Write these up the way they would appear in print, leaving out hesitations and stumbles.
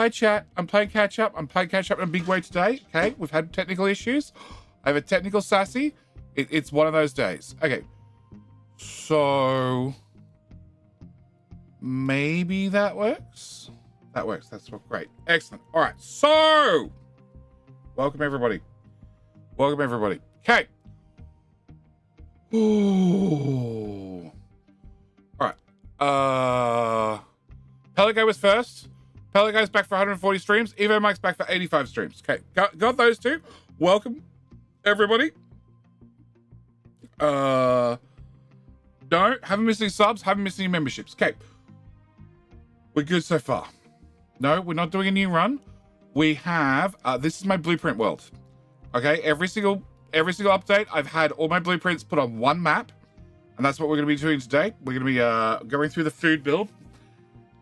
Hi, chat. I'm playing catch up. I'm playing catch up in a big way today. Okay, we've had technical issues. I have a technical sassy. It's one of those days. Okay, so maybe that works. That works. That's great. Excellent. All right. So, welcome everybody. Welcome everybody. Okay. Ooh. All right. Pellet Guy was first. Pellet Guy's back for 140 streams. Evo Mike's back for 85 streams. Okay. Got those two. Welcome everybody. No, haven't missed any subs. Haven't missed any memberships. Okay. We're good so far. No, we're not doing a new run. We have, this is my blueprint world. Okay, every single update, I've had all my blueprints put on one map, and that's what we're going to be doing today. We're going to be going through the food build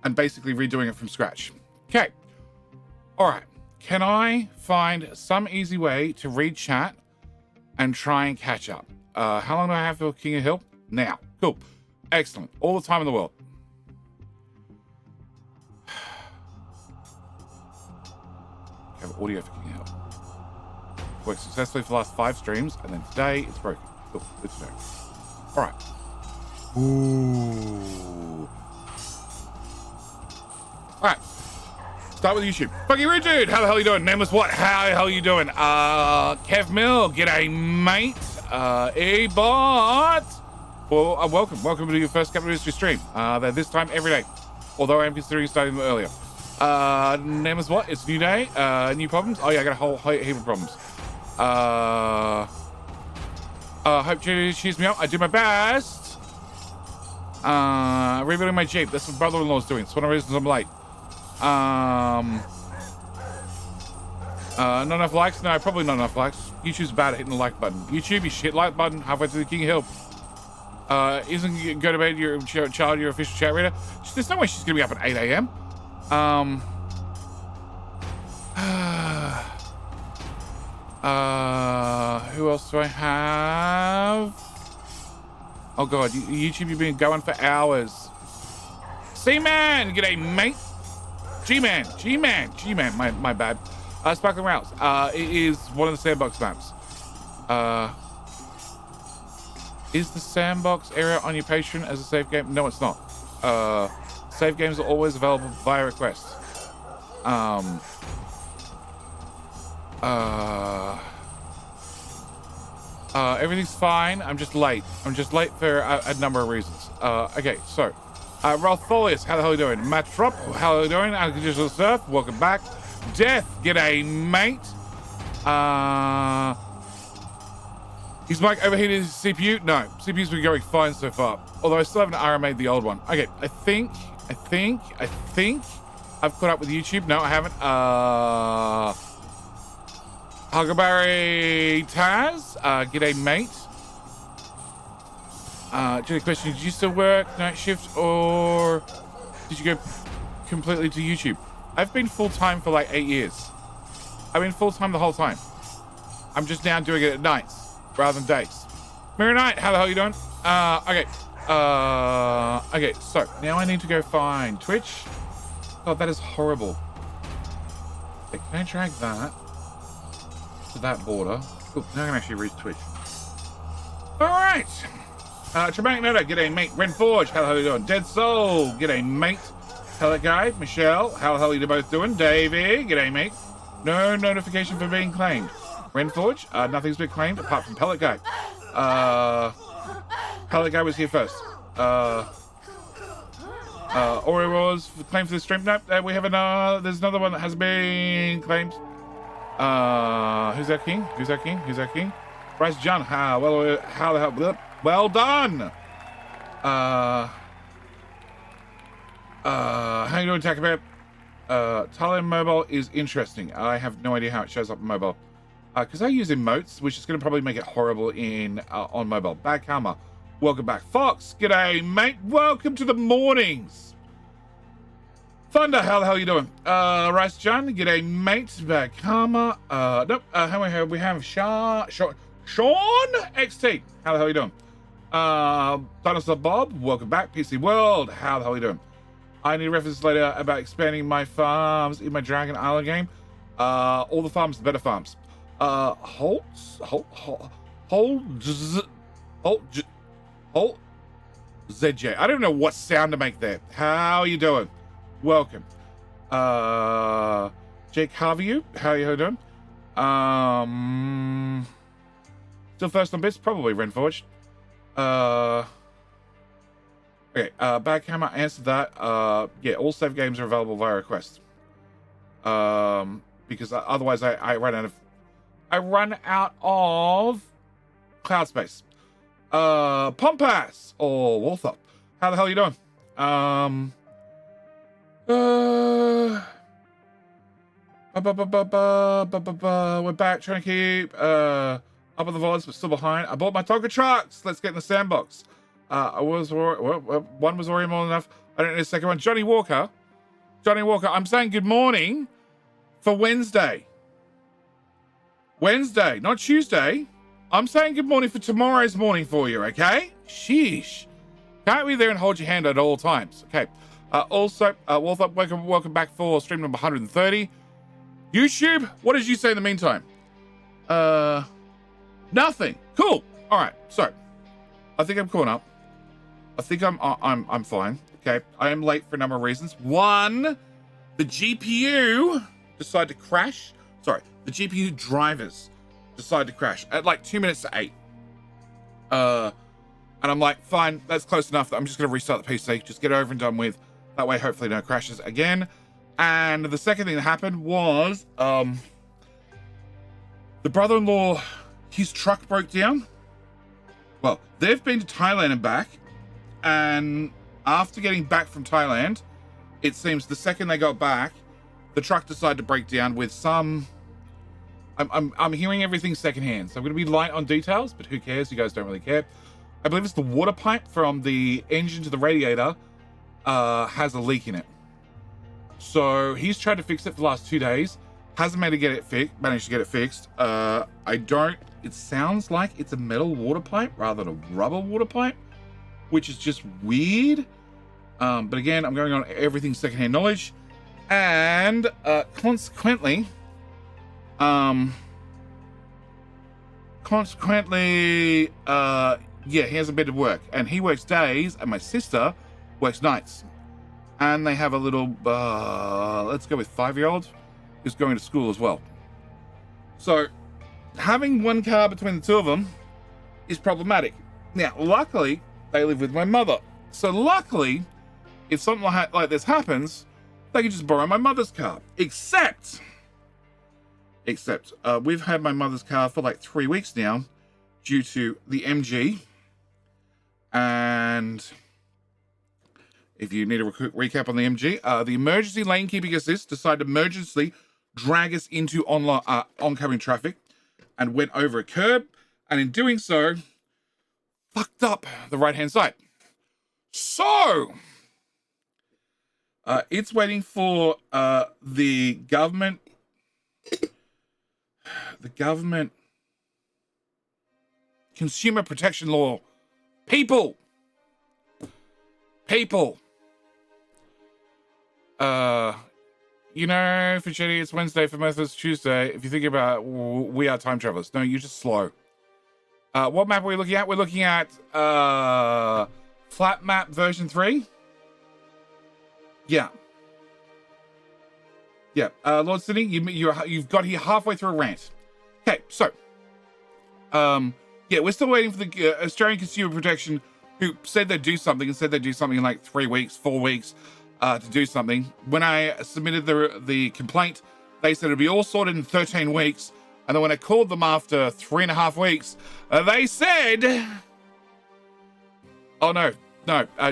and basically redoing it from scratch. Okay, all right. Can I find some easy way to read chat and try and catch up? How long do I have for King of Hill? Now. Cool. Excellent. All the time in the world. Have audio for King of Hill. Worked successfully for the last 5 streams, and then today it's broken. Cool, good to know. All right. Ooh. All right. Start with YouTube. Fucking Richard, how the hell you doing? Nameless what? How the hell you doing? Kev Mill, g'day mate. E-Bot. Well, welcome to your first Capital History stream. They're this time every day, although I am considering starting them earlier. Name is what? It's a new day. New problems. Oh yeah, I got a whole heap of problems. Hope you cheers me up. I do my best. Rebuilding my Jeep. That's what brother-in-law's doing. It's one of the reasons I'm late. Not enough likes? No, probably not enough likes. YouTube's bad at hitting the like button. YouTube, you shit like button halfway through the King of Hill. Isn't go to bed your child your official chat reader? There's no way she's gonna be up at 8 a.m. Who else do I have? Oh god, YouTube, you've been going for hours. C-Man, g'day mate. G-Man, my bad. Sparkling Routes, it is one of the Sandbox maps. Is the Sandbox area on your Patreon as a save game? No, it's not. Save games are always available via request. Everything's fine. I'm just late. I'm just late for a number of reasons. Okay, so Ralph Folius, how the hell are you doing? Matt Trupp, how are you doing? Digital Surf, welcome back. Death, g'day mate. Is Mike overheated his CPU? No, CPU's been going fine so far. Although I still haven't RMA'd the old one. Okay, I think I've caught up with YouTube. No, I haven't. Huckleberry Taz, g'day mate. Just a question, did you still work night shift or did you go completely to YouTube? I've been full-time for like 8 years. I've been full-time the whole time. I'm just now doing it at nights rather than days. Mirror Knight, how the hell are you doing? Okay, so now I need to go find Twitch. God, that is horrible. Okay, can I drag that to that border? Oh, now I can actually reach Twitch. All right. Traumatic Noda, g'day mate. Ren Forge, how the hell are you doing? Dead Soul, g'day mate. Pellet Guy, Michelle, how the hell are you both doing? Davey, g'day mate. No notification for being claimed. Ren Forge, nothing's been claimed apart from Pellet Guy. Pellet Guy was here first. Ori was claimed for the stream. Nope, we have there's another one that hasn't been claimed. Who's that king? Bryce John, how the hell? Well done. How you doing, Takabear? Thailand mobile is interesting. I have no idea how it shows up on mobile. Because I use emotes, which is going to probably make it horrible in on mobile. Bad karma. Welcome back. Fox, g'day, mate. Welcome to the mornings. Thunder, how the hell you doing? Rice John, g'day, mate. Bad karma. Nope. We have Sean XT. How the hell you doing? Dinosaur Bob, welcome back. PC World, how the hell you doing? I need a reference later about expanding my farms in my Dragon Island game. All the farms, the better farms. Holt, ZJ. I don't know what sound to make there. How are you doing? Welcome. Jake Harvey, how are you doing? Still first on bits? Probably Renforged. Okay, Backhammer answered that. Yeah, all save games are available via request. Because otherwise I run out of cloud space. Pompass or Walthup. How the hell are you doing? We're back trying to keep up on the volumes, but still behind. I bought my Tonka trucks. Let's get in the sandbox. One was already more than enough. I don't need a second one. Johnny Walker, I'm saying good morning for Wednesday. Wednesday, not Tuesday. I'm saying good morning for tomorrow's morning for you, okay? Sheesh. Can't be there and hold your hand at all times. Okay. Also, Walthup, welcome back for stream number 130. YouTube, what did you say in the meantime? Nothing. Cool. All right. So, I think I'm caught up. I think I'm fine. Okay. I am late for a number of reasons. One, the GPU decided to crash. Sorry, the GPU drivers decided to crash at like 2 minutes to 8. And I'm like, fine, that's close enough that I'm just going to restart the PC. Just get over and done with. That way, hopefully no crashes again. And the second thing that happened was the brother-in-law, his truck broke down. Well, they've been to Thailand and back. And after getting back from Thailand, it seems the second they got back, the truck decided to break down with some... I'm hearing everything secondhand, so I'm going to be light on details, but who cares? You guys don't really care. I believe it's the water pipe from the engine to the radiator has a leak in it. So he's tried to fix it for the last 2 days. Hasn't managed to get it fixed. It sounds like it's a metal water pipe rather than a rubber water pipe, which is just weird. But again, I'm going on everything secondhand knowledge. And consequently, yeah, he has a bit of work. And he works days, and my sister works nights. And they have a little, let's go with 5-year-old, who's going to school as well. So, having one car between the two of them is problematic. Now, luckily, they live with my mother. So luckily, if something like this happens, they can just borrow my mother's car. Except, we've had my mother's car for like 3 weeks now due to the MG. And if you need a quick recap on the MG, the emergency lane keeping assist decided to emergency drag us into oncoming traffic and went over a curb. And in doing so, fucked up the right-hand side. So, it's waiting for the government consumer protection law. People. You know, for Jenny, it's Wednesday. For most of us, Tuesday. If you think about it, we are time travelers. No, you're just slow. What map are we looking at? We're looking at flat map version 3. Yeah. Lord Sydney, you've got here halfway through a rant. Okay, so yeah, we're still waiting for the Australian Consumer Protection, who said they'd do something and said they'd do something in like 3 weeks, 4 weeks to do something. When I submitted the complaint, they said it'd be all sorted in 13 weeks. And then when I called them after 3.5 weeks, they said, oh no,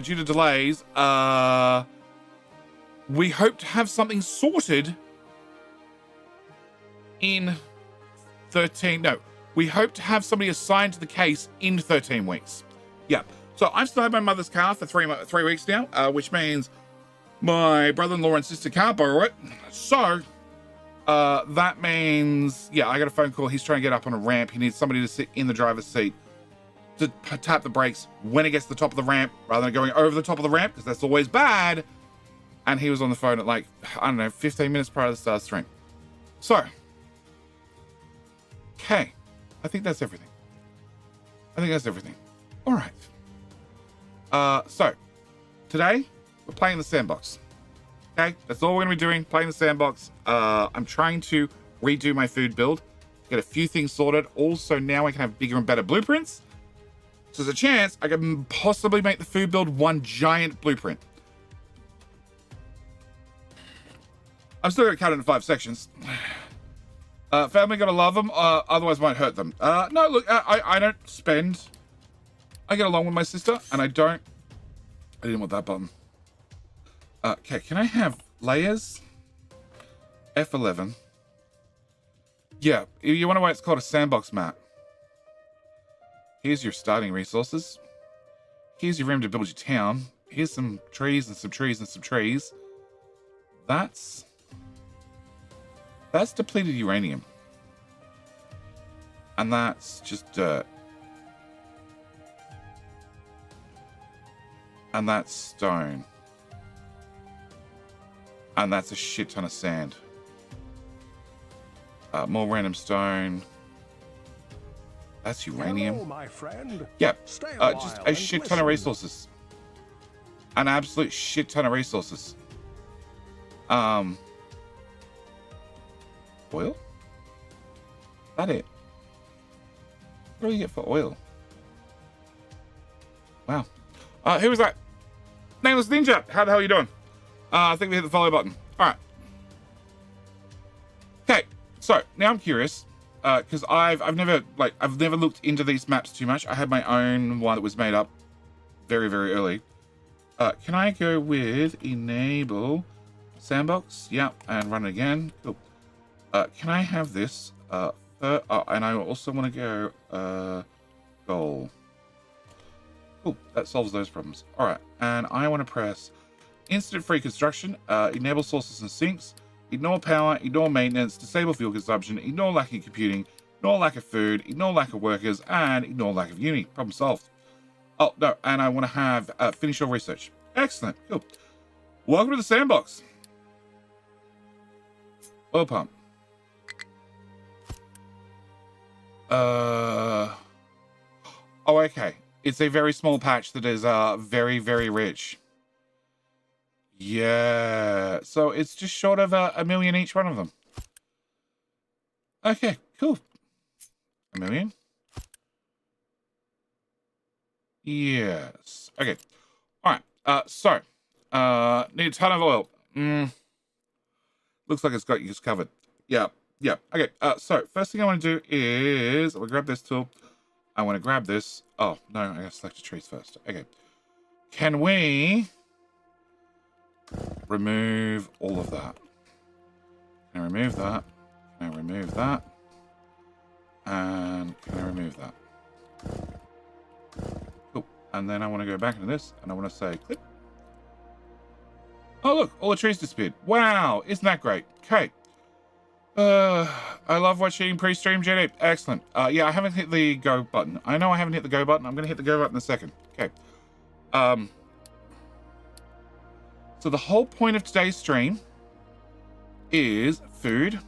due to delays, we hope to have something sorted in 13, no, we hope to have somebody assigned to the case in 13 weeks. Yeah, so I've still had my mother's car for 3 weeks now, which means my brother-in-law and sister can't borrow it. So that means, yeah, I got a phone call. He's trying to get up on a ramp. He needs somebody to sit in the driver's seat to tap the brakes when it gets to the top of the ramp, rather than going over the top of the ramp, because that's always bad. And he was on the phone at like, I don't know, 15 minutes prior to the start of the stream. So, okay. I think that's everything. All right. So, today, we're playing the Sandbox. Okay? That's all we're going to be doing, playing the Sandbox. I'm trying to redo my food build, get a few things sorted. Also, now I can have bigger and better blueprints. So there's a chance I can possibly make the food build one giant blueprint. I'm still going to cut it into 5 sections. Family gotta love them, otherwise won't hurt them. No, look, I don't spend... I get along with my sister, and I didn't want that button. Okay, can I have layers? F11. Yeah, you wonder why it's called a sandbox map. Here's your starting resources. Here's your room to build your town. Here's some trees and some trees and some trees. That's depleted uranium. And that's just dirt. And that's stone. And that's a shit ton of sand. More random stone. That's uranium. Hello, my friend. Yeah, Stay just a shit ton of resources. An absolute shit ton of resources. Oil? That it? What do you get for oil? Wow. Who was that? Nameless Ninja. How the hell are you doing? I think we hit the follow button. All right. Okay. So now I'm curious, because I've never looked into these maps too much. I had my own one that was made up very, very early. Can I go with enable sandbox? Yeah, and run it again. Cool. Can I have this? And I also want to go goal. Cool, that solves those problems. All right, and I want to press instant free construction, enable sources and sinks, ignore power, ignore maintenance, disable fuel consumption, ignore lack of computing, ignore lack of food, ignore lack of workers, and ignore lack of uni. Problem solved. Oh, no, and I want to have finish your research. Excellent, cool. Welcome to the Sandbox. Oil pump. Oh, okay. It's a very small patch that is very, very rich. Yeah. So it's just short of a million each one of them. Okay, cool. A million? Yes. Okay. All right. So, need a ton of oil. Looks like it's got you covered. Yeah. Yeah. Okay. So first thing I want to do is I'm gonna grab this tool. I want to grab this. Oh no, I gotta select the trees first. Okay. Can we remove all of that? Can I remove that? Can I remove that? And can I remove that? Cool. And then I want to go back into this and I want to say click. Oh look, all the trees disappeared. Wow, isn't that great? Okay. I love watching pre-stream JD. Excellent. Yeah, I haven't hit the go button. I know I haven't hit the go button. I'm going to hit the go button in a second. Okay. So the whole point of today's stream is food.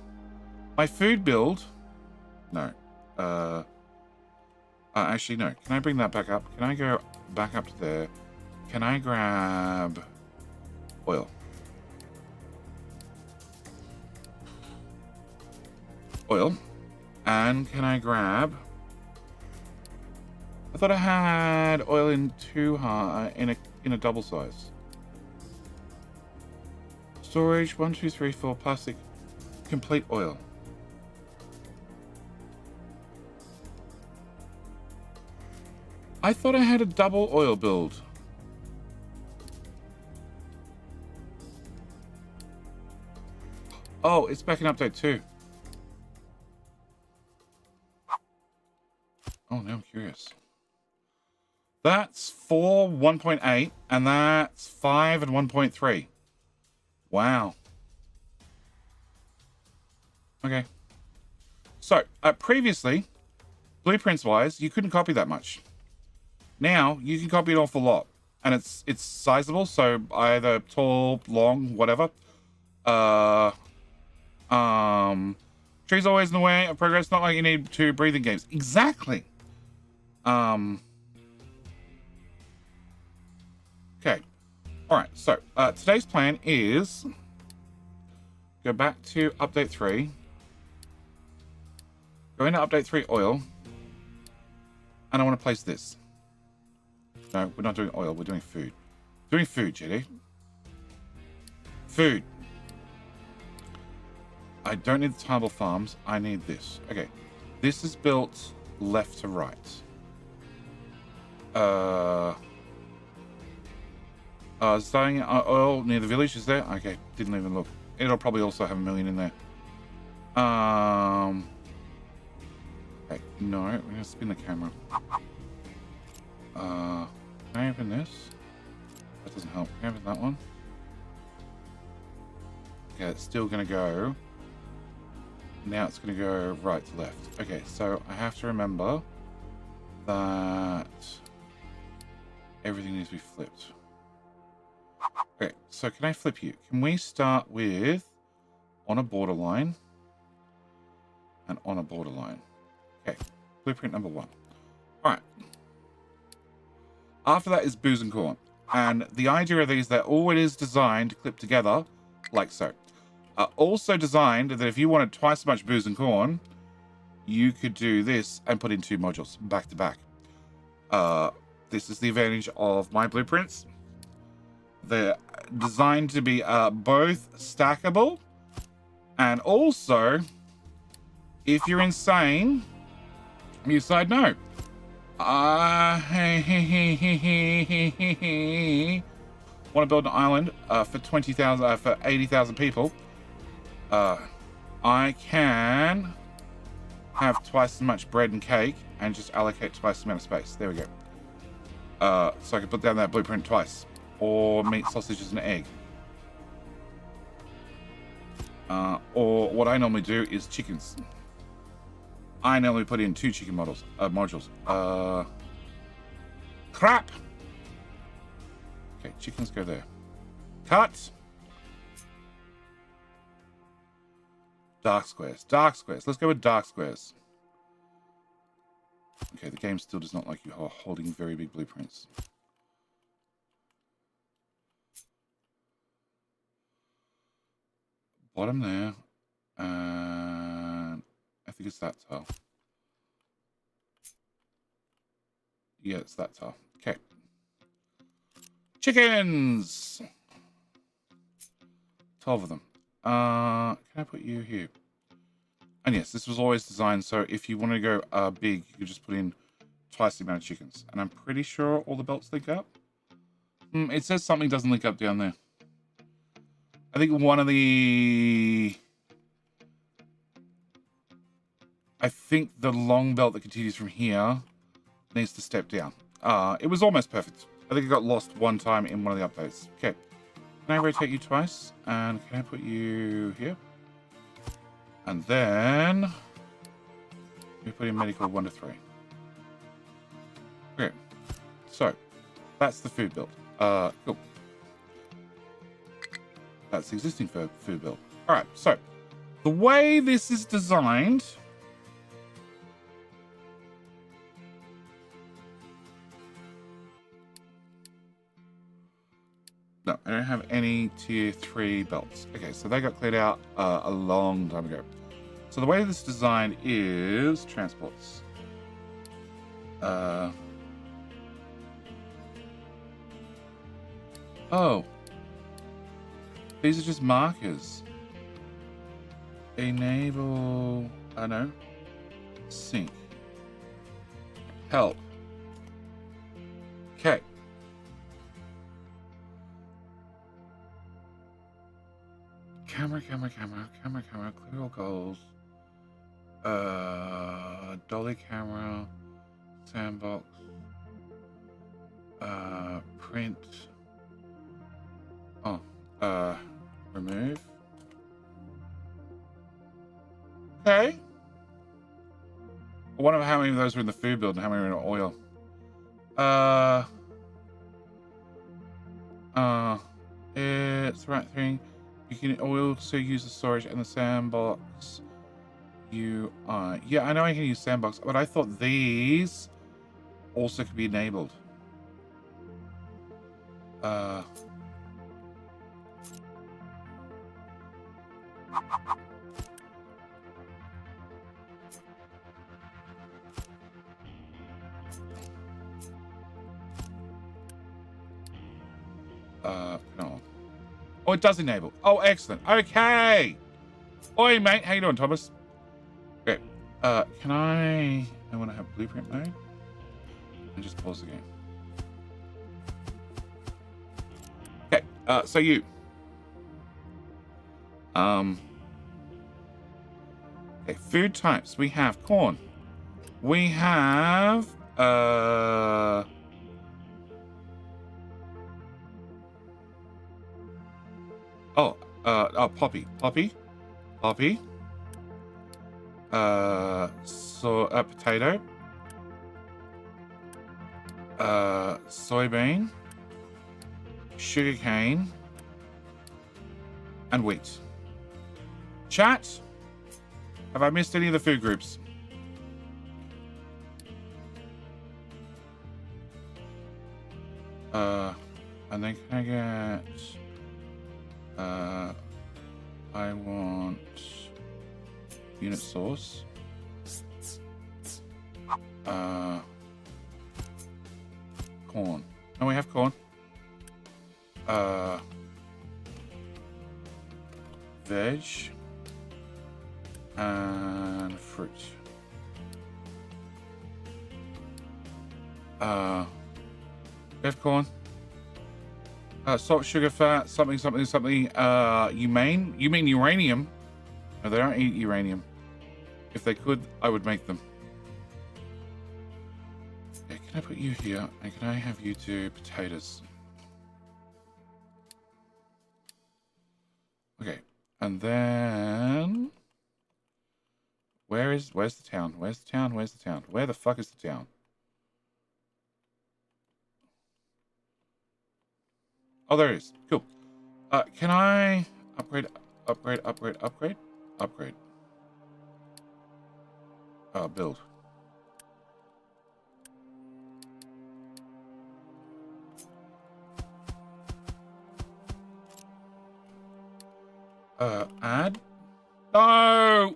My food build. No. Actually, no. Can I bring that back up? Can I go back up to there? Can I grab oil? Oil. And can I grab... I thought I had oil in in a double size. Storage 1, 2, 3, 4 plastic. Complete oil. I thought I had a double oil build. Oh, it's back in update 2. Oh, now I'm curious. That's 4 1.8 and that's 5 and 1.3. Wow. Okay. So, previously, blueprints-wise, you couldn't copy that much. Now, you can copy an awful lot. and it's sizable, so either tall, long, whatever. Trees always in the way of progress. Not like you need two breathing games. Exactly. Okay. All right. So today's plan is go back to update 3. Go into update 3 oil, and I want to place this. No, we're not doing oil. We're doing food. Doing food, Jetty. Food. I don't need the tileable farms. I need this. Okay. This is built left to right. Starting oil near the village is there? Okay, didn't even look. It'll probably also have 1 million in there. Okay, no, we're gonna spin the camera. Can I open this? That doesn't help. Can I open that one? Okay, it's still gonna go. Now it's gonna go right to left. Okay, so I have to remember that everything needs to be flipped. Okay, so can I flip you? Can we start with on a borderline and on a borderline? Okay, blueprint number 1. All right. After that is booze and corn. And the idea of these, they're always designed to clip together like so. Also designed that if you wanted twice as much booze and corn, you could do this and put in 2 modules back to back. This is the advantage of my blueprints. They're designed to be both stackable, and also, if you're insane, you decide no. Want to build an island for 20,000 for 80,000 people? I can have twice as much bread and cake and just allocate twice the amount of space. There we go. So I can put down that blueprint twice. Or meat, sausages, and egg. Or what I normally do is chickens. I normally put in 2 chicken modules. Crap! Okay, chickens go there. Cut! Dark squares. Dark squares. Let's go with dark squares. Okay, the game still does not like you holding very big blueprints. Bottom there. And I think it's that tile. Yeah, it's that tile. Okay. Chickens! 12 of them. Can I put you here? And yes, this was always designed so if you want to go big, you just put in twice the amount of chickens. And I'm pretty sure all the belts link up. It says something doesn't link up down there. I think one of the... I think the long belt that continues from here needs to step down. It was almost perfect. I think it got lost one time in one of the updates. Okay. Can I rotate you twice? And can I put you here? And then we put in medical 1 to 3. Okay. So that's the food build. Cool. That's the existing food build. All right. So the way this is designed. No, I don't have any tier 3 belts. Okay, so they got cleared out a long time ago. So the way this is designed is transports. Oh. These are just markers. Enable, I know. Sync. Help. Okay. Camera, clear all goals. Dolly camera, sandbox, print. Oh, remove. Okay. I wonder how many of those were in the food build and how many were in oil. It's the right thing. You can also use the storage and the sandbox. Yeah, I know I can use sandbox, but I thought these also could be enabled. No. Oh, it does enable. Oh, excellent. Okay. Oi, mate. How you doing, Thomas? Okay. Can I want to have blueprint mode? And just pause the game. Okay. So you. Okay. Food types. We have corn. We have poppy. Potato. Soybean, sugarcane, and wheat. Chat, have I missed any of the food groups? And then can I get I want unit source. Corn. No, we have corn. Veg and fruit. We have corn. Salt, sugar, fat, something. You mean uranium? No, they don't eat uranium. If they could, I would make them. Okay, can I put you here? And can I have you do potatoes? Okay, and then where's the town? Where the fuck is the town? Oh, there it is. Cool. Can I upgrade? Build. Add. No!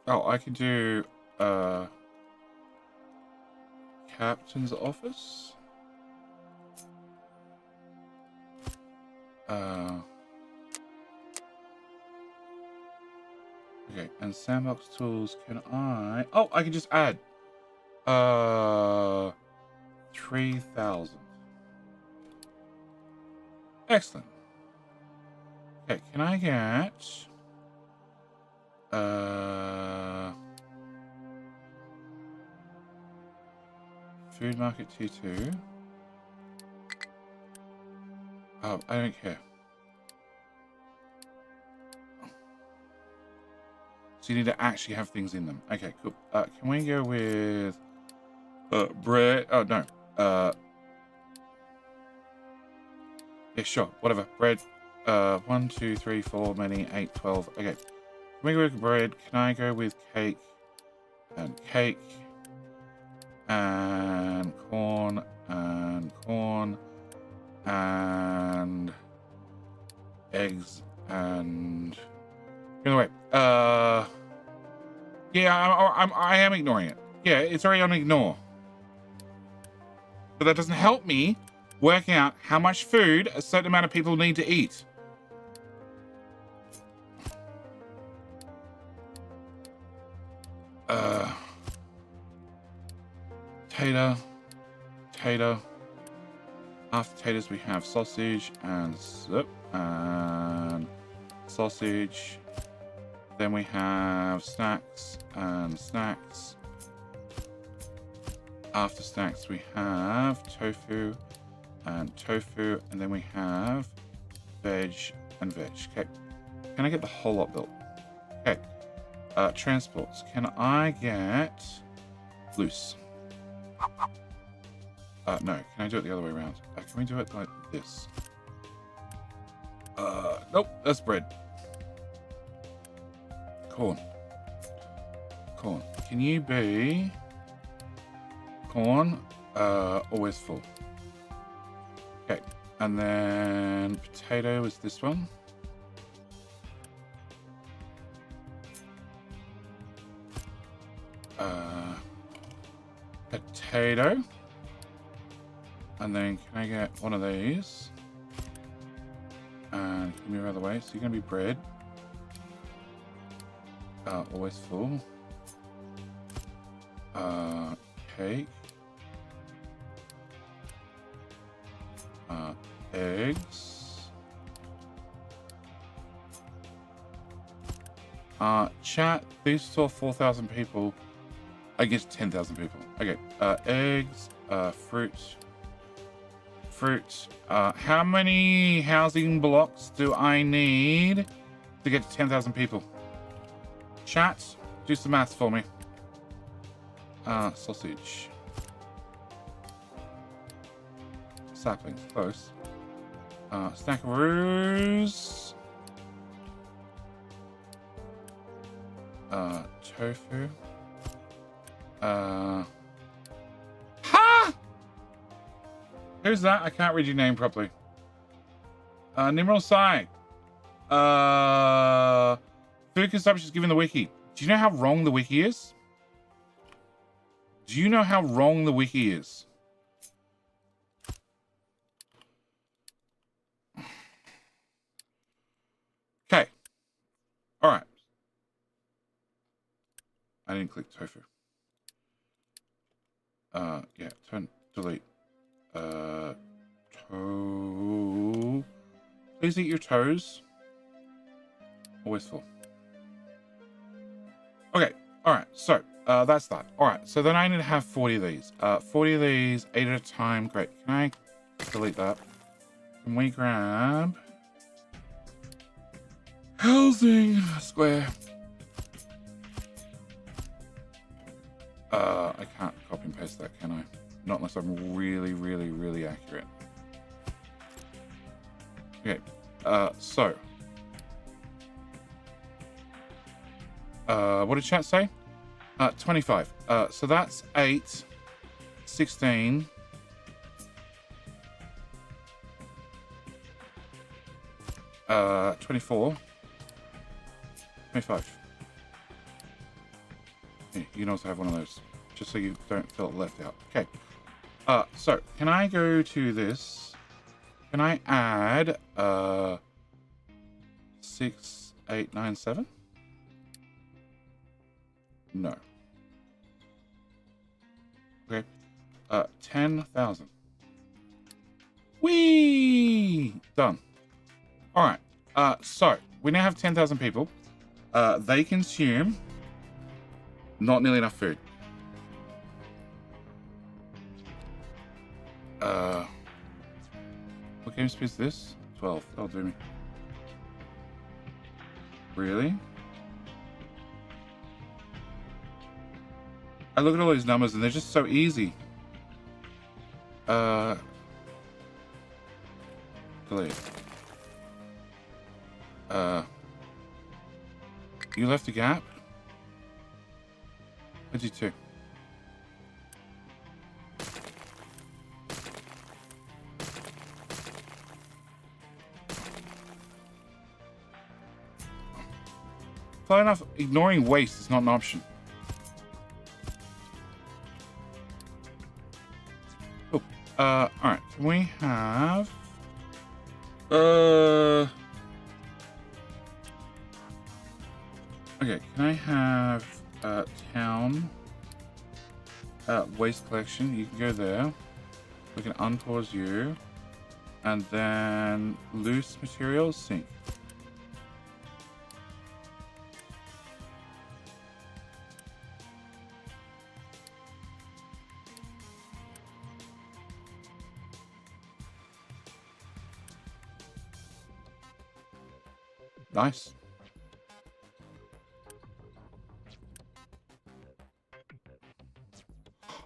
Oh, I can do, captain's office. Okay, and sandbox tools, can I... Oh, I can just add. 3,000. Excellent. Okay, can I get... food market T2. Oh, I don't care. So you need to actually have things in them. Okay, cool. Can we go with bread? Oh, no. Yeah, sure. Whatever. Bread. 1, 2, 3, 4, many, 8, 12. Okay. Can we go with bread? Can I go with cake? And cake. And corn. And corn. And eggs. And... Anyway, yeah, I am ignoring it. Yeah, it's already on ignore. But that doesn't help me work out how much food a certain amount of people need to eat. Potato. After potatoes, we have sausage and sausage. Then we have snacks and snacks. After snacks, we have tofu and tofu. And then we have veg and veg. Okay. Can I get the whole lot built? Okay. Transports. Can I get loose? No, can I do it the other way around? Can we do it like this? Nope, that's bread. Corn. Corn. Can you be corn? Always full. Okay, and then potato is this one. Potato. And then can I get one of these? And move out of the way. So you're gonna be bread. Always full. Cake. Eggs. Chat, these saw 4,000 people against 10,000 people. Okay, eggs, fruit. How many housing blocks do I need to get to 10,000 people? Chat, do some maths for me. Sausage. Saplings, close. Snackaroos. Tofu. Ha! Who's that? I can't read your name properly. Nimrod Sai. Food consumption is given the wiki. Do you know how wrong the wiki is? Do you know how wrong the wiki is? Okay. All right. I didn't click tofu. Yeah, delete. Please eat your toes. Always full. Okay, alright, so that's that. Alright, so then I need to have 40 of these. 40 of these, 8 at a time. Great. Can I delete that? Can we grab housing square? I can't copy and paste that, can I? Not unless I'm really, really, really accurate. Okay, so. What did chat say? 25. So that's 8, 16. 24. 25. Yeah, you can also have one of those, just so you don't feel left out. Okay. So can I go to this? Can I add 6, 8, 9, 7? No. Okay. 10,000. Whee! Done. All right. So we now have 10,000 people. They consume not nearly enough food. What game speed is this? 12. That'll do me. Really? I look at all these numbers and they're just so easy. Delete. You left a gap? I did too. Fair enough, ignoring waste is not an option. Cool. Alright, can we have... Okay, can I have town waste collection? You can go there. We can unpause you. And then loose materials, sink. Nice.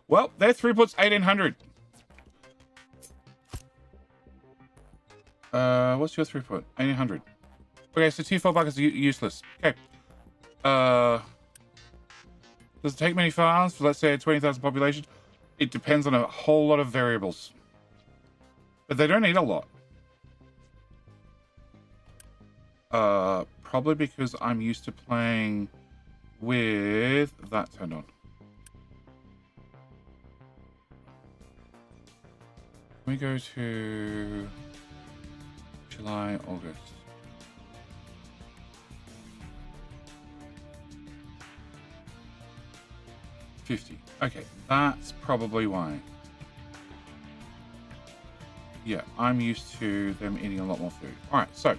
Well, their throughput's 1800. What's your throughput? 1800. Okay, so tier 4 buckets are useless. Okay. Does it take many farms for, let's say, a 20,000 population? It depends on a whole lot of variables. But they don't eat a lot. Probably because I'm used to playing with that turned on. Can we go to July, August? $50. Okay, that's probably why. Yeah, I'm used to them eating a lot more food. All right, so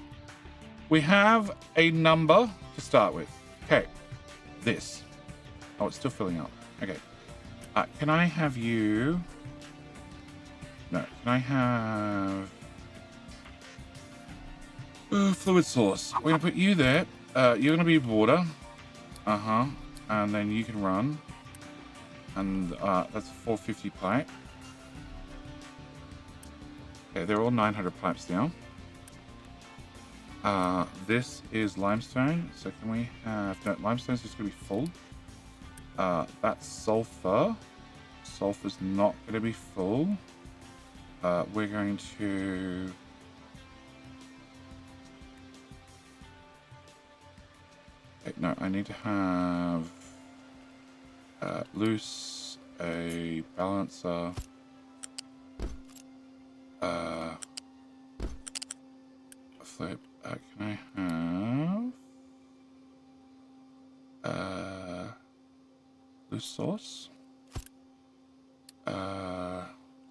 we have a number to start with. Okay, this. Oh, it's still filling up. Okay. Can I have you... No, can I have... fluid source. We're going to put you there. You're going to be water. Uh-huh. And then you can run. And that's 450 pipe. Okay, they're all 900 pipes now. This is limestone. So can we have... No, limestone's just going to be full. That's sulfur. Sulfur's not going to be full. We're going to... Okay, no, I need to have loose, a balancer, a flip. Can I have loose sauce?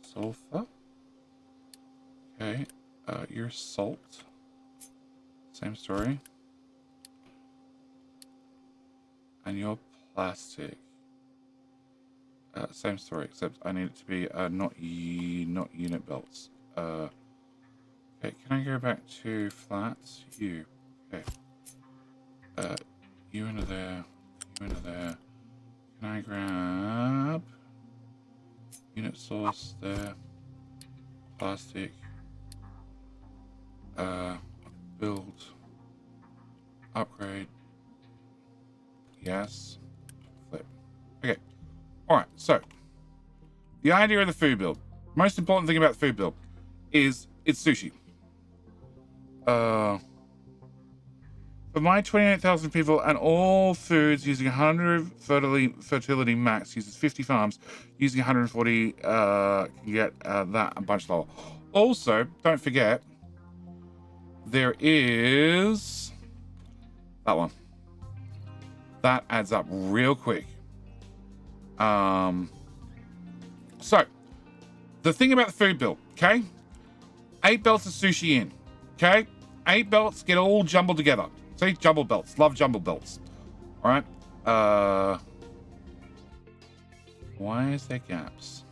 Sulfur. Okay, your salt. Same story. And your plastic. Same story, except I need it to be not unit belts. Okay, can I go back to flats? You. Okay. You into there. You into there. Can I grab unit source there? Plastic. Build. Upgrade. Yes. Flip. Okay. Alright, so the idea of the food build. Most important thing about the food build is it's sushi. For my 28,000 people and all foods using 100 fertility max uses 50 farms, using 140 can get that a bunch lower. Also, don't forget, there is that one. That adds up real quick. So, the thing about the food build, okay? 8 belts of sushi in, okay? 8 belts get all jumbled together. See, jumbled belts. Love jumbled belts. All right. Why is there gaps?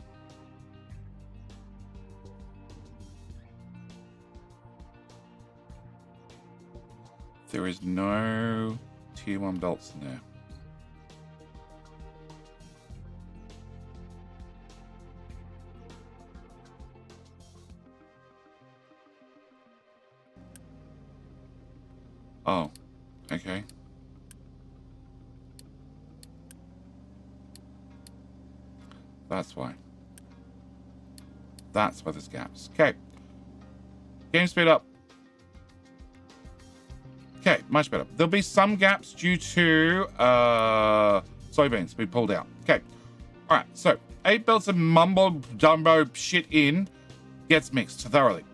There is no tier 1 belts in there. Oh, okay. That's why. That's why there's gaps. Okay. Game speed up. Okay, much better. There'll be some gaps due to soybeans being pulled out. Okay. All right, so 8 belts of mumbo jumbo shit in gets mixed thoroughly.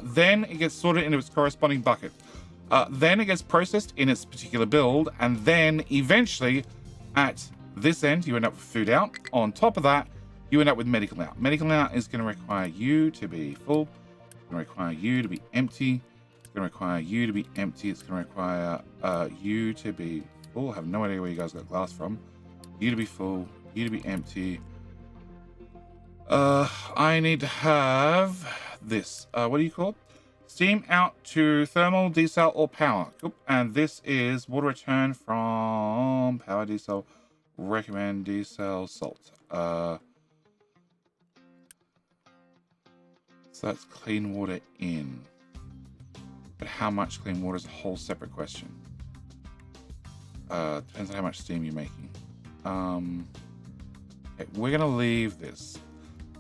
Then it gets sorted into its corresponding bucket. Then it gets processed in its particular build, and then eventually at this end you end up with food out. On top of that, you end up with medical out. Medical out is going to require you to be full. It's going to require you to be empty. It's going to require you to be empty. It's going to require you to be full. I have no idea where you guys got glass from. You to be full. You to be empty. I need to have this. What do you call it? Steam out to thermal, desal, or power. And this is water return from power, desal. Recommend desal, salt. So that's clean water in. But how much clean water is a whole separate question. Depends on how much steam you're making. Okay, we're gonna leave this.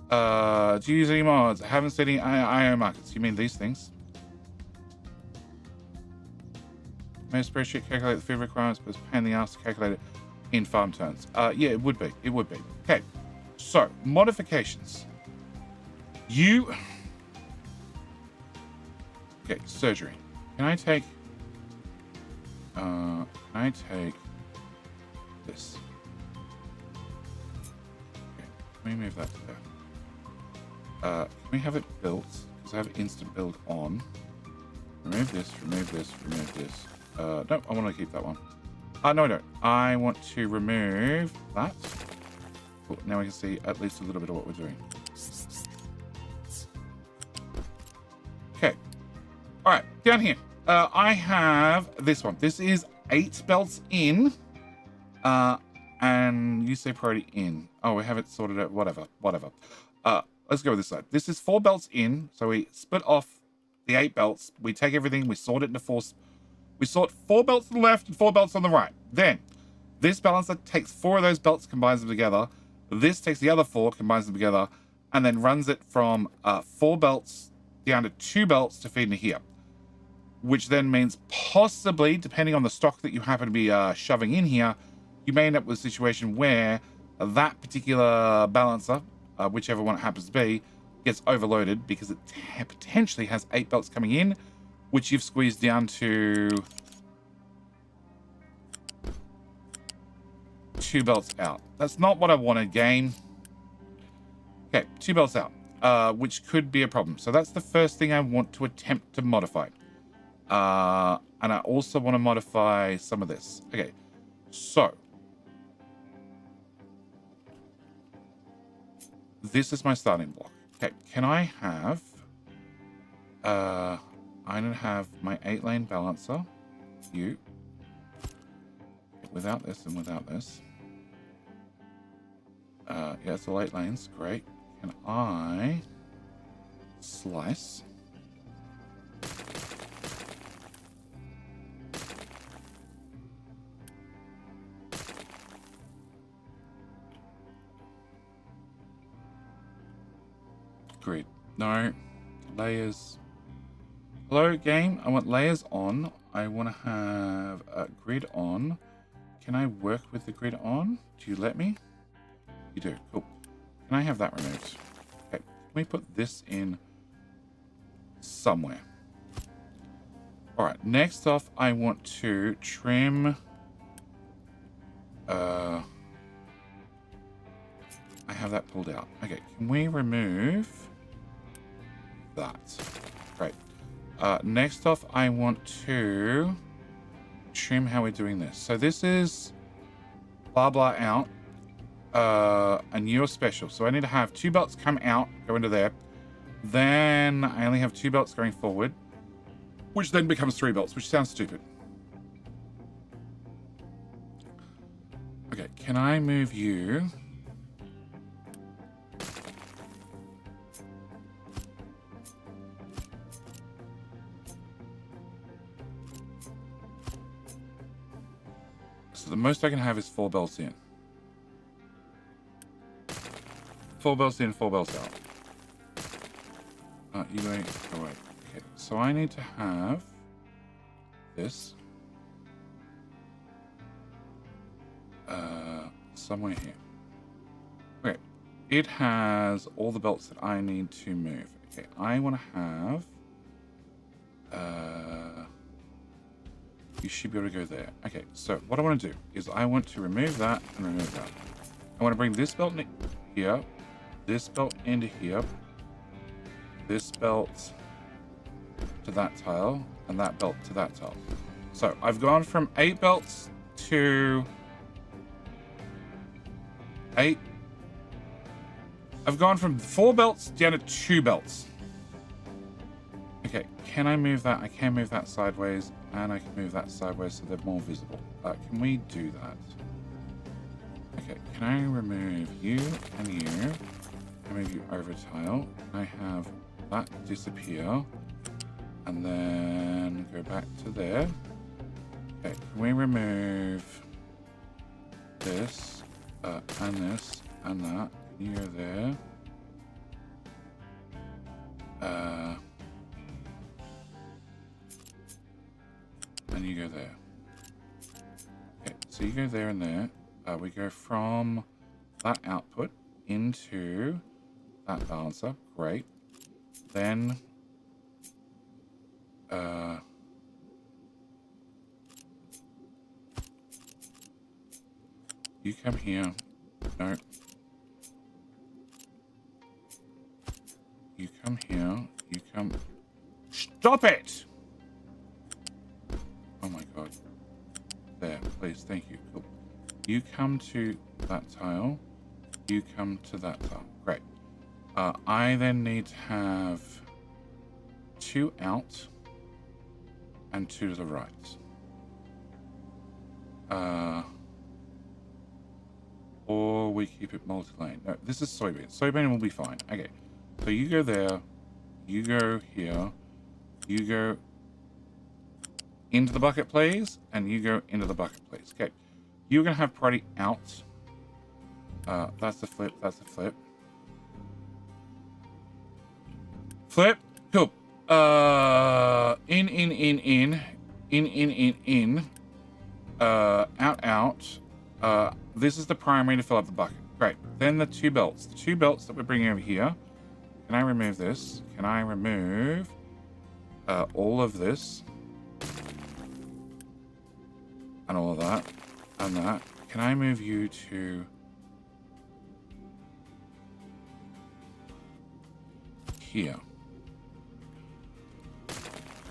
Do you use any mods? I haven't seen any IO markets. You mean these things? May a spreadsheet calculate the food requirements, but it's a pain in the ass to calculate it in farm terms. Yeah, it would be. It would be. Okay, so modifications. Okay, surgery. Can I take this? Okay, let me move that to there. Can we have it built? Because I have instant build on. Remove this, remove this, remove this. No, I want to keep that one. No. I want to remove that. Cool. Now we can see at least a little bit of what we're doing. Okay. All right, down here. I have this one. This is 8 belts in. And you say priority in. Oh, we have it sorted out. Whatever. Let's go with this side. This is 4 belts in. So we split off the 8 belts. We take everything. We sort it into 4. We sort 4 belts on the left and 4 belts on the right. Then this balancer takes 4 of those belts, combines them together. This takes the other 4, combines them together, and then runs it from 4 belts down to 2 belts to feed into here. Which then means possibly, depending on the stock that you happen to be shoving in here, you may end up with a situation where that particular balancer, whichever one it happens to be, gets overloaded because it potentially has 8 belts coming in, which you've squeezed down to 2 belts out. That's not what I wanted, game. Okay, 2 belts out, which could be a problem. So that's the first thing I want to attempt to modify. And I also want to modify some of this. Okay, so this is my starting block. Okay, can I have I'm gonna have my 8-lane balancer, you, without this and without this. Yeah, it's all 8 lanes, great. Can I slice? Grid. No. Layers. Hello, game. I want layers on. I want to have a grid on. Can I work with the grid on? Do you let me? You do. Cool. Can I have that removed? Okay. Can we put this in somewhere? All right. Next off, I want to trim. I have that pulled out. Okay. Can we remove that? Great. Next off, I want to trim how we're doing this. So this is blah blah out, and you're special. So I need to have 2 belts come out, go into there. Then I only have 2 belts going forward, which then becomes 3 belts, which sounds stupid. Okay, can I move you? So the most I can have is 4 belts in. 4 belts in, 4 belts out. You wait. Oh wait. Okay. So I need to have this somewhere here. Okay. It has all the belts that I need to move. Okay. I want to have. You should be able to go there. Okay, so what I want to do is I want to remove that and remove that. I want to bring this belt in here, this belt into here, this belt to that tile, and that belt to that tile. So I've gone from 8 belts to 8. I've gone from 4 belts down to 2 belts. Okay, can I move that? I can move that sideways, and I can move that sideways so they're more visible. Can we do that? Okay, can I remove you and you? I move you over tile. Can I have that disappear? And then go back to there. Okay, can we remove this, and this, and that? Can you go there? And you go there. Okay, so you go there and there. We go from that output into that balancer. Great. Then you come here. No. You come here. You come. Stop it! Oh my god. There, please. Thank you. Cool. You come to that tile. You come to that tile. Great. I then need to have 2 out and 2 to the right. Or we keep it multi-lane. No, this is soybean. Soybean will be fine. Okay. So you go there. You go here. You go into the bucket, please. And you go into the bucket, please. Okay. You're going to have priority out. That's the flip. That's the flip. Flip. Cool. In. Out. This is the primary to fill up the bucket. Great. Then the 2 belts. The 2 belts that we're bringing over here. Can I remove this? Can I remove all of this? And all of that. And that. Can I move you to here?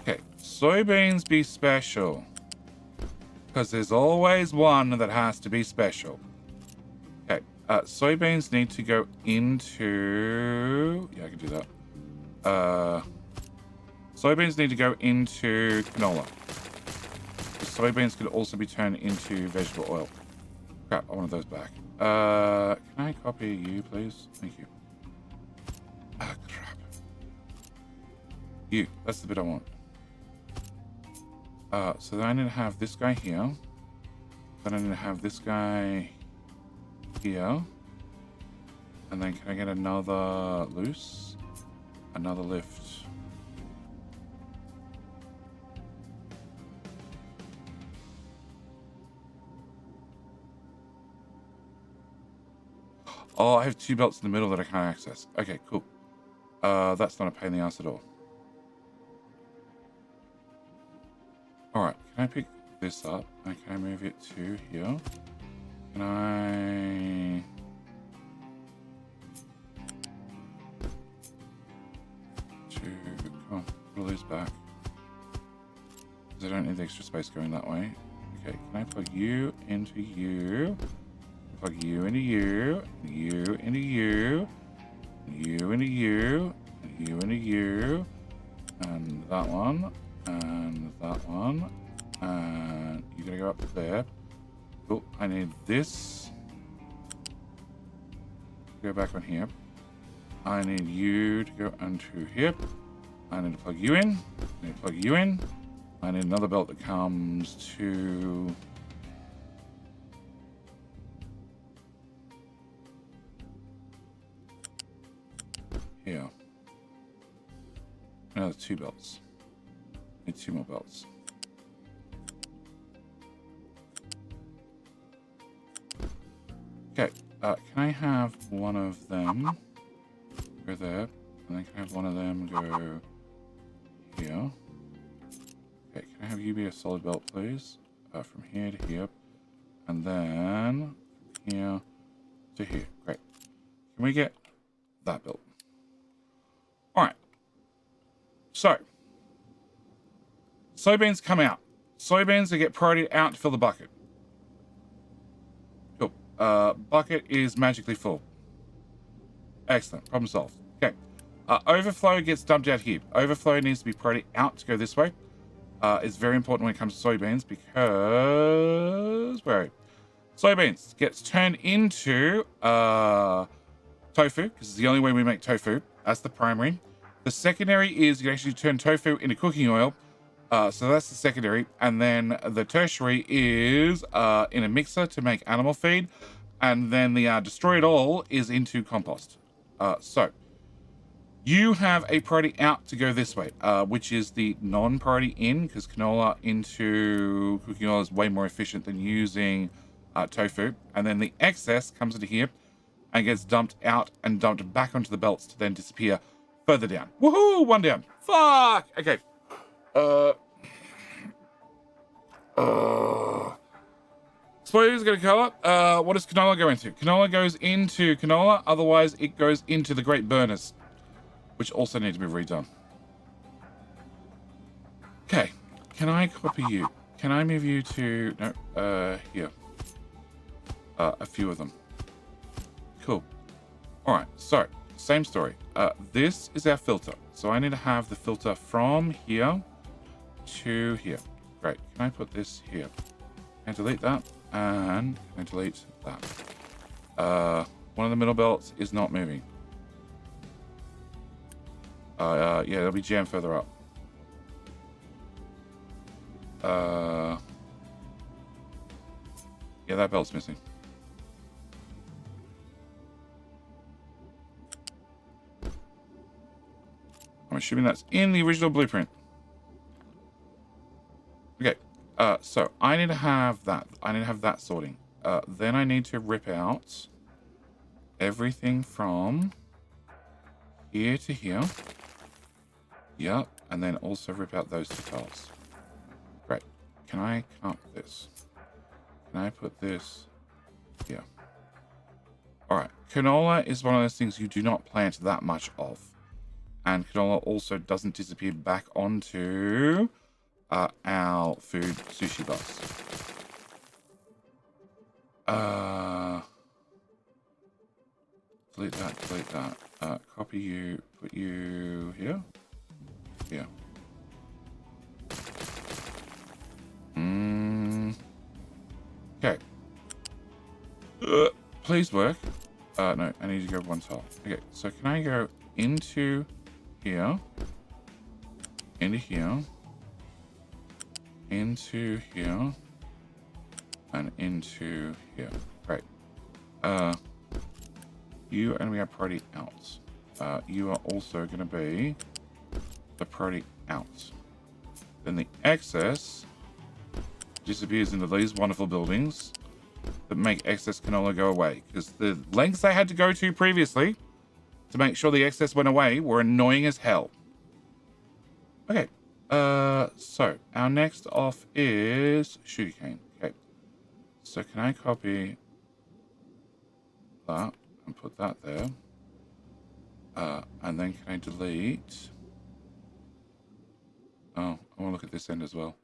Okay. Soybeans be special. Because there's always one that has to be special. Okay. Soybeans need to go into... Yeah, I can do that. Soybeans need to go into canola. The soybeans could also be turned into vegetable oil. Crap, I wanted those back. Can I copy you, please? Thank you. Ah, crap. You. That's the bit I want. So then I need to have this guy here. Then I need to have this guy here. And then can I get another loose? Another lift. Oh, I have 2 belts in the middle that I can't access. Okay, cool. That's not a pain in the ass at all. Alright, can I pick this up? And can I move it to here? Can I... Come on, put all these back. Because I don't need the extra space going that way. Okay, can I plug you into you? Plug you into you, you into you, you into you, you into you, and that one, and that one, and you're gonna go up there. Oh, I need this. Go back on here. I need you to go onto here. I need to plug you in. I need to plug you in. I need another belt that comes to... here. Another 2 belts. Need 2 more belts. Okay, can I have one of them go there? And then can I have one of them go here? Okay, can I have you be a solid belt, please? From here to here. And then here to here. Great. Can we get that belt? Alright. So, soybeans come out. Soybeans that get priority out to fill the bucket. Cool. Bucket is magically full. Excellent. Problem solved. Okay. Overflow gets dumped out here. Overflow needs to be priority out to go this way. It's very important when it comes to soybeans because... where are you? Soybeans gets turned into tofu, because it's the only way we make tofu. That's the primary. The secondary is you can actually turn tofu into cooking oil. So that's the secondary. And then the tertiary is in a mixer to make animal feed. And then the destroy it all is into compost. So you have a priority out to go this way, which is the non-priority in, because canola into cooking oil is way more efficient than using tofu. And then the excess comes into here and gets dumped out and dumped back onto the belts to then disappear further down. Woohoo! One down. Fuck! Okay. Spoilers going to color. What does canola go into? Canola goes into canola. Otherwise, it goes into the great burners, which also need to be redone. Okay. Can I copy you? Can I move you to... No. Here. A few of them. Cool. All right. So, same story. This is our filter. So I need to have the filter from here to here. Great. Can I put this here? And delete that. And can I delete that? One of the middle belts is not moving. Yeah, it'll be jammed further up. Yeah, that belt's missing. I'm assuming that's in the original blueprint. Okay, so I need to have that. I need to have that sorting. Then I need to rip out everything from here to here. Yep, and then also rip out those two tiles. Great. Can I cut this? Can I put this here? All right. Canola is one of those things you do not plant that much of. And canola also doesn't disappear back onto our food sushi bus. Delete that, delete that. Copy you, put you here. Here. Okay. Please work. No, I need to go one tile. Okay, so can I go into here, into here, into here, and into here. Great. You and we are priority out. You are also going to be the priority out. Then the excess disappears into these wonderful buildings that make excess canola go away. Because the lengths I had to go to previously to make sure the excess went away were annoying as hell. Okay. So our next off is sugarcane. Okay. So can I copy that and put that there? And then can I delete? Oh, I want to look at this end as well.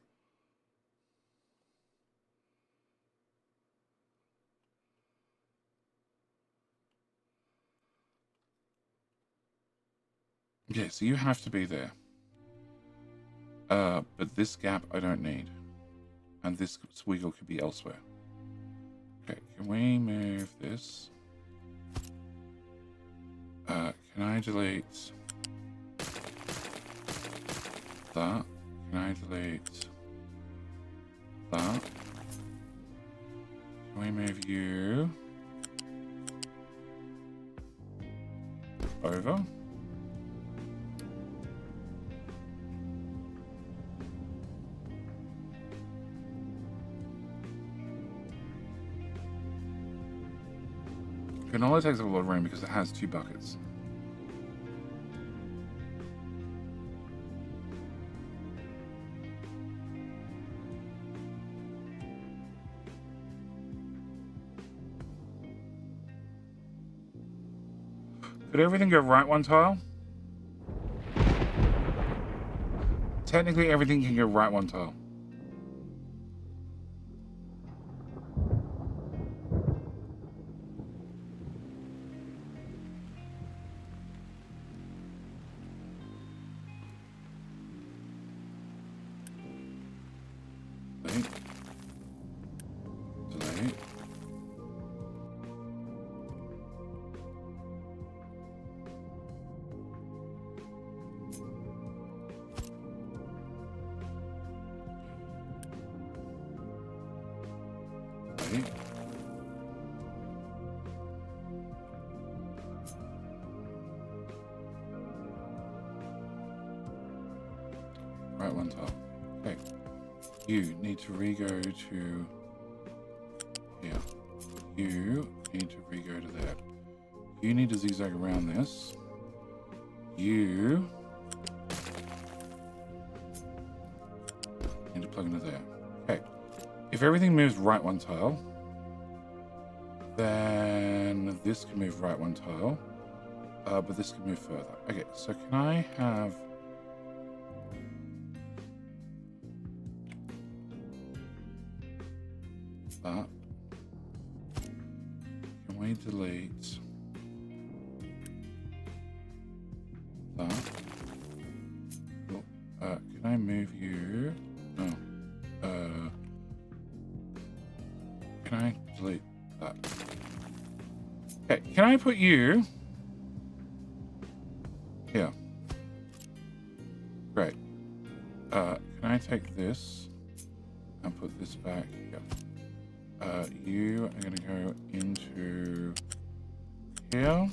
Okay, so you have to be there. But this gap I don't need. And this squiggle could be elsewhere. Okay, can we move this? Can I delete that? Can I delete that? Can we move you over? Canola takes up a lot of room because it has 2 buckets. Could everything go right one tile? Technically, everything can go right one tile. Delete. right one tile. Okay. You need to re-go to here. You need to re-go to there. You need to zigzag around this. You need to plug into there. Okay. If everything moves right one tile, then this can move right one tile, but this can move further. Okay, so can I have... that? Can we delete that? Oh, can I move you? No. Can I delete that? Okay, can I put you here? Great. Can I take this and put this back here? You are going to go into here,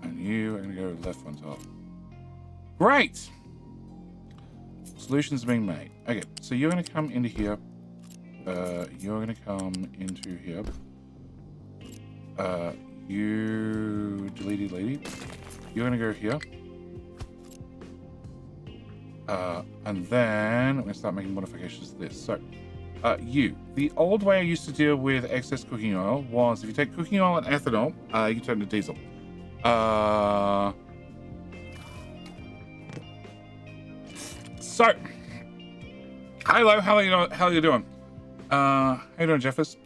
and you are going to go left one top. Great! Solutions are being made. Okay, so you're going to come into here. You're going to come into here. You deleted lady. You're going to go here. And then I'm going to start making modifications to this. So, the old way I used to deal with excess cooking oil was if you take cooking oil and ethanol, you can turn it to diesel. So, hello, how are you doing? How you doing, Jeffers?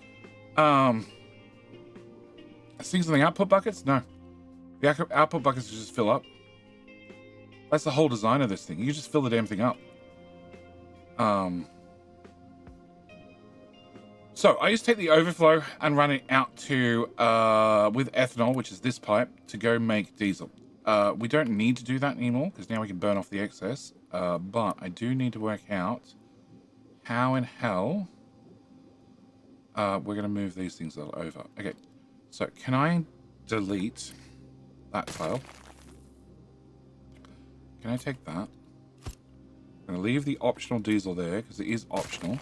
Seeing something output buckets? No. The output buckets just fill up. That's the whole design of this thing. You just fill the damn thing up. So I used to take the overflow and run it out to with ethanol, which is this pipe, to go make diesel. We don't need to do that anymore because now we can burn off the excess. But I do need to work out how in hell we're going to move these things over. Okay, so can I delete that tile? Can I take that? I'm going to leave the optional diesel there because it is optional.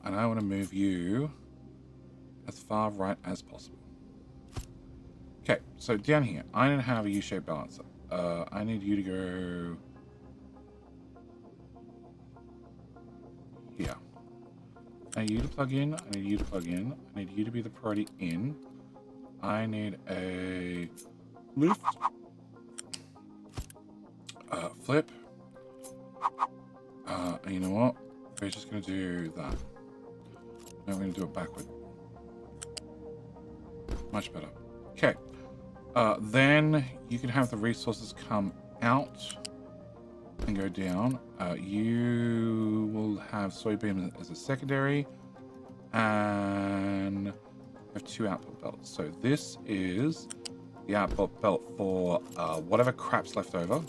And I want to move you as far right as possible. Okay, so down here, I need to have a U-shaped balancer. I need you to go here. I need you to plug in. I need you to plug in. I need you to be the priority in. I need a lift. Flip. And you know what? We're just going to do that. Now we're going to do it backward. Much better. Okay. Then you can have the resources come out and go down. You will have soybean as a secondary, and have 2 output belts. So this is the output belt for whatever crap's left over.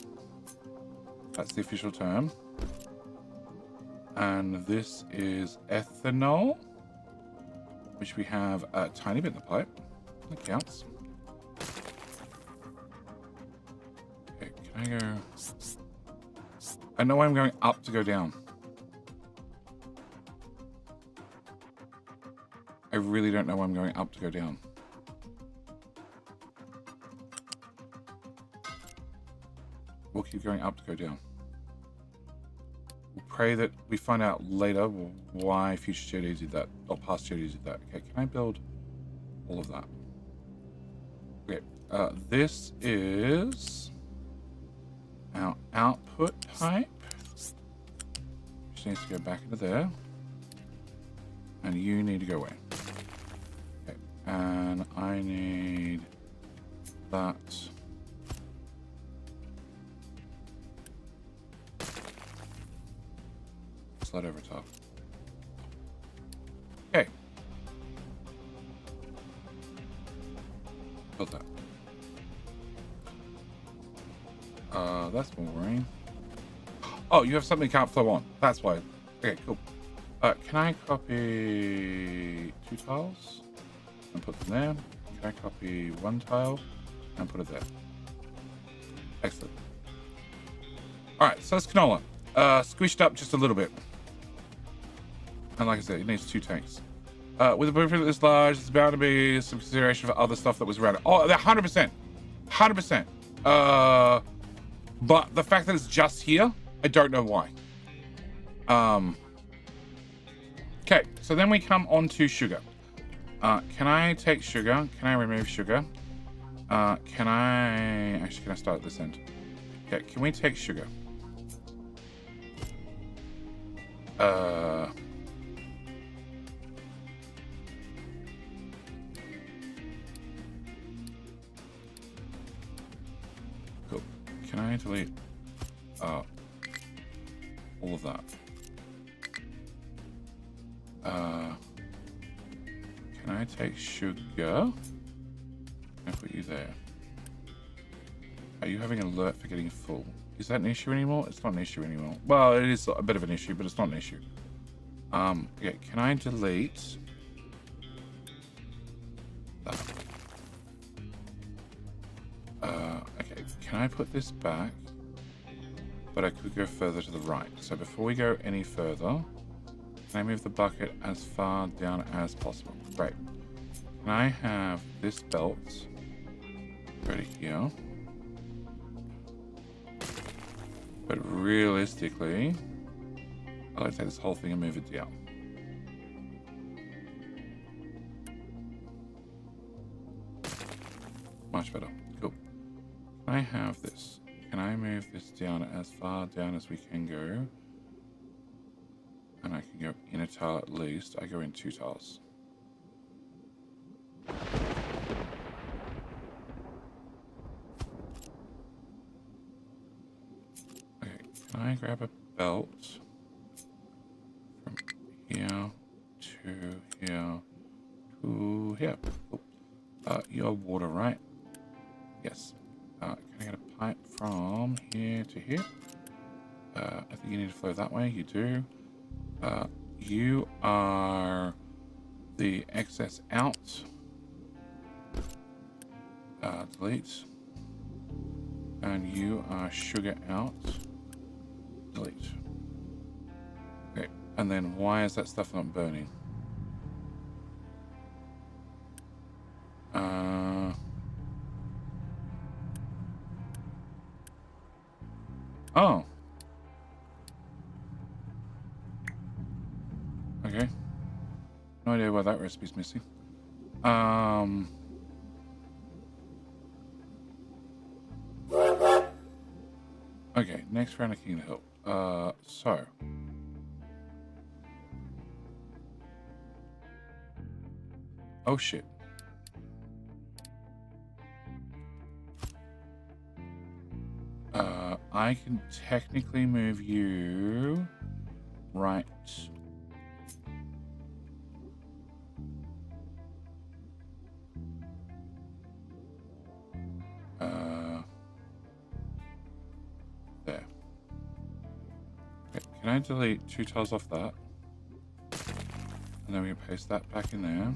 That's the official term. And this is ethanol, which we have a tiny bit in the pipe. That counts. Okay, can I go? I know I'm going up to go down. I really don't know why I'm going up to go down. We'll keep going up to go down. We'll pray that we find out later why future JDs did that, or past JDs did that. Okay, can I build all of that? Okay, this is our output pipe, which needs to go back into there. And you need to go away. Okay, and I need that. Slide over top. Okay. Build that. That's more worrying. Oh, you have something you can't flow on. That's why. Okay, cool. Can I copy 2 tiles and put them there? Can I copy 1 tile and put it there? Excellent. All right, so that's canola. Squished up just a little bit. And like I said, it needs 2 tanks. With a blueprint this large, there's bound to be some consideration for other stuff that was around it. Oh, 100%. 100%. But the fact that it's just here, I don't know why. Okay, so then we come on to sugar. Can I take sugar? Can I remove sugar? Can I start at this end? Okay, can we take sugar? Cool. Can I delete all of that? Can I take sugar? Can I put you there? Are you having an alert for getting full? Is that an issue anymore? It's not an issue anymore. Well, it is a bit of an issue, but it's not an issue. Okay, can I delete that? Okay, can I put this back? But I could go further to the right. So before we go any further, can I move the bucket as far down as possible? Great. Can I have this belt go to here? But realistically, I'd like to take this whole thing and move it down. Much better. Cool. Can I have this? Can I move this down as far down as we can go? And I can go in a tile at least. I go in 2 tiles. Okay, can I grab a belt from here to here to here? Cool. You're water, right? Yes. Can I get a pipe from here to here? I think you need to flow that way. You do. You are the excess out. Delete. And you are sugar out. Delete. Okay. And then why is that stuff not burning? Oh. Okay. No idea why that recipe's missing. Okay, next round of King of the Hill. So. Oh shit. I can technically move you right. There. Okay, can I delete 2 tiles off that? And then we can paste that back in there.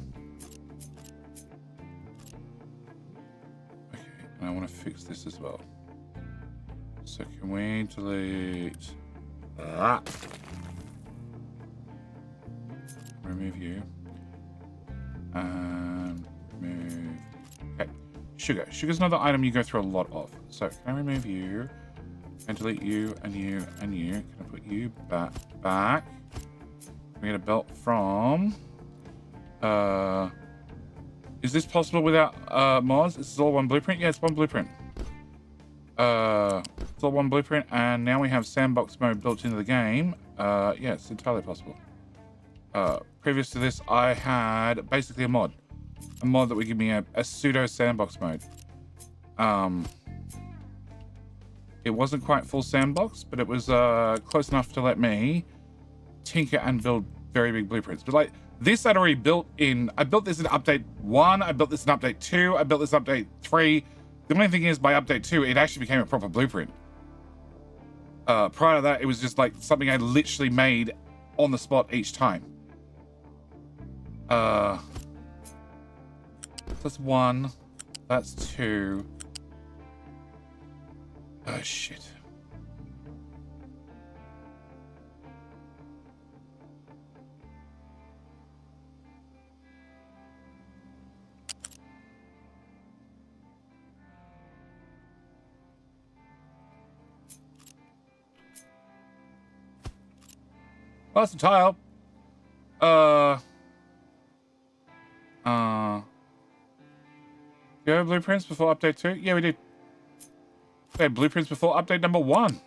Okay, and I want to fix this as well. So can we delete that? Remove you. And remove. Okay. Sugar. Sugar's another item you go through a lot of. So can I remove you? And delete you and you and you. Can I put you back? Can we get a belt from? Is this possible without mods? This is all one blueprint? Yeah, it's one blueprint. It's all one blueprint, and now we have sandbox mode built into the game. Yeah, it's entirely possible. Previous to this, I had basically a mod that would give me a pseudo sandbox mode. It wasn't quite full sandbox, but it was close enough to let me tinker and build very big blueprints. But like this, I'd already built in. I built this in update 1. I built this in update 2. I built this in update 3. The only thing is, by update 2, it actually became a proper blueprint. Prior to that, it was just like something I literally made on the spot each time. That's 1. That's 2. Oh, shit. Oh, that's a tile. Do you have blueprints before update 2? Yeah, we did. We had blueprints before update number 1.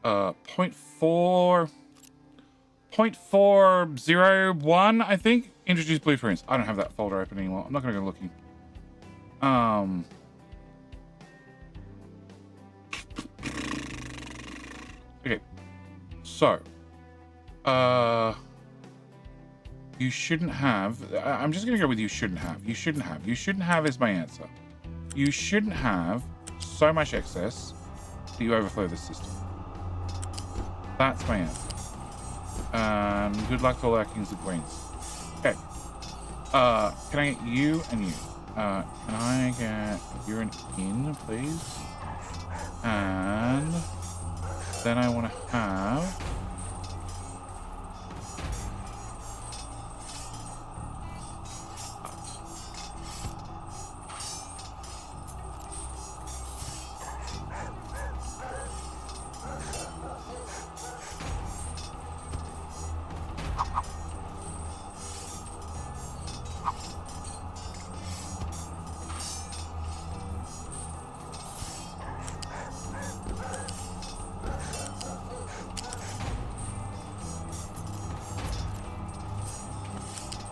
0.401, I think. Introduce blueprints. I don't have that folder open anymore. I'm not going to go looking. Okay. So. You shouldn't have. I'm just going to go with you shouldn't have. You shouldn't have. You shouldn't have is my answer. You shouldn't have so much excess that you overflow the system. That's my answer. Good luck to all our kings and queens. Okay. Can I get you and you? Can I get you an in, please? And then I want to have...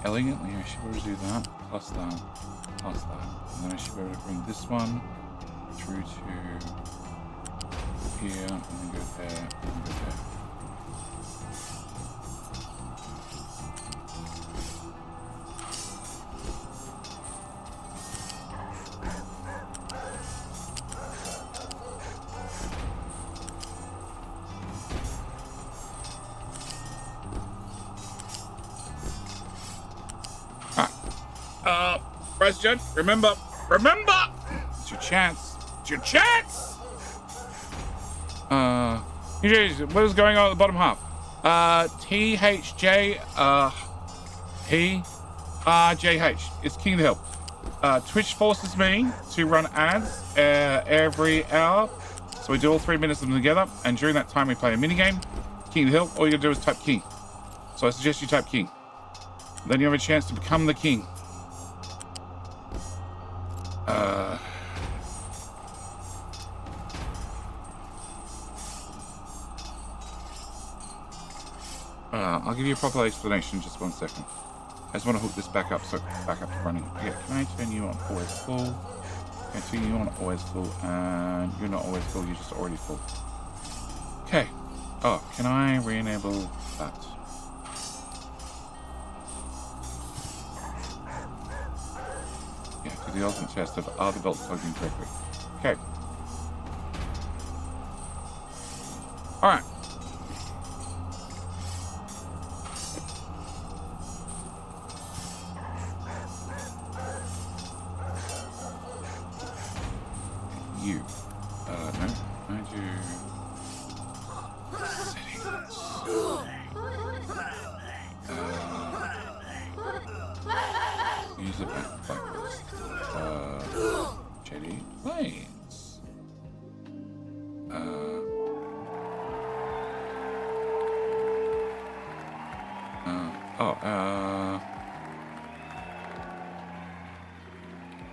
elegantly, I should be able to do that, plus that, plus that. And then I should be able to bring this one through to here, and then go there, and then go there. President, remember, it's your chance. It's your chance. What is going on at the bottom half? THJ, JH. It's King of the Hill. Twitch forces me to run ads every hour, so we do all 3 minutes of them together. And during that time, we play a mini game. King of the Hill. All you gotta do is type King. So I suggest you type King. Then you have a chance to become the King. I'll give you a proper explanation in just 1 second. I just want to hook this back up so back up to running. Yeah, can I turn you on always full? Can I turn you on always full? And you're not always full, you're just already full. Okay. Oh, can I re-enable that? Yeah, do the ultimate test of are the belts plugged in correctly. Okay. Alright. You. No. I do... settings. Use it back backwards. JD planes.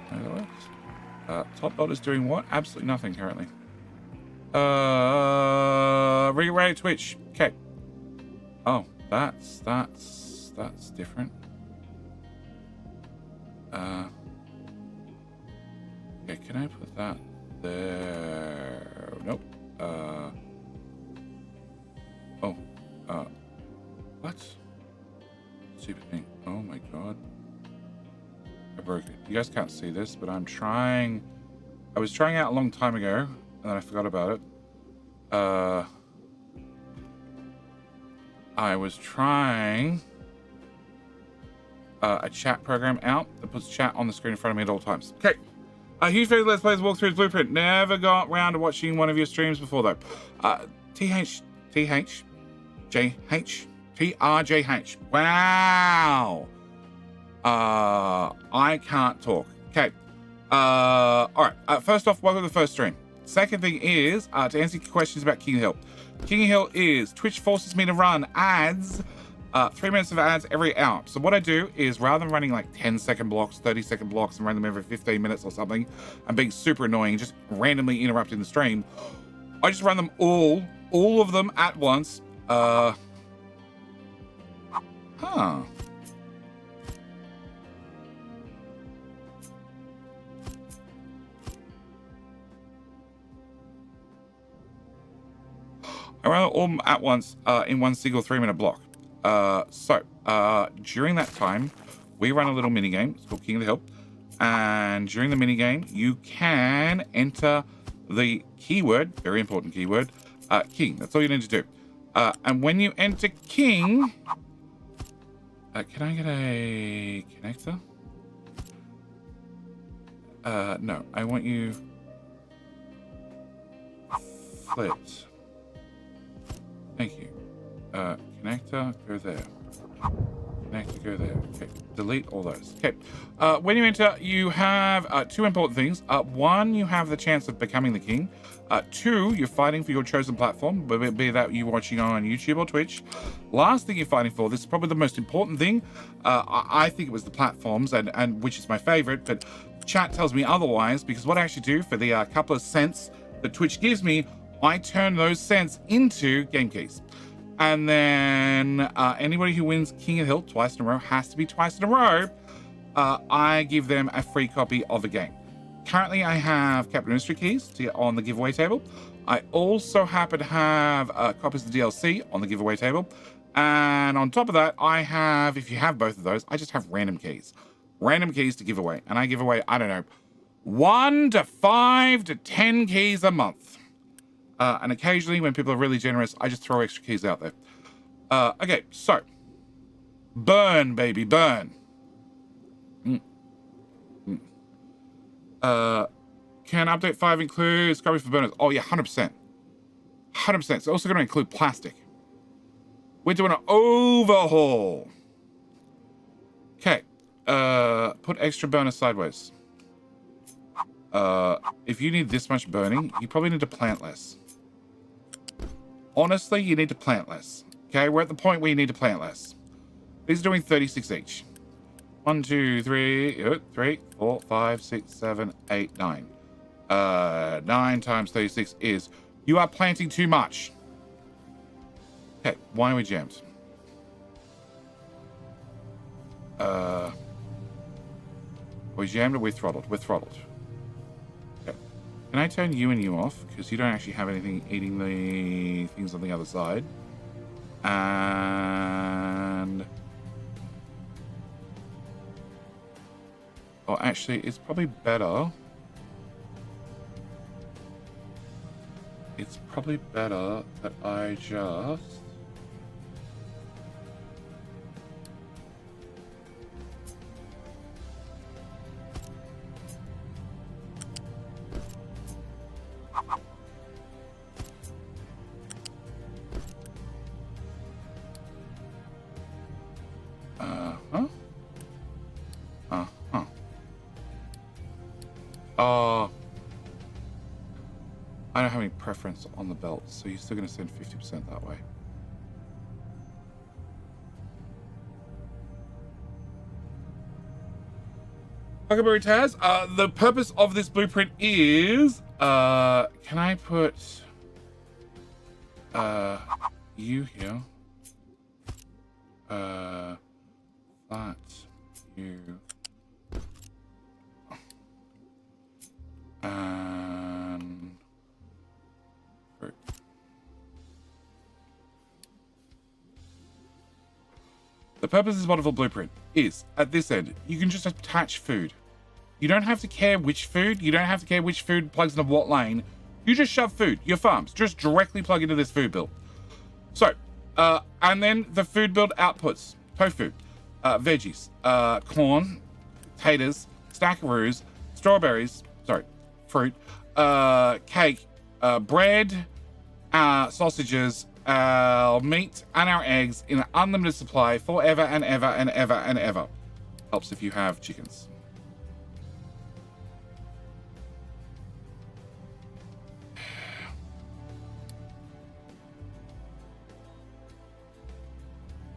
That works. Top bot is doing what? Absolutely nothing currently. Rearray Twitch. Okay. Oh, that's different. Okay, can I put that there? Nope. What? Stupid thing. Oh my god. I broke it. You guys can't see this, but I'm trying. I was trying out a long time ago, and then I forgot about it. I was trying a chat program out that puts chat on the screen in front of me at all times. Okay. Huge fan of Let's Plays walk through his blueprint. Never got round to watching one of your streams before though. TRJH. Wow. I can't talk. Okay. All right. First off, welcome to the first stream. Second thing is to answer your questions about King Hill. King Hill is Twitch forces me to run ads, 3 minutes of ads every hour. So what I do is rather than running like 10-second blocks, 30-second blocks, and run them every 15 minutes or something, and being super annoying, just randomly interrupting the stream, I just run them all of them at once. I run all at once in one single 3-minute block. During that time, we run a little mini game. It's called King of the Hill. And during the mini game, you can enter the keyword, very important keyword, King. That's all you need to do. And when you enter King, can I get a connector? No, I want you flipped. Thank you. Connector, go there. Connector, go there. Okay, delete all those. Okay, when you enter, you have 2 important things. 1, you have the chance of becoming the king. 2, you're fighting for your chosen platform, be that you watching on YouTube or Twitch. Last thing you're fighting for, this is probably the most important thing. I think it was the platforms, and which is my favorite, but chat tells me otherwise, because what I actually do for the couple of cents that Twitch gives me, I turn those cents into game keys. And then anybody who wins King of the Hill twice in a row, has to be twice in a row, I give them a free copy of a game. Currently, I have Captain Mystery keys on the giveaway table. I also happen to have copies of the DLC on the giveaway table. And on top of that, I have, if you have both of those, I just have random keys. Random keys to give away. And I give away, I don't know, 1 to 5 to 10 keys a month. And occasionally, when people are really generous, I just throw extra keys out there. Okay, so. Burn, baby, burn. Can update 5 include scrubbing for burners? Oh, yeah, 100%. 100%. It's also going to include plastic. We're doing an overhaul. Okay. Put extra burner sideways. If you need this much burning, you probably need to plant less. Honestly, you need to plant less. Okay, we're at the point where you need to plant less. These are doing 36 each. 1, 2, 3, 4, 5, 6, 7, 8, 9. 9 times 36 is... You are planting too much. Okay, why are we jammed? We jammed or we're throttled? We're throttled. Okay. Can I turn you and you off? Because you don't actually have anything eating the things on the other side. And... Oh, actually, it's probably better. It's probably better that I just... I don't have any preference on the belt, so you're still going to send 50% that way. Huckleberry Taz, the purpose of this blueprint is, can I put, you here, that, you, and fruit. The purpose of this wonderful blueprint is, at this end, you can just attach food. You don't have to care which food. You don't have to care which food plugs into what lane. You just shove food. Your farms just directly plug into this food build. So, and then the food build outputs. Tofu, veggies, corn, potatoes, stackaroos, strawberries, sorry, fruit, cake, bread, sausages, our meat, and our eggs in an unlimited supply forever and ever and ever and ever. Helps if you have chickens.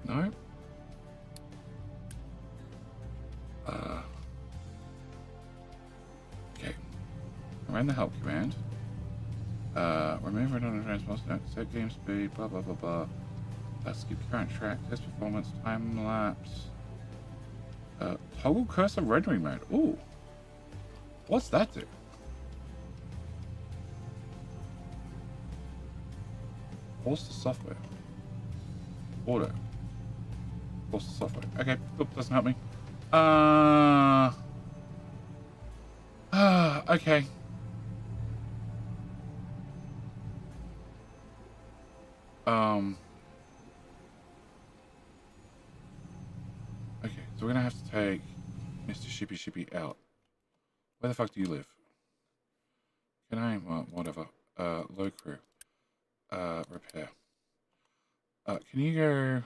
No. Okay. Around the help command. Remember on a transport, set game speed, blah blah blah blah. Skip current track, test performance, time lapse. Toggle cursor rendering mode. Ooh. What's that do? Pause the software. Auto. Pause the software. Okay, oop, doesn't help me. Okay. Okay, so we're gonna have to take Mr. Shippy out. Where the fuck do you live? Can I? Well, whatever. Low crew. Repair. Can you go?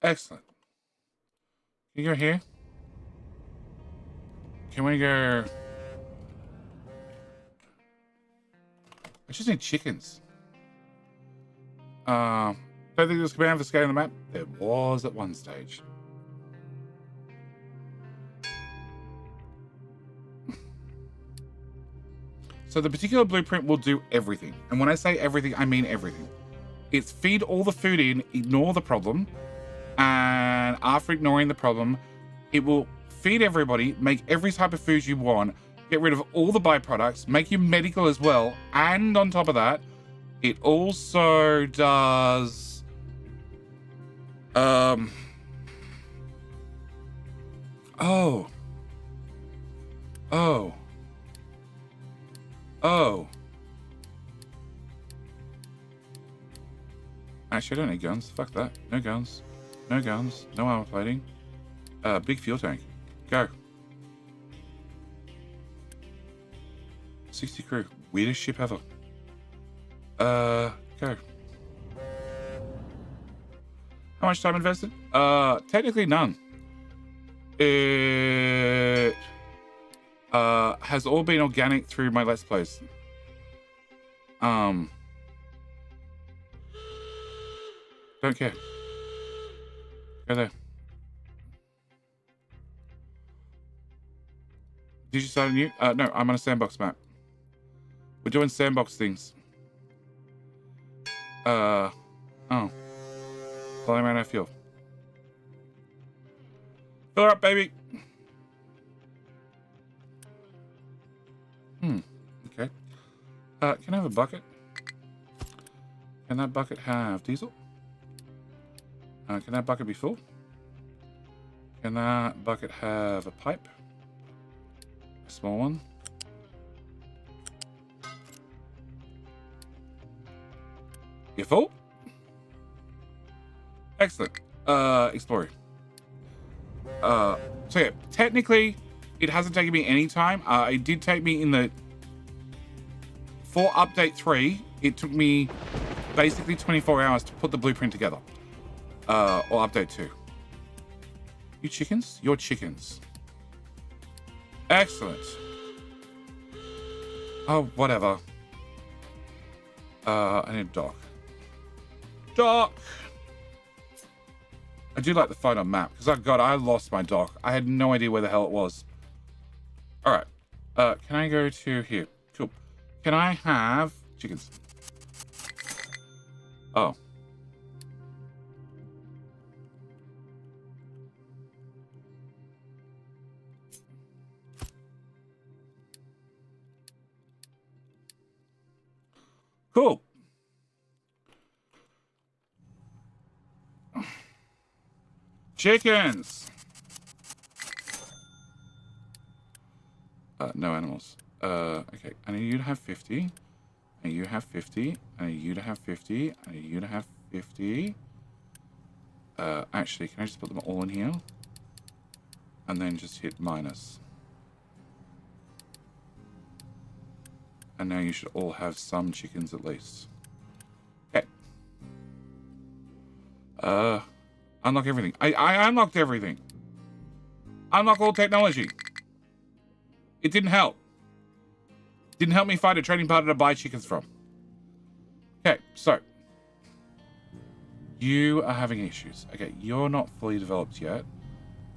Excellent. Can you go here? Can we go? I just need chickens. Don't think there's a command for scaling the map. There was at one stage. So the particular blueprint will do everything. And when I say everything, I mean everything. It's feed all the food in, ignore the problem. And after ignoring the problem, it will feed everybody, make every type of food you want, get rid of all the byproducts, make you medical as well. And on top of that, it also does... Oh. Actually, I don't need guns. Fuck that. No guns. No guns. No armor plating. Big fuel tank. Go. 60 crew. Weirdest ship ever. Go. How much time invested? Technically none. It has all been organic through my Let's Plays. Don't care. Go there. Did you start a new? No, I'm on a sandbox map. We're doing sandbox things. Oh. Flying around our fuel. Fill her up, baby. Okay. Can I have a bucket? Can that bucket have diesel? Can that bucket be full? Can that bucket have a pipe? A small one. You full? Excellent. Exploring. So yeah, technically, it hasn't taken me any time. It did take me in the... For update 3, it took me basically 24 hours to put the blueprint together. Or update 2. You chickens? You're chickens. Excellent. Oh, whatever. I need a dock. Dock! I do like the photo map, because I lost my dock. I had no idea where the hell it was. Alright. Can I go to here? Cool. Can I have chickens? Oh. Cool. Chickens. No animals. Okay. I need you to have 50. And you have 50. And you to have 50. And you to have 50. Actually, can I just put them all in here? And then just hit minus. And now you should all have some chickens at least. Okay. Unlock everything. I unlocked everything. Unlock all technology. It didn't help. Didn't help me find a trading partner to buy chickens from. Okay, so. You are having issues. Okay, you're not fully developed yet.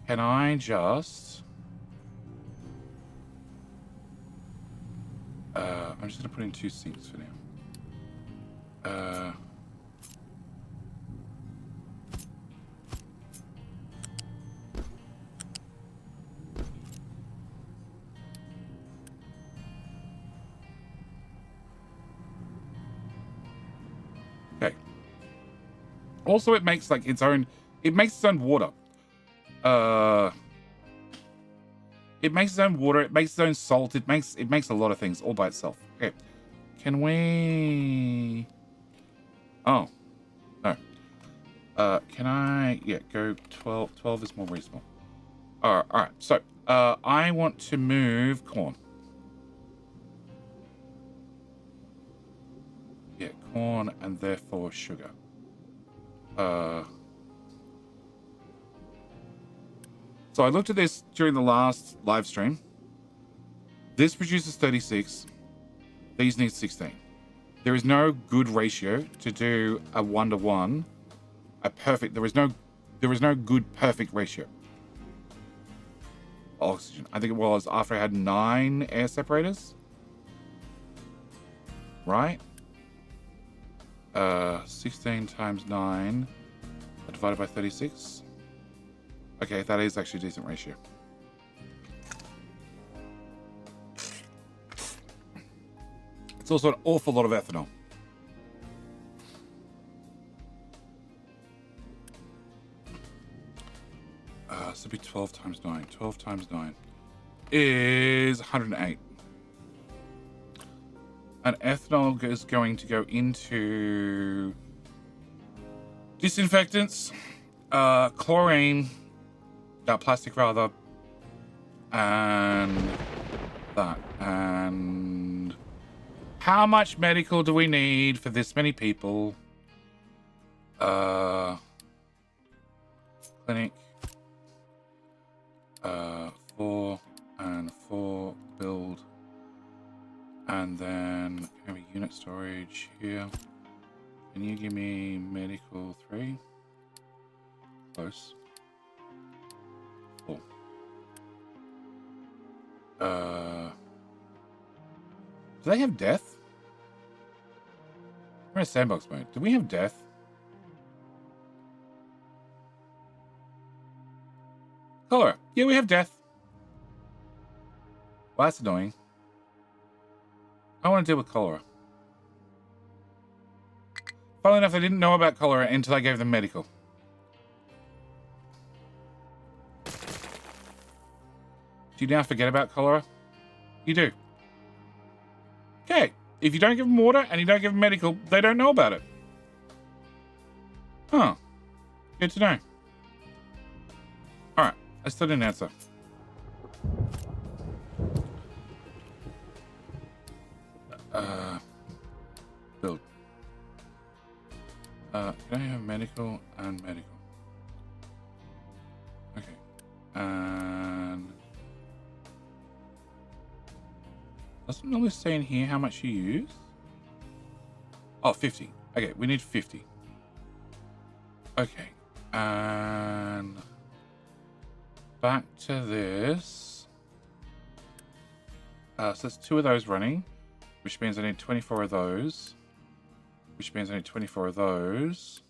Can I just... I'm just going to put in 2 sinks for now. Okay. Also, it makes like its own... It makes its own water. It makes its own water. It makes its own salt. It makes a lot of things all by itself. Okay. Can we... Oh. No. Can I... Yeah, go 12. 12 is more reasonable. All right. So, I want to move corn. Yeah, corn and therefore sugar. So I looked at this during the last live stream. This produces 36. These need 16. There is no good ratio to do a 1-to-1, a perfect. There is no good perfect ratio. Oxygen. I think it was after I had 9 air separators. Right? 16 times 9 divided by 36. Okay, that is actually a decent ratio. It's also an awful lot of ethanol. So it'd be 12 times 9. 12 times 9 is 108. And ethanol is going to go into disinfectants, chlorine, plastic rather, and that. And how much medical do we need for this many people? Clinic. 4 and 4 build. And then have a unit storage here. Can you give me medical 3? Close. 4. Do they have death? We're in sandbox mode. Do we have death? Cholera. Yeah, we have death. Well, that's annoying. I want to deal with cholera. Funnily enough, I didn't know about cholera until I gave them medical. Do you now forget about cholera? You do. Okay. If you don't give them water and you don't give them medical, they don't know about it. Huh. Good to know. Alright. I still didn't answer. Build. Can I have medical and medical? Okay. And doesn't normally say in here how much you use. Oh, 50. Okay, we need 50. Okay. And back to this. So there's 2 of those running, which means I need 24 of those. Which means I need 24 of those.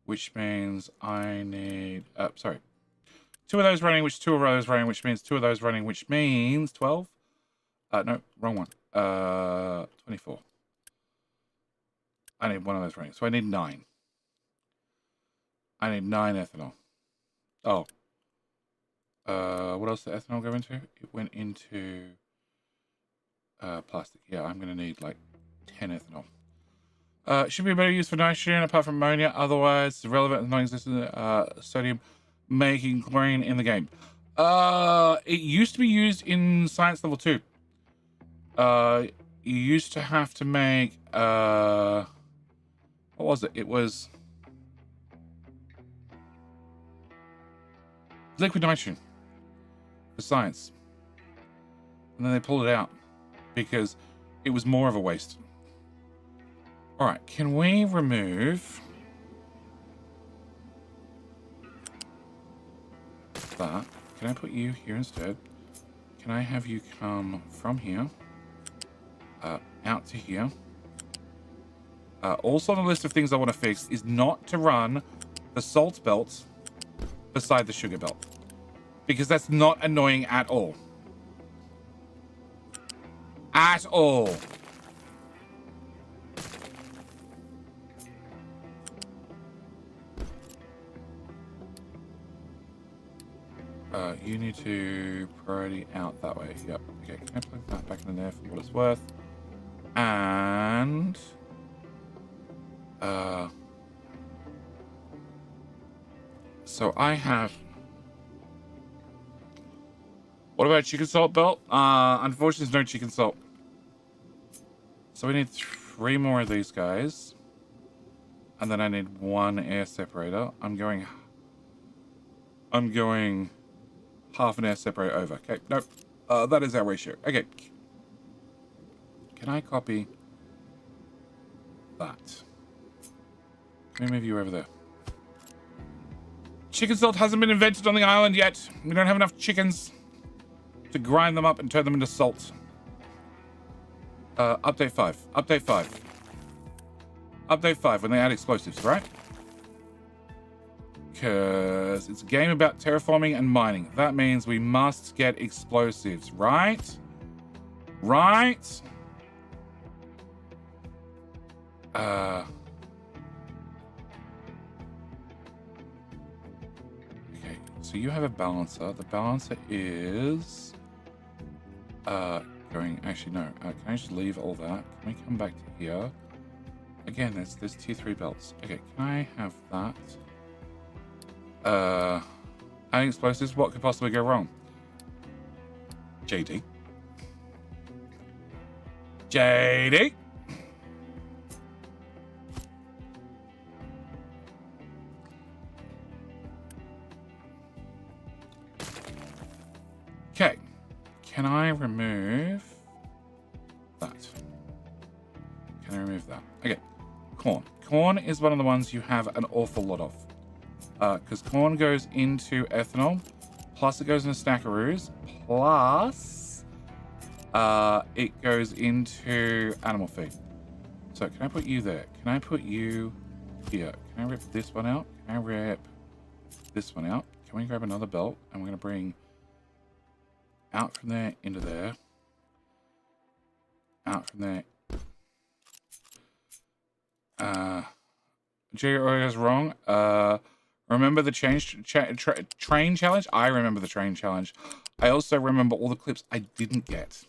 Which means I need... sorry. 2 of those running, which 2 of those running, which means 2 of those running, which means 12. No, wrong one. 24. I need 1 of those running. So I need 9. I need 9 ethanol. Oh. What else did ethanol go into? It went into... plastic. Yeah, I'm going to need like 10 ethanol. Should be better use for nitrogen apart from ammonia. Otherwise, irrelevant, non-existent sodium making chlorine in the game. It used to be used in science level 2. You used to have to make what was it? It was liquid nitrogen for science, and then they pulled it out because it was more of a waste. All right, can we remove that? Can I put you here instead? Can I have you come from here out to here? Also on the list of things I want to fix is not to run the salt belt beside the sugar belt, because that's not annoying at all. At all. You need to priority out that way. Yep. Okay, can I plug that back in there for what it's worth? And so I have, what about chicken salt belt? Unfortunately there's no chicken salt. So we need 3 more of these guys. And then I need 1 air separator. I'm going half an air separator over. Okay, nope. That is our ratio. Okay. Can I copy that? Let me move you over there. Chicken salt hasn't been invented on the island yet. We don't have enough chickens to grind them up and turn them into salt. Update 5. Update 5. Update 5 when they add explosives, right? Because it's a game about terraforming and mining. That means we must get explosives, right? Right? Okay, so you have a balancer. The balancer is going, actually no, can I just leave all that? Can we come back to here? Again, there's tier 3 belts. Okay, can I have that? Adding explosives, what could possibly go wrong? JD. JD. Okay. Can I remove that? Can I remove that? Okay. Corn. Corn is one of the ones you have an awful lot of. Because corn goes into ethanol, plus it goes into stackaroos, plus it goes into animal feed. So can I put you there? Can I put you here? Can I rip this one out? Can I rip this one out? Can we grab another belt? And we're going to bring out from there into there. Out from there. J is wrong. Remember the train challenge? I remember the train challenge. I also remember all the clips I didn't get.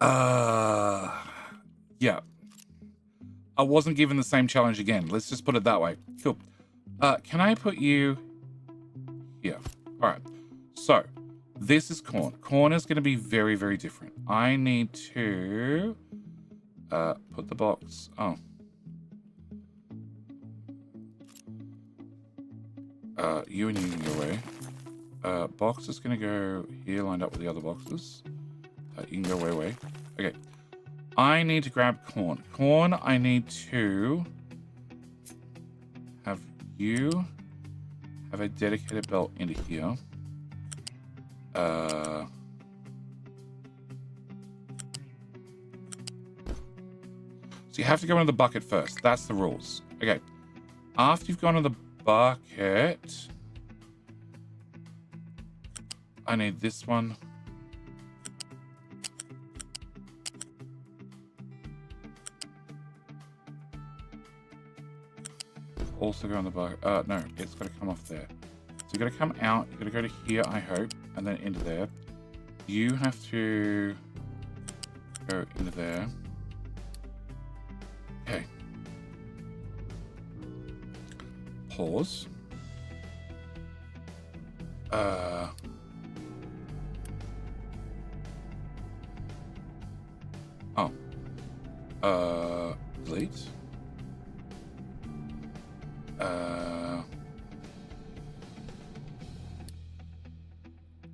Yeah. I wasn't given the same challenge again. Let's just put it that way. Cool. Can I put you here? All right. So this is corn. Corn is going to be very, very different. I need to put the box. Oh. You and you can go away. Box is going to go here, lined up with the other boxes. You can go away. Okay. I need to grab corn. Corn, I need to have you have a dedicated belt into here. So you have to go into the bucket first. That's the rules. Okay. After you've gone into the bucket, I need this one. Also go on the bucket. No, it's got to come off there. So you got to come out. You got to go to here, I hope, and then into there. You have to go into there. Okay. Pause. Delete.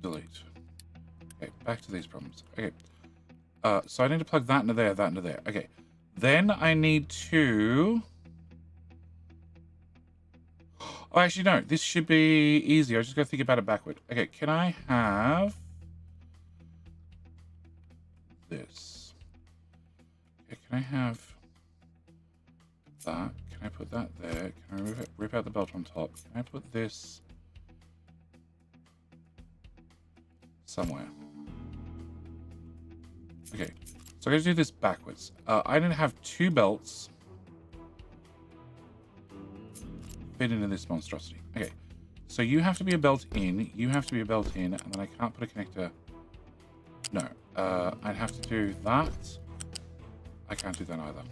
Delete. Okay, back to these problems. Okay. So I need to plug that into there, that into there. Okay. Then I need to... Oh, actually, no. This should be easy. I just got to think about it backward. Okay, can I have... this? Okay, can I have... that? Can I put that there? Can I rip out the belt on top? Can I put this... somewhere? Okay, so I'm going to do this backwards. I need to have 2 belts fit into this monstrosity. Okay, so you have to be a belt in, you have to be a belt in, and then I can't put a connector. No, I'd have to do that. I can't do that either.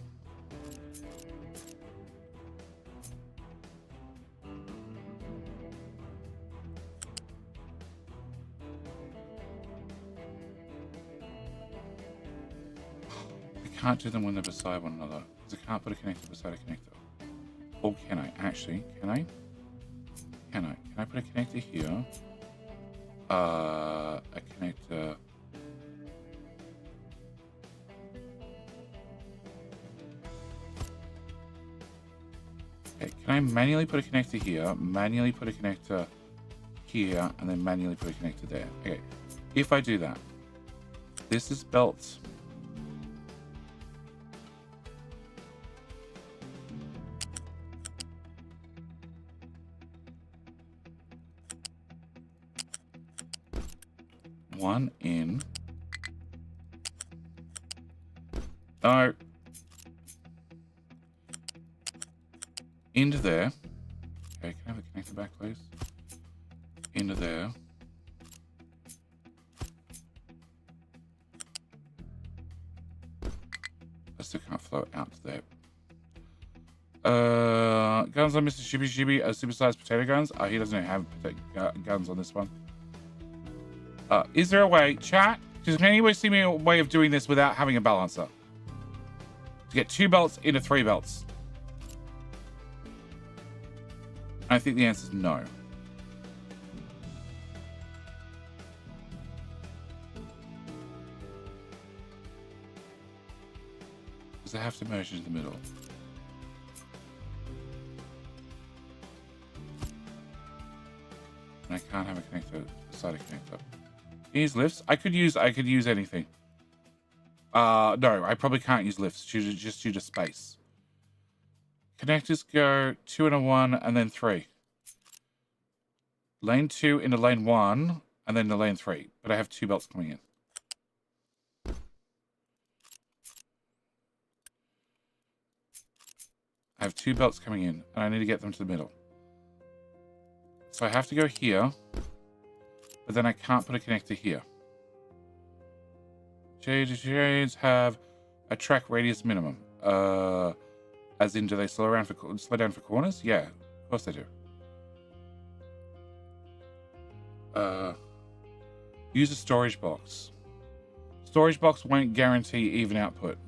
I can't do them when they're beside one another, because I can't put a connector beside a connector. Or can I? Actually, can I? Can I? Can I put a connector here? A connector... Okay, can I manually put a connector here, manually put a connector here, and then manually put a connector there? Okay, if I do that, this is belts. One in. No. Into there. Okay, can I have the connector back, please? Into there. I still can't flow out to there. Guns on Mr. Shibby Shibby are supersized potato guns. He doesn't have guns on this one. Is there a way, chat? Can anyone see me a way of doing this without having a balancer? To get 2 belts into 3 belts. I think the answer is no. Because they have to merge into the middle. And I can't have a connector beside a connector. Use lifts. I could use anything. No, I probably can't use lifts just due to space. Connectors go 2 into 1 and then 3. Lane 2 into lane 1 and then to lane 3. But I have 2 belts coming in. I have 2 belts coming in and I need to get them to the middle. So I have to go here. But then I can't put a connector here. Shades have a track radius minimum. As in, do they slow down for corners? Yeah, of course they do. Use a storage box. Storage box won't guarantee even output.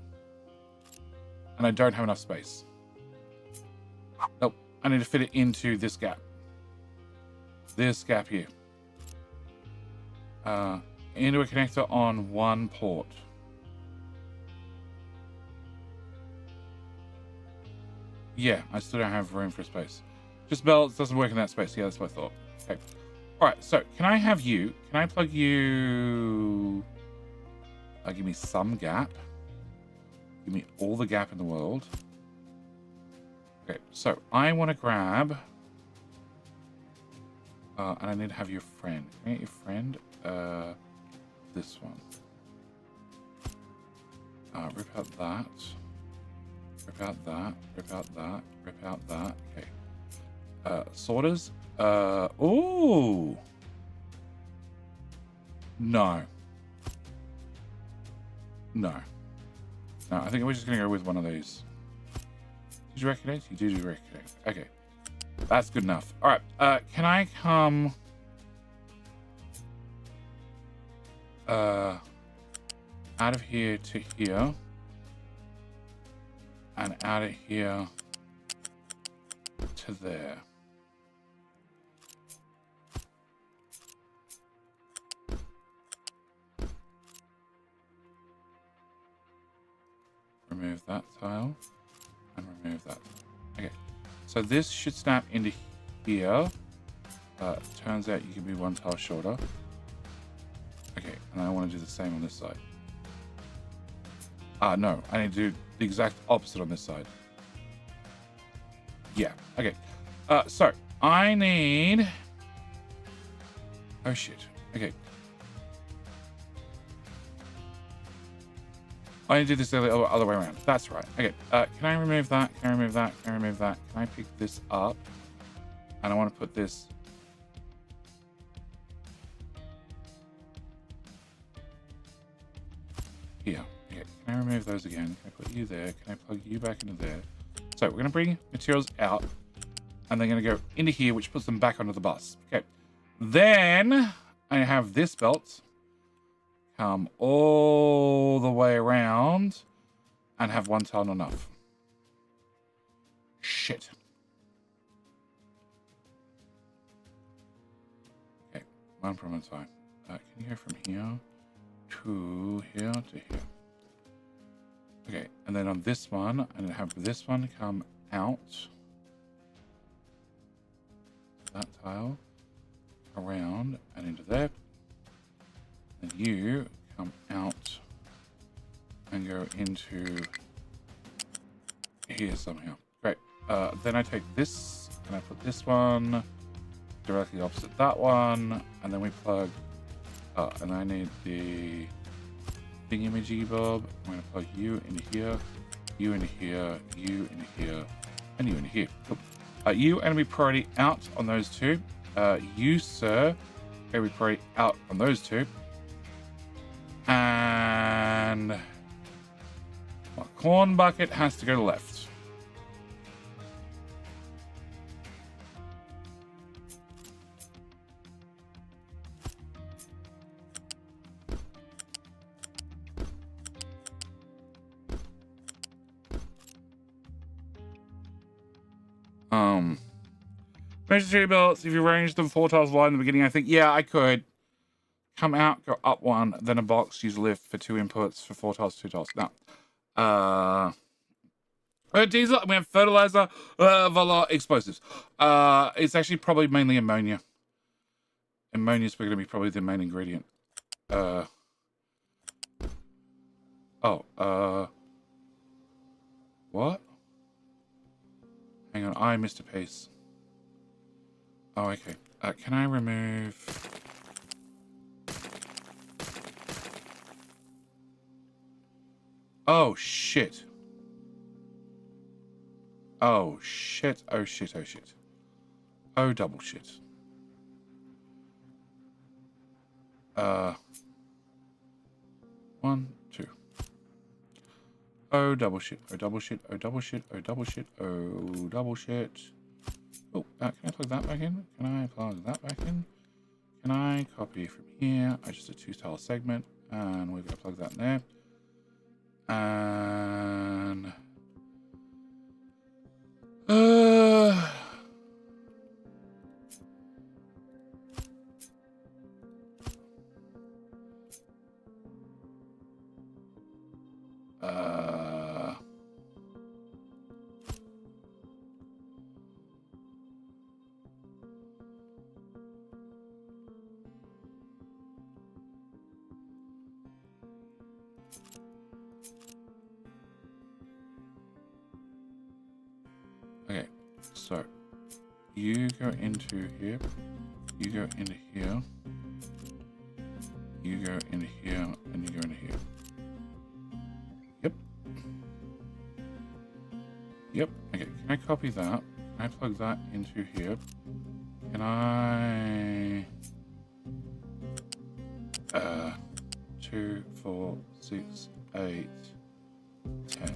And I don't have enough space. Nope, I need to fit it into this gap. This gap here. Into a connector on 1 port. Yeah, I still don't have room for space. Just belts doesn't work in that space. Yeah, that's what I thought. Okay. Alright, so can I have you? Can I plug you? Give me some gap. Give me all the gap in the world. Okay, so I want to grab... and I need to have your friend. Can I get your friend? This one. Rip out that. Rip out that. Rip out that. Rip out that. Okay. Sorters. Ooh. No. No. No, I think we're just gonna go with one of these. Did you reconnect? You did reconnect. Okay. That's good enough. All right. Can I come out of here to here and out of here to there? Remove that tile and remove that. Okay. So this should snap into here. Turns out you can be one tile shorter. Okay, and I want to do the same on this side. No, I need to do the exact opposite on this side. Yeah, okay. So I need... Oh shit, okay. I need to do this the other way around. That's right. Okay, can I remove that? Can I remove that? Can I remove that? Can I pick this up? And I want to put this... here. Okay, can I remove those again? Can I put you there? Can I plug you back into there? So we're going to bring materials out, and they're going to go into here, which puts them back onto the bus. Okay, then I have this belt come all the way around and have one tile not enough. Shit. Okay, one problem at a time. Can you go from here to here to here? Okay, and then on this one, I'm going to have this one come out. That tile. Around and into there. And you come out and go into here somehow. Great. Then I take this and I put this one directly opposite that one. And then we plug... and I need the thingamajiggy bob. I'm going to plug you into here, you into here, you into here, and you into here. Cool. You enemy priority out on those two. You, sir, enemy priority out on those two. And my corn bucket has to go left. Measure 2 belts, if you arrange them 4 tiles wide in the beginning, I think, yeah, I could. Come out, go up 1, then a box, use lift for 2 inputs for 4 tiles, 2 tiles. Now, diesel, we have fertilizer, voila, explosives. It's actually probably mainly ammonia. Ammonia is going to be probably the main ingredient. What? Hang on, I missed a piece. Oh, okay. Can I remove... Oh, shit. Oh, shit. Oh, shit. Oh, shit. Oh, double shit. 1, 2. Oh, double shit. Oh, double shit. Oh, double shit. Oh, double shit. Oh, double shit. Oh, can I plug that back in? Can I plug that back in? Can I copy from here? I just a 2-tile segment, and we're going to plug that in there. And okay, so you go into here, you go into here, you go into here, and you go into here. Yep. Yep. Okay, can I copy that? Can I plug that into here? Can I... 2, 4, 6, 8, 10.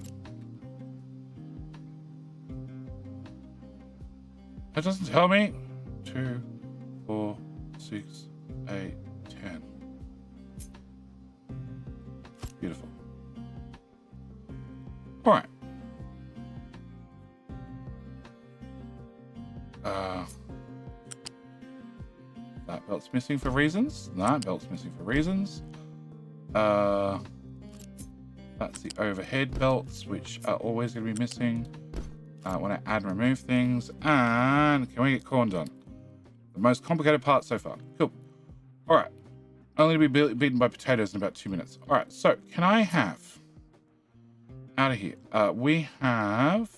That doesn't tell me. 2, 4, 6, 8, 10. Beautiful. All right. That belt's missing for reasons. That belt's missing for reasons. That's the overhead belts, which are always going to be missing when I add and remove things. And can we get corn done? The most complicated part so far. Cool. All right. Only to be beaten by potatoes in about 2 minutes. All right. So can I have out of here? We have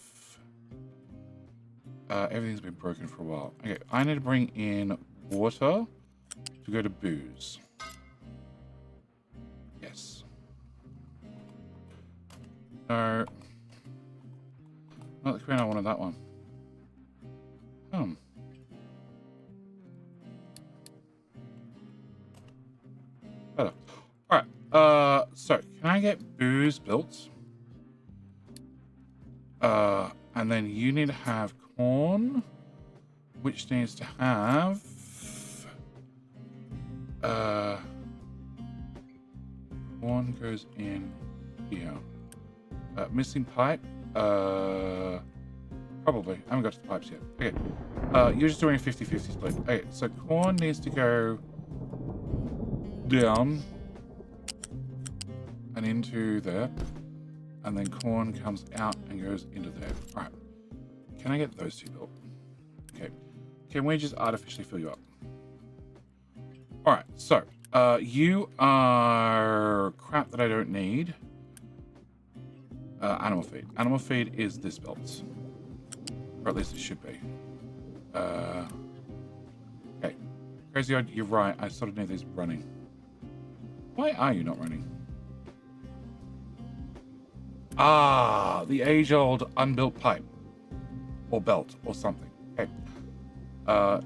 everything's been broken for a while. Okay. I need to bring in water to go to booze. Yes. No. Not the queen. I wanted that one. Better. Alright. So can I get booze built? And then you need to have corn, which needs to have corn goes in here. Missing pipe. Probably. I haven't got to the pipes yet. Okay. You're just doing a 50-50 split. Okay, so corn needs to go down and into there. And then corn comes out and goes into there. Alright. Can I get those two built? Okay. Can we just artificially fill you up? Alright, so you are crap that I don't need. Animal feed. Animal feed is this belt. Or at least it should be. Okay. Crazy, you're right. I sort of need these running. Why are you not running? Ah, the age-old unbuilt pipe. Or belt, or something. Okay.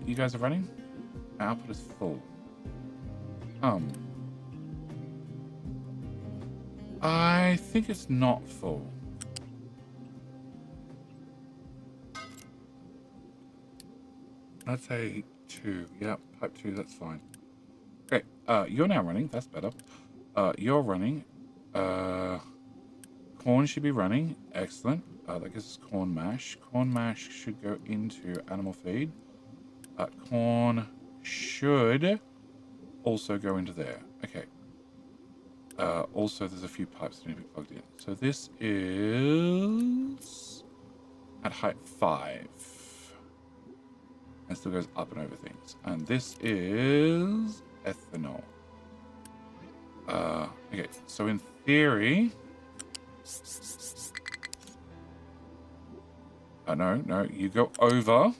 You guys are running? Our output is full. I think it's not full. Let's say 2. Yep, pipe 2, that's fine. Okay, you're now running. That's better. You're running. Corn should be running. Excellent. That gives us corn mash. Corn mash should go into animal feed. Corn should also go into there. Okay. Also, there's a few pipes that need to be plugged in. So this is at height 5. And still goes up and over things. And this is ethanol. Okay, so in theory... no, you go over.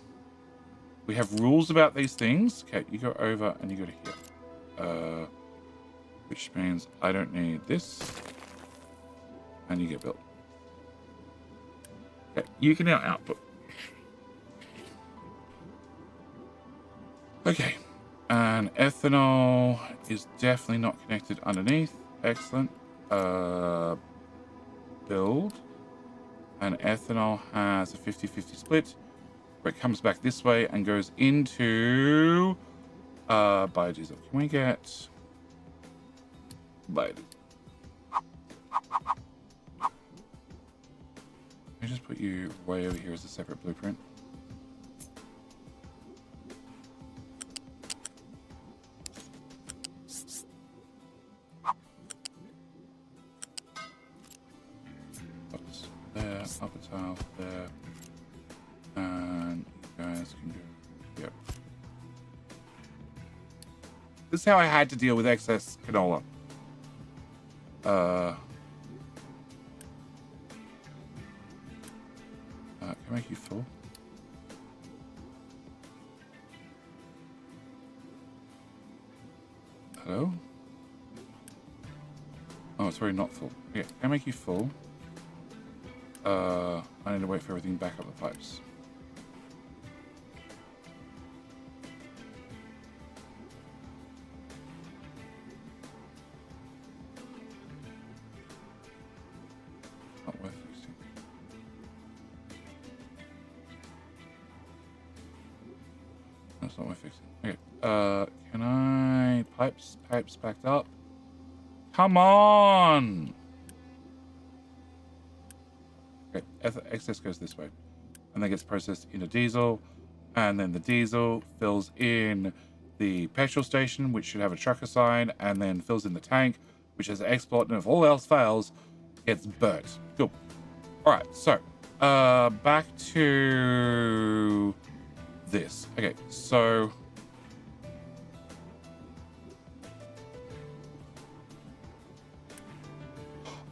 We have rules about these things. Okay, you go over and you go to here. Which means I don't need this. And you get built. Okay, you can now output. Okay, and ethanol is definitely not connected underneath. Excellent. Build. And ethanol has a 50-50 split, where it comes back this way and goes into biodiesel. Can we get biodiesel? Let me just put you way over here as a separate blueprint. There, upper tile there, and you guys can go. Yep. This is how I had to deal with excess canola. Can I make you full? Hello? Oh, it's already not full. Okay, can I make you full? I need to wait for everything back up the pipes. Not worth fixing. That's not worth fixing. Okay. Can I... Pipes backed up. Come on! Okay, excess goes this way. And then gets processed into diesel. And then the diesel fills in the petrol station, which should have a trucker sign, and then fills in the tank, which has an export, and if all else fails, it's burnt. Cool. Alright, so, back to this. Okay, so...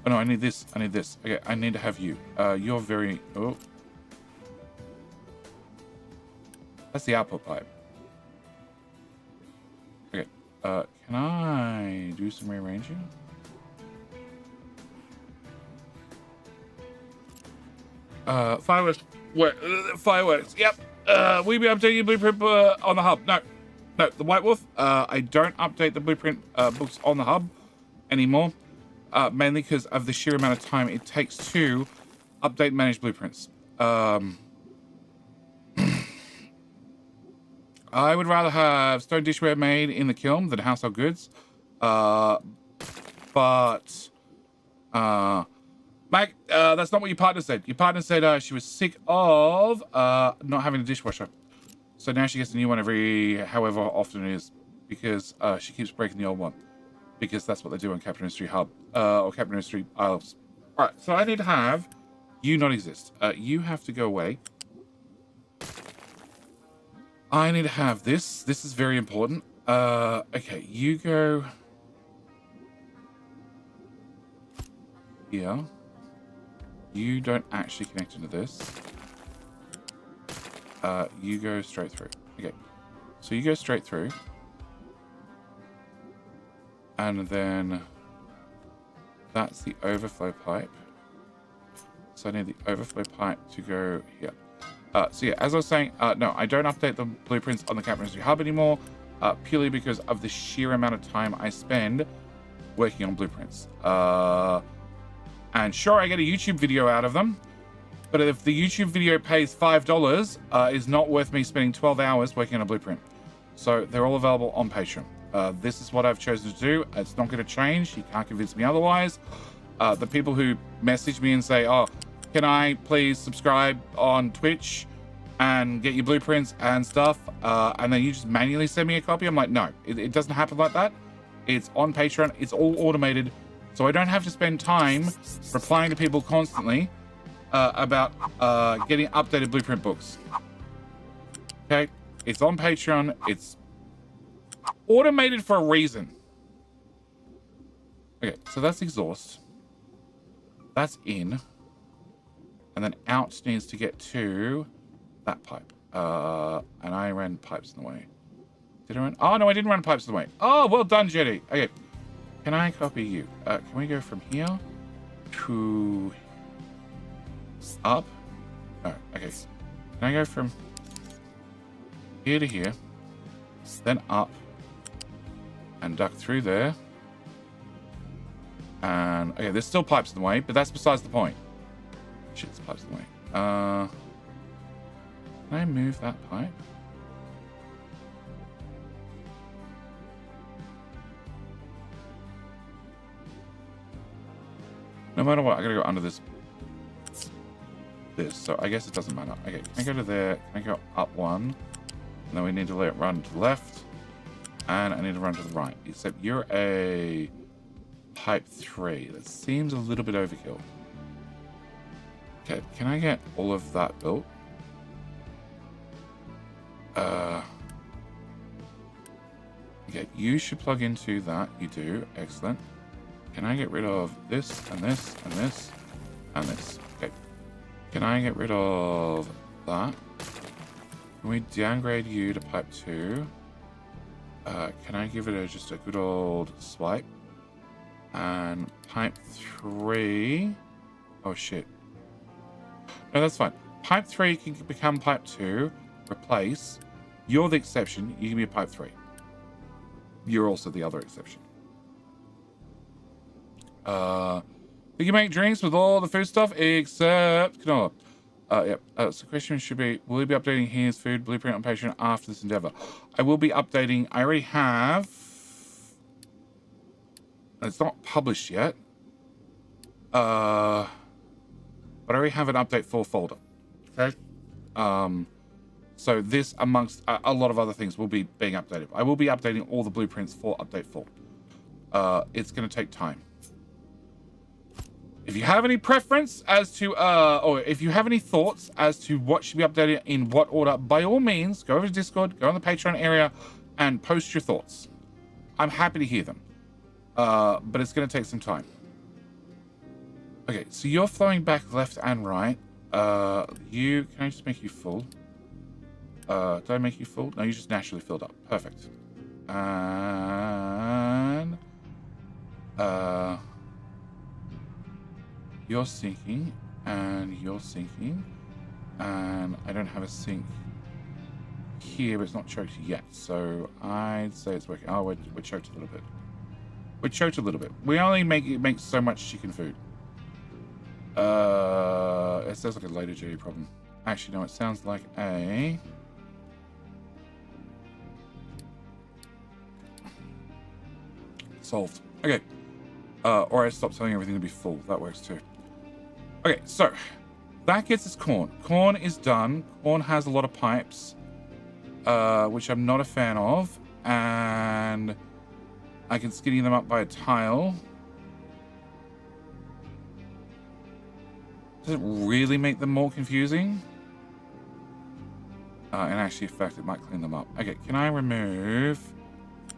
Oh no, I need this. I need this. Okay, I need to have you. You're very... Oh. That's the output pipe. Okay, can I do some rearranging? Fireworks. Fireworks. Yep. We be updating your blueprint on the hub. No, the White Wolf. I don't update the blueprint books on the hub anymore. Mainly because of the sheer amount of time it takes to update and manage blueprints. I would rather have stone dishware made in the kiln than household goods. Mike, that's not what your partner said. Your partner said she was sick of not having a dishwasher. So now she gets a new one every however often it is, because she keeps breaking the old one. Because that's what they do on Capital Industry Hub, or Capital Industry Isles. All right, so I need to have you not exist. You have to go away. I need to have this. This is very important. Okay, you go here. You don't actually connect into this. You go straight through. Okay, so you go straight through. And then that's the overflow pipe. So I need the overflow pipe to go here. So yeah, as I was saying, no, I don't update the blueprints on the Capital Industry Hub anymore, purely because of the sheer amount of time I spend working on blueprints. And sure, I get a YouTube video out of them, but if the YouTube video pays $5, it's not worth me spending 12 hours working on a blueprint. So they're all available on Patreon. This is what I've chosen to do. It's not going to change. You can't convince me otherwise. The people who message me and say, oh, can I please subscribe on Twitch and get your blueprints and stuff? And then you just manually send me a copy. I'm like, no, it doesn't happen like that. It's on Patreon. It's all automated. So I don't have to spend time replying to people constantly about getting updated blueprint books. Okay. It's on Patreon. It's automated for a reason. Okay, so that's exhaust. That's in. And then out needs to get to that pipe. And I ran pipes in the way. Did I run? Oh, no, I didn't run pipes in the way. Oh, well done, Jetty. Okay, can I copy you? Can we go from here to up? Oh, okay. Can I go from here to here, then up, and duck through there? And okay, there's still pipes in the way, but that's besides the point. Shit, there's pipes in the way. Can I move that pipe? No matter what, I gotta go under this. So I guess it doesn't matter. Okay, can I go to there? Can I go up one? And then we need to let it run to the left. And I need to run to the right. Except you're a pipe 3. That seems a little bit overkill. Okay, can I get all of that built? Okay, you should plug into that. You do. Excellent. Can I get rid of this and this and this and this? Okay. Can I get rid of that? Can we downgrade you to pipe 2? Can I give it just a good old swipe? And pipe 3... Oh, shit. No, that's fine. Pipe 3 can become pipe 2. Replace. You're the exception. You can be a pipe 3. You're also the other exception. You can make drinks with all the food stuff except canola. Yep. So the question should be, will you be updating his food blueprint on Patreon after this endeavor? I will be updating. I already have. It's not published yet. But I already have an update for folder. Okay. So this, amongst a lot of other things, will be being updated. I will be updating all the blueprints for update 4. It's going to take time. If you have any preference as to, or if you have any thoughts as to what should be updated in what order, by all means, go over to Discord, go on the Patreon area, and post your thoughts. I'm happy to hear them. But it's going to take some time. Okay, so you're flowing back left and right. Can I just make you full? Did I make you full? No, you just naturally filled up. Perfect. And you're sinking, and you're sinking, and I don't have a sink here, but it's not choked yet, so I'd say it's working. Oh, we're choked a little bit. We're choked a little bit. We only make so much chicken food. It sounds like a later Jerry problem. Actually, no, it sounds like a... Solved. Okay. Or I stop telling everything to be full. That works too. Okay, so that gets us corn. Corn is done. Corn has a lot of pipes, which I'm not a fan of, and I can skinny them up by a tile. Does it really make them more confusing? And actually, in fact, it might clean them up. Okay, can I remove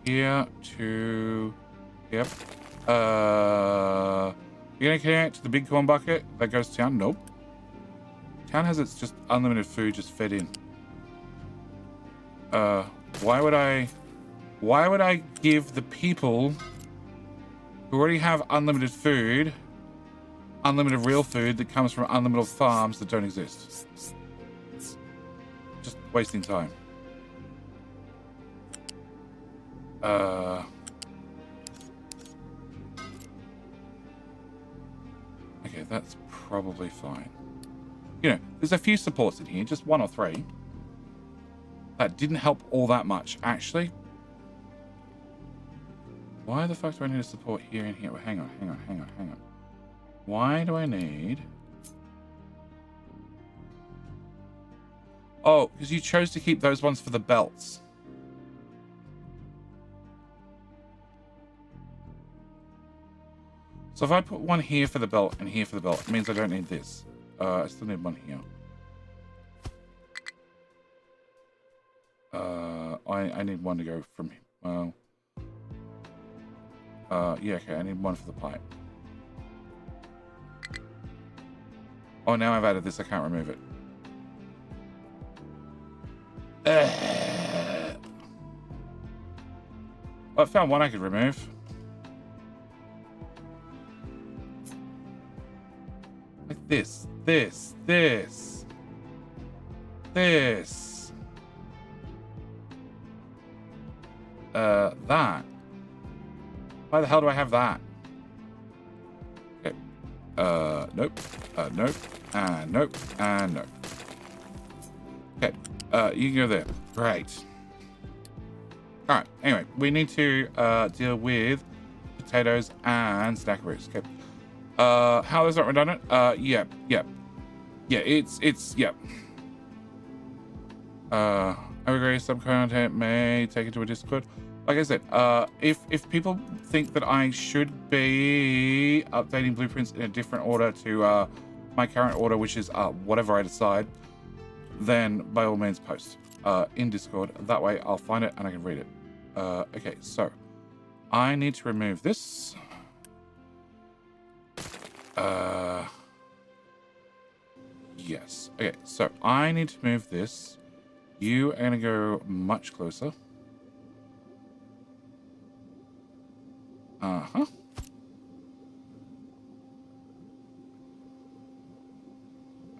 here to... Yep. You're gonna connect to the big corn bucket that goes to town? Nope. Town has its just unlimited food just fed in. Why would I give the people who already have unlimited food, unlimited real food that comes from unlimited farms that don't exist? Just wasting time. Okay, that's probably fine. You know, there's a few supports in here, just 1 or 3. That didn't help all that much, actually. Why the fuck do I need a support here and here? Well, hang on. Why do I need... Oh, because you chose to keep those ones for the belts. So if I put one here for the belt and here for the belt, it means I don't need this. I still need one here. I need one to go from here. Well, yeah, okay, I need one for the pipe. Oh, now I've added this, I can't remove it. Well, I found one I could remove. Like this. That. Why the hell do I have that? Okay. Nope. Nope. And nope. And nope. Okay. You can go there. Great. Alright, anyway, we need to deal with potatoes and snackaroos. Okay. How is that redundant? Yeah. It's yeah. I agree, some content may take it to a Discord. Like I said, if people think that I should be updating blueprints in a different order to my current order, which is whatever I decide, then by all means post in Discord. That way I'll find it and I can read it. Okay, so I need to remove this. Yes. Okay, so I need to move this. You are going to go much closer. Uh-huh.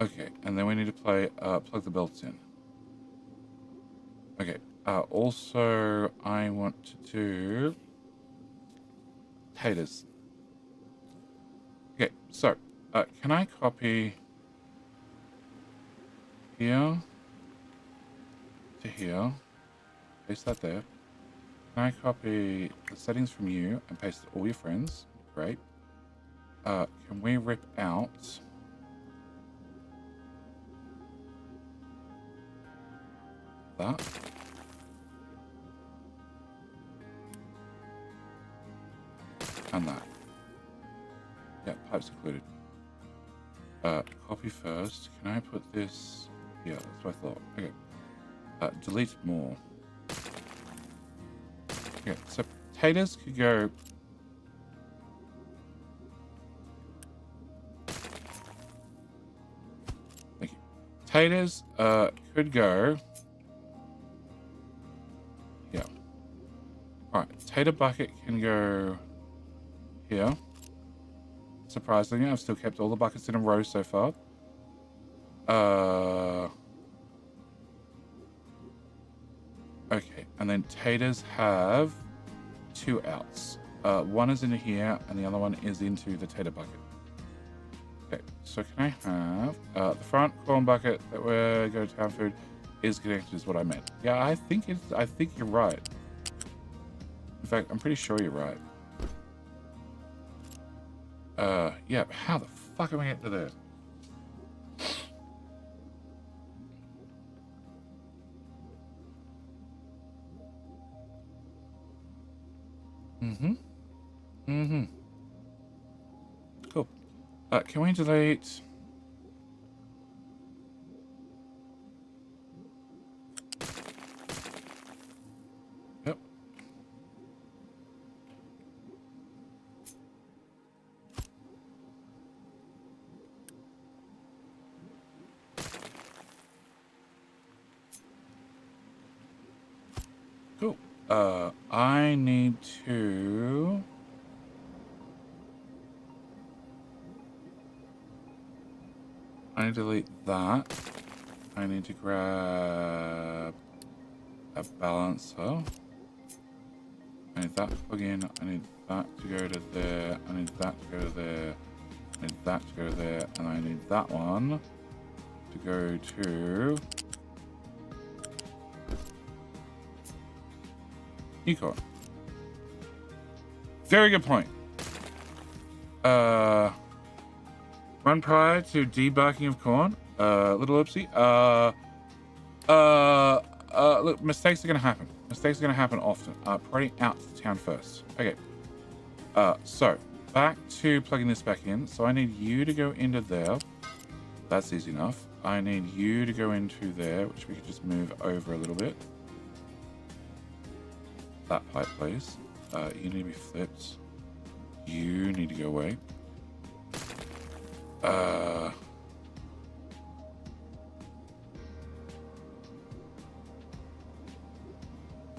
Okay, and then we need to plug the belts in. Okay, also I want to do potatoes. Okay, so can I copy here to here. Paste that there. Can I copy the settings from you and paste it to all your friends? Great. Can we rip out that? And that. Yeah, pipes included. Copy first. Can I put this here? That's what I thought. Okay. Delete more. Okay, so potatoes could go. Thank you. Potatoes could go. Yeah. Alright, potato bucket can go here. Surprisingly, I've still kept all the buckets in a row so far. Okay, and then taters have 2 outs. One is into here, and the other one is into the tater bucket. Okay, so can I have the front corn bucket that we're going to town food is connected, is what I meant. Yeah, I think you're right. In fact, I'm pretty sure you're right. Yeah, but how the fuck am I getting to there? Cool. Can we delete? Yep. Cool. I need to. I need to delete that. I need to grab a balancer. I need that to plug in. I need that to go to there. I need that to go to there. I need that to go there. And I need that one to go to Eco. Very good point. Run prior to debarking of corn. Little oopsie. Look, mistakes are gonna happen. Mistakes are gonna happen often. Probably out to the town first. Okay. So back to plugging this back in. So I need you to go into there. That's easy enough. I need you to go into there, which we could just move over a little bit. That pipe, please. You need to be flipped. You need to go away.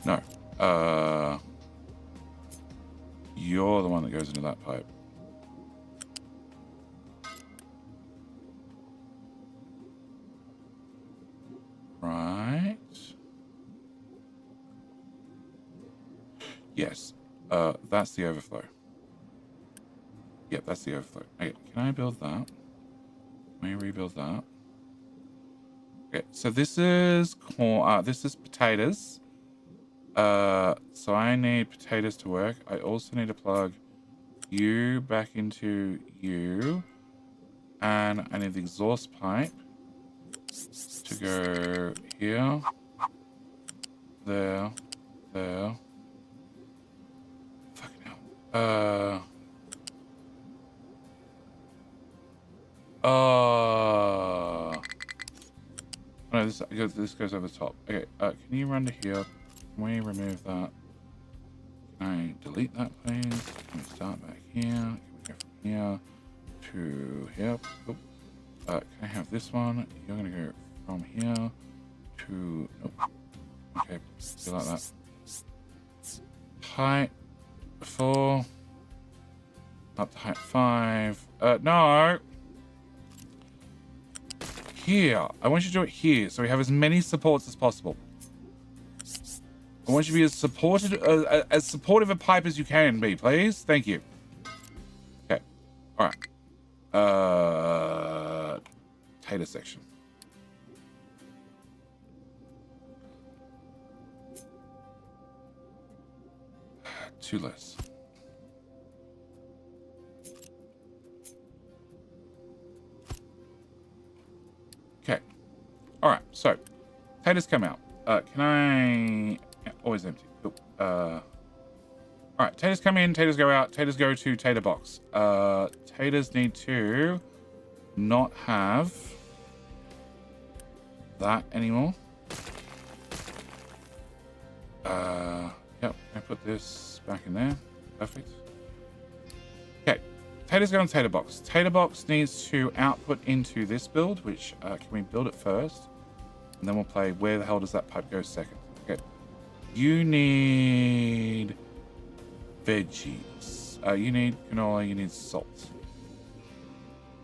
No. You're the one that goes into that pipe. Right. Yes. That's the overflow. Yep, that's the overflow. Okay, can I build that? Can we rebuild that? Okay, so this is corn. This is potatoes. So I need potatoes to work. I also need to plug you back into you, and I need the exhaust pipe to go here, there, there. Fucking hell. No, this goes over the top. Okay, can you run to here? Can we remove that? Can I delete that, please? Can we start back here? Can we go from here to here? Oop. Can I have this one? You're gonna go from here to... Nope. Okay, do like that. Height 4. Up to height 5. No! Here. I want you to do it here, so we have as many supports as possible. I want you to be as supportive a pipe as you can be, please. Thank you. Okay. All right. Tater section. two less. Okay. All right. So, taters come out. Can I? Yeah, always empty. Cool. All right. Taters come in. Taters go out. Taters go to tater box. Taters need to not have that anymore. Yep. I put this back in there. Perfect. Okay. Taters go on tater box. Tater box needs to output into this build, which can we build it first? And then we'll play where the hell does that pipe go second. Okay. You need veggies. You need canola, you need salt.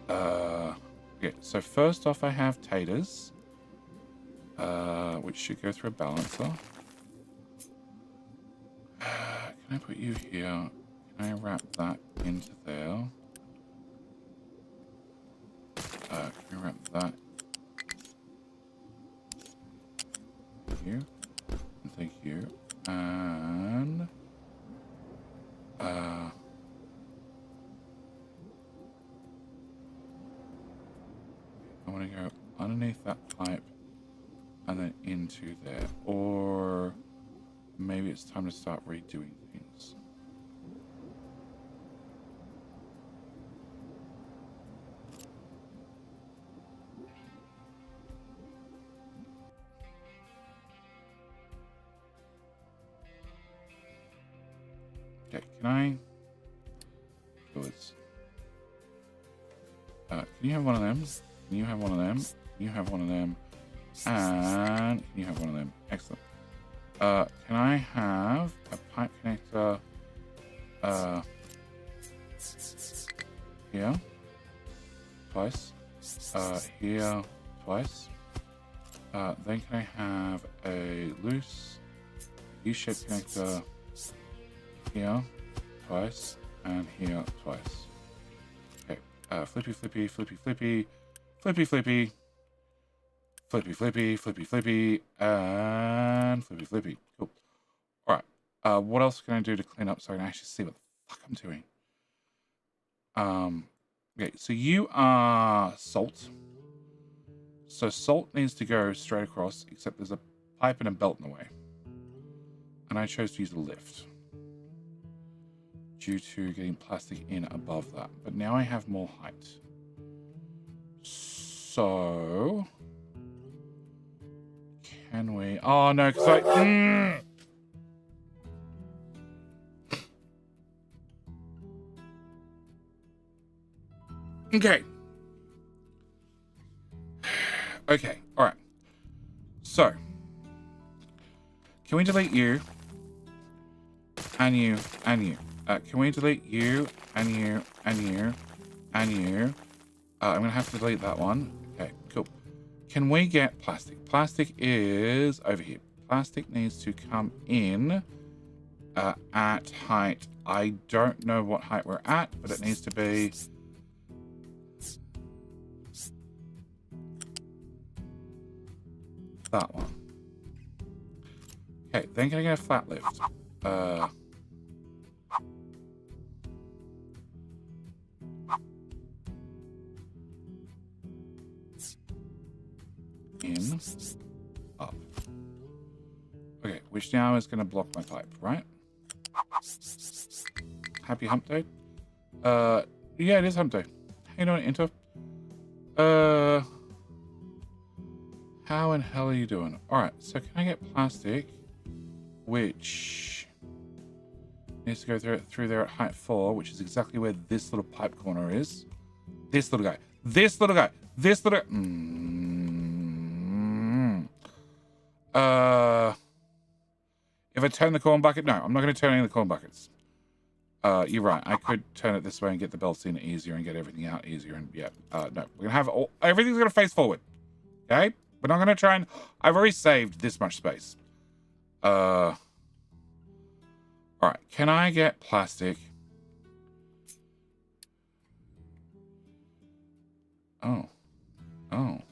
Okay, so first off I have taters. Which should go through a balancer. Can I put you here? Can I wrap that into there? Can we wrap that? Thank you. And thank you. And I want to go underneath that pipe and then into there. Or maybe it's time to start redoing things. Okay, can I? Goods. Can you have one of them? Can you have one of them? Can you have one of them? And can you have one of them? Excellent. Can I have a pipe connector here twice, here twice, then can I have a loose U-shaped connector here twice and here twice. Okay, flippy flippy flippy flippy flippy flippy flippy flippy flippy flippy and flippy flippy. Cool. All right. What else can I do to clean up so I can actually see what the fuck I'm doing? Okay, so you are salt. So salt needs to go straight across, except there's a pipe and a belt in the way. And I chose to use a lift due to getting plastic in above that. But now I have more height. So can we? Oh no, because I. Okay. Okay. All right. So, can we delete you? And you. And you. Can we delete you? And you. And you. And you. I'm gonna have to delete that one. Okay. Cool. Can we get plastic? Plastic is over here. Plastic needs to come in at height. I don't know what height we're at, but it needs to be that one. Okay, then can I get a flat lift? In, up. Okay, which now is going to block my pipe, right? Happy hump day? Yeah, it is hump day. How you doing, Inter? How in hell are you doing? Alright, so can I get plastic, which needs to go through there at height 4, which is exactly where this little pipe corner is. This little guy. This little guy. This little... If I turn the corn bucket... No, I'm not going to turn any of the corn buckets. You're right. I could turn it this way and get the belts in easier and get everything out easier. And yeah, no. We're going to have all... Everything's going to face forward. Okay? We're not going to try and... I've already saved this much space. Alright. Can I get plastic? Oh. Oh.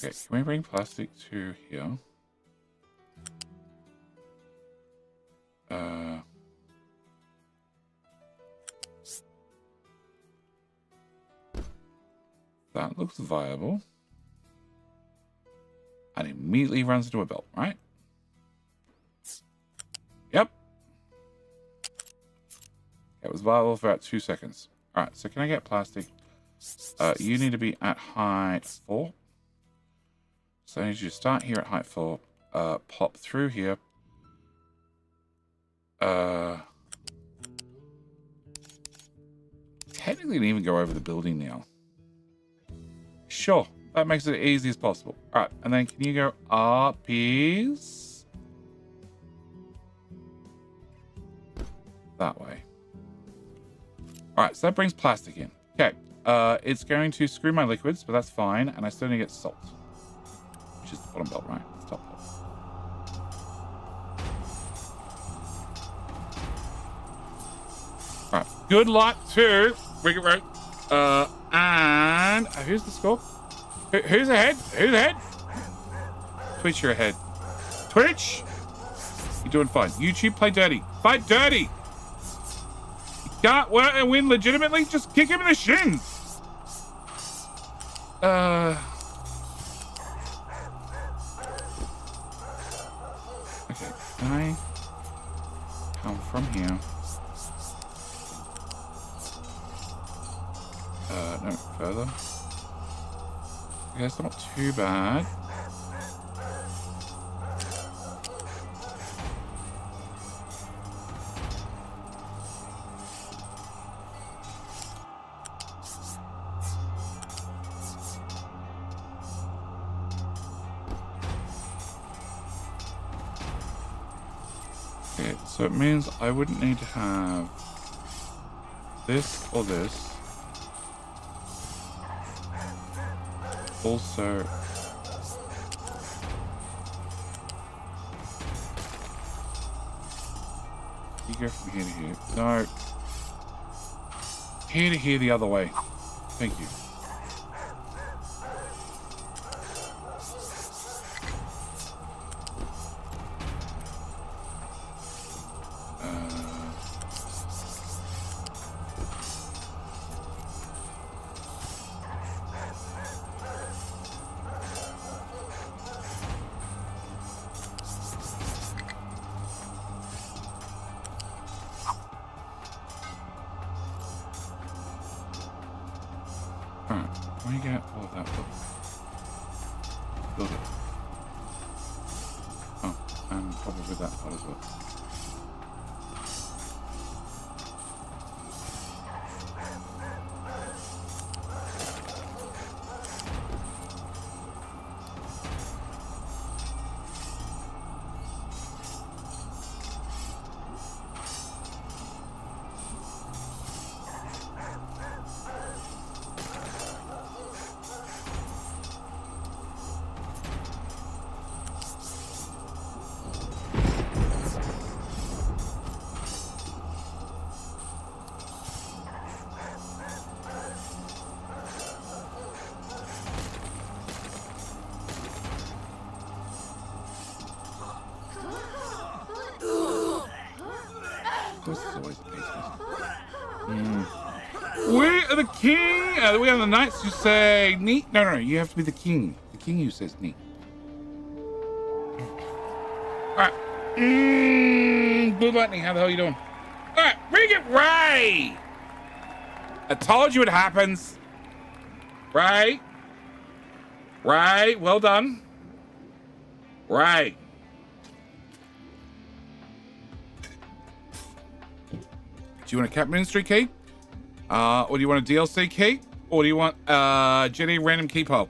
Okay, can we bring plastic to here? That looks viable. And immediately runs into a belt, right? Yep. It was viable for about 2 seconds. All right, so can I get plastic? You need to be at height 4. So I need you to start here at height 4. Pop through here. Technically, didn't even go over the building now. Sure, that makes it as easy as possible. All right, and then can you go up, please? That way. All right, so that brings plastic in. Okay, it's going to screw my liquids, but that's fine. And I still need to get salt, which is the bottom belt, right? It's top belt. All right, good luck to Rig It Road. And who's the score? Who's ahead? Who's ahead? Twitch, you're ahead. Twitch, you're doing fine. YouTube, play dirty. Fight dirty. You can't win legitimately. Just kick him in the shins. Okay, can I come from here? No, further. Okay, that's not too bad. Okay, so it means I wouldn't need to have this or this. Also, you go from here to here. No. Here to here the other way. Thank you. We are the king. We are the knights who say neat. No, you have to be the king. The king who says neat. All right. Blue Lightning, how the hell are you doing? All right, bring it, Ray. I told you it happens. Ray. Well done. Ray. Do you want a Cat Ministry key? Or do you want a DLC key? Or do you want Jenny random key pole?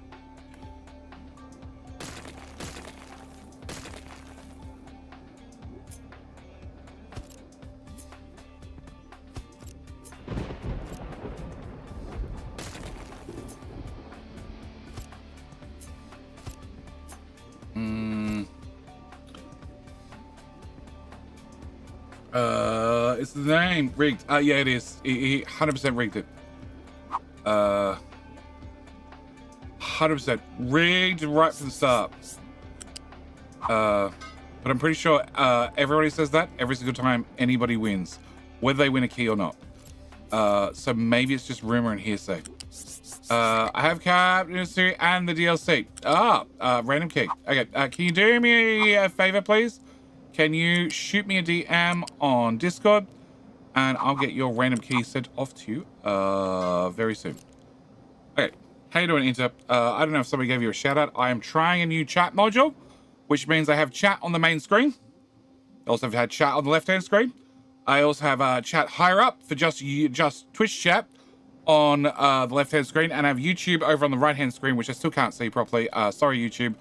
It's the name rigged. Yeah, it is. He 100% rigged it. 100% rigged right from the start. But I'm pretty sure everybody says that every single time anybody wins, whether they win a key or not. So maybe it's just rumor and hearsay. I have Captain and the DLC. Random key. Okay, can you do me a favor, please? Can you shoot me a DM on Discord, and I'll get your random key sent off to you very soon. Okay, how you doing, Inter? I don't know if somebody gave you a shout out. I am trying a new chat module, which means I have chat on the main screen. I also have had chat on the left-hand screen. I also have chat higher up for just Twitch chat on the left-hand screen, and I have YouTube over on the right-hand screen, which I still can't see properly. Sorry, YouTube,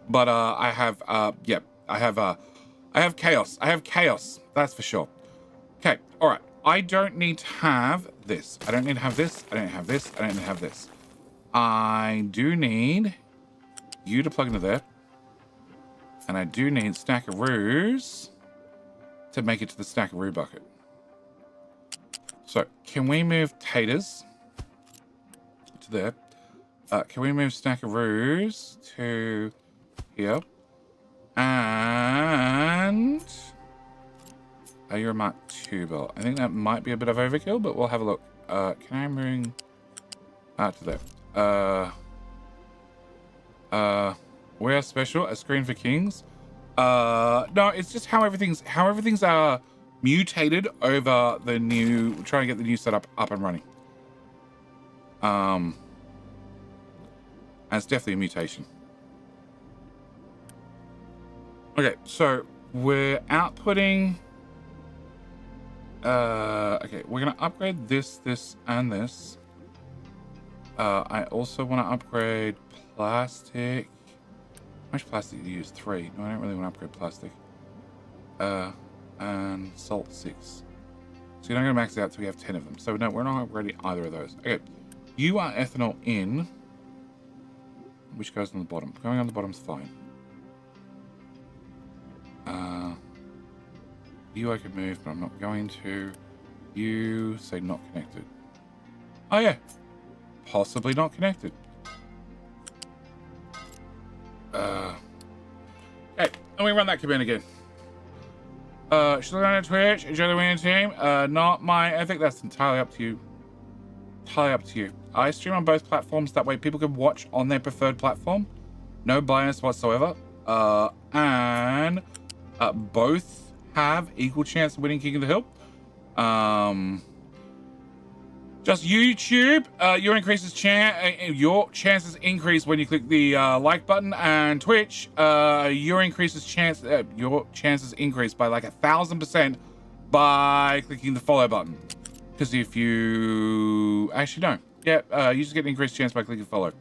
but I have I have chaos. I have chaos. That's for sure. Okay, all right. I don't need to have this. I don't need to have this. I don't have this. I don't need to have this. I do need you to plug into there, and I do need stackaroos to make it to the stackaroo bucket. So can we move taters to there? Can we move stackaroos to here? And you're a Mark II belt. I think that might be a bit of overkill, but we'll have a look. Can I bring to there? We are special. A screen for kings. No, it's just how everything's mutated over the new. Trying to get the new setup up and running. And it's definitely a mutation. Okay, so we're outputting. Okay, we're gonna upgrade this, and this. I also want to upgrade plastic. How much plastic do you use? 3. No, I don't really want to upgrade plastic. And salt 6. So you're not going to max it out until we have 10 of them. So no, we're not upgrading either of those. Okay, you are ethanol in. Which goes on the bottom. Going on the bottom's fine. You I could move, but I'm not going to. You say not connected. Oh yeah. Possibly not connected. Okay, let me run that command again. Should I go on Twitch? Enjoy the winning team? Not my ethic. That's entirely up to you. Entirely up to you. I stream on both platforms. That way people can watch on their preferred platform. No bias whatsoever. And both have equal chance of winning King of the Hill. Just YouTube, your chances increase when you click the like button, and Twitch, your chances increase by like 1,000% by clicking the follow button. Because if you actually no, yeah, you just get an increased chance by clicking follow.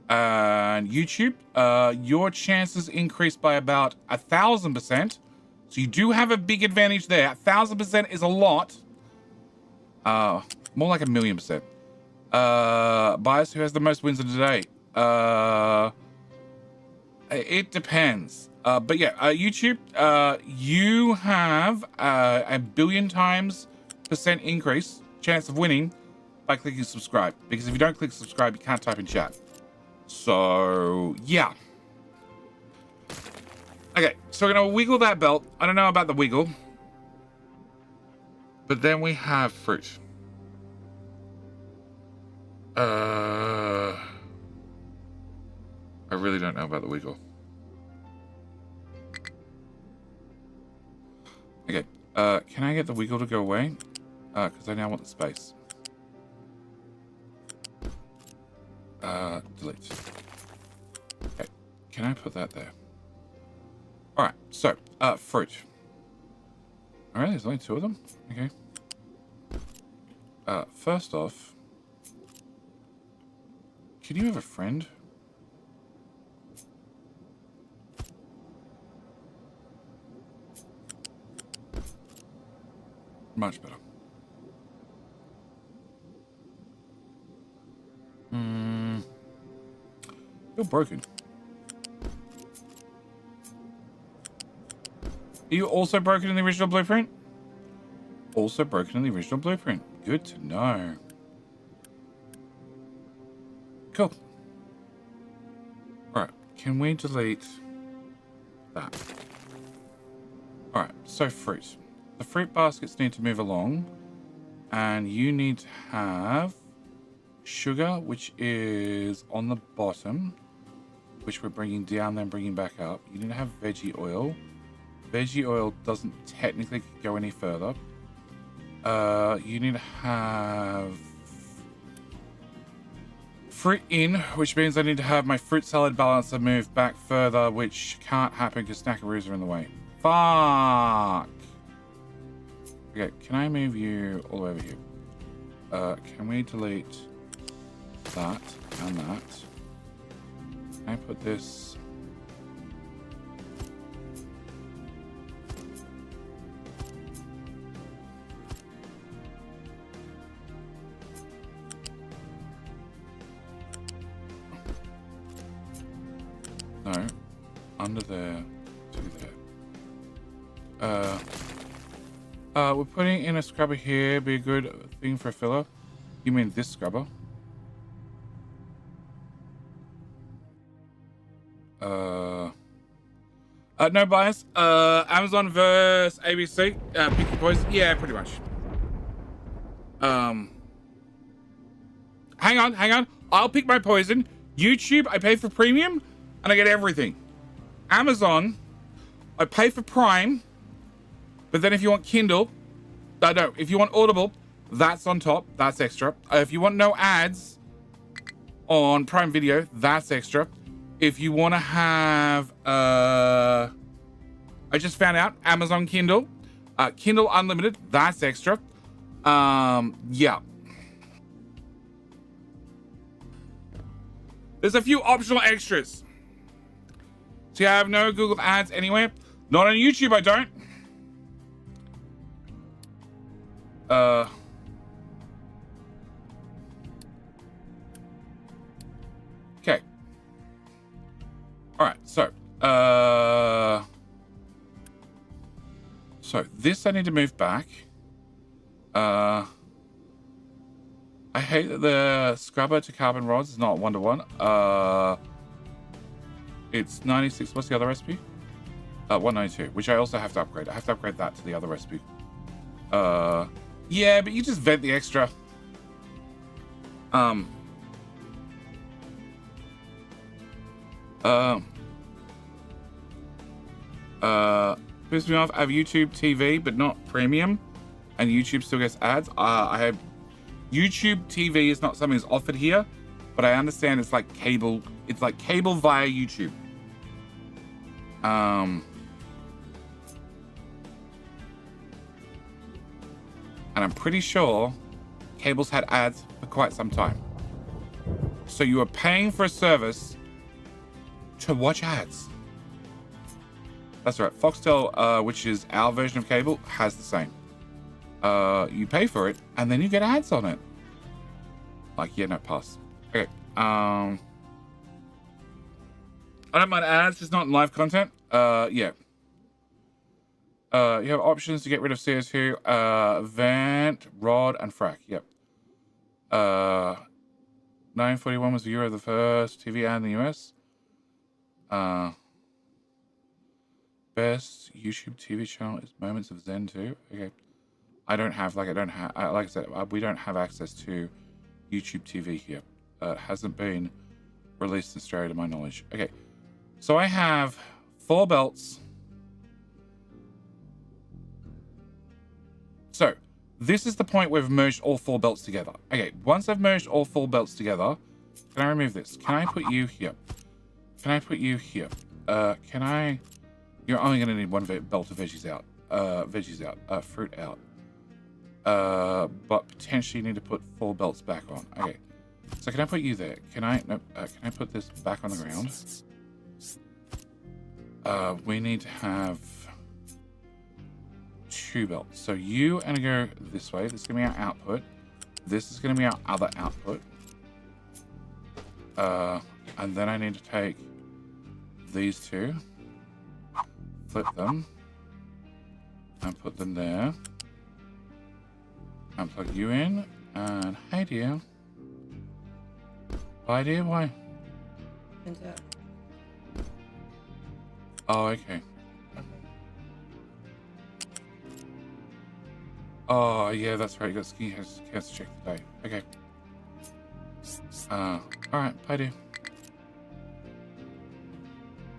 And YouTube, your chances increase by about 1,000%. So you do have a big advantage there. 1,000% is a lot. More like 1,000,000%. Bias, who has the most wins of today? It depends. But yeah, YouTube, you have a 1,000,000,000 times % increase chance of winning by clicking subscribe. Because if you don't click subscribe, you can't type in chat. So yeah. Okay, so we're gonna wiggle that belt. I don't know about the wiggle. But then we have fruit. I really don't know about the wiggle. Okay, can I get the wiggle to go away? Because I now want the space. Delete. Okay, can I put that there? Alright, so, fruit. Alright, there's only 2 of them? Okay. First off, can you have a friend? Much better. You're broken. Are you also broken in the original blueprint? Also broken in the original blueprint. Good to know. cool. All right, can we delete that? All right, so fruit. The fruit baskets need to move along, and you need to have sugar, which is on the bottom, which we're bringing down, then bringing back up. You need to have veggie oil. Veggie oil doesn't technically go any further. You need to have fruit in, which means I need to have my fruit salad balancer move back further, which can't happen because snackaroos are in the way. Fuck! Okay, can I move you all the way over here? Can we delete that and that? Can I put this... No, under there to there. We're putting in a scrubber here. Be a good thing for a filler. You mean this scrubber? No bias. Amazon versus ABC. Pick your poison. Yeah, pretty much. Hang on. I'll pick my poison. YouTube, I pay for premium, and I get everything. Amazon, I pay for Prime, but then if you want Kindle, no, if you want Audible, that's on top. That's extra. If you want no ads on Prime Video, that's extra. If you want to have, I just found out, Amazon Kindle, Kindle Unlimited, that's extra. Yeah. There's a few optional extras. See, I have no Google ads anywhere. Not on YouTube, I don't. Okay. All right, so this I need to move back. I hate that the scrubber to carbon rods is not 1-to-1. It's 96. What's the other recipe? 192, which I also have to upgrade. I have to upgrade that to the other recipe. Yeah, but you just vent the extra. Piss me off. I have YouTube TV, but not premium, and YouTube still gets ads. I have YouTube TV is not something that's offered here, but I understand it's like cable. It's like cable via YouTube. And I'm pretty sure cable's had ads for quite some time. So you are paying for a service to watch ads. That's right. Foxtel, which is our version of cable, has the same. You pay for it, and then you get ads on it. Like, yeah, no, pass. Okay. I don't mind ads, just not in live content. Yeah. You have options to get rid of CO2, vent, rod, and frac. Yep. 941 was the year of the first TV ad in the US. Best YouTube TV channel is Moments of Zen 2. Okay. I said, we don't have access to YouTube TV here. It hasn't been released in Australia to my knowledge. Okay. So I have 4 belts. So this is the point where we've merged all 4 belts together. Okay, once I've merged all 4 belts together, can I remove this? Can I put you here? Can I put you here? Can I... You're only going to need 1 belt of veggies out. Fruit out. But potentially you need to put 4 belts back on. Okay. So can I put you there? Can I... Nope. Can I put this back on the ground? We need to have 2 belts. So you are going to go this way. This is going to be our output. This is going to be our other output. And then I need to take these 2, flip them, and put them there. And plug you in. And hey dear. Why, dear? Why? Turns out. Oh, okay. Oh, yeah, that's right. He has to check the day. Okay. Alright, bye, dear.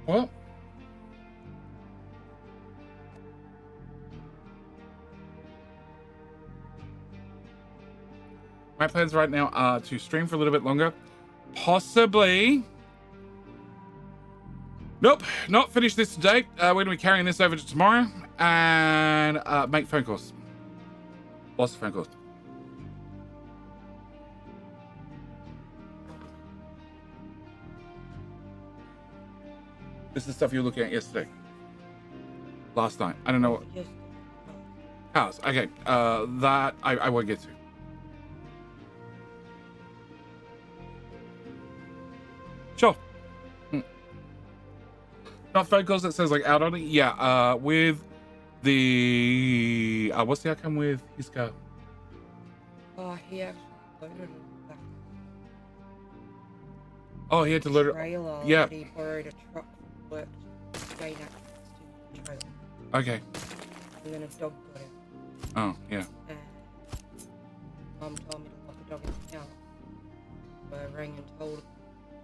Well. My plans right now are to stream for a little bit longer. Possibly. Nope, not finish this today. We're going to be carrying this over to tomorrow and make phone calls. Lots of phone calls. This is the stuff you were looking at yesterday. Last night. I don't know what. House. Okay. That I won't get to. Sure. Not phone calls that says like out on it. Yeah. With the what's the outcome with his car? Oh, he actually loaded it back. Oh, he had to load Trailer. it. Yeah. He borrowed a truck for work to gain access to the trailer. Okay. And then a dog got it. Oh, yeah. And Mum told me to lock a dog in the house. So I rang and told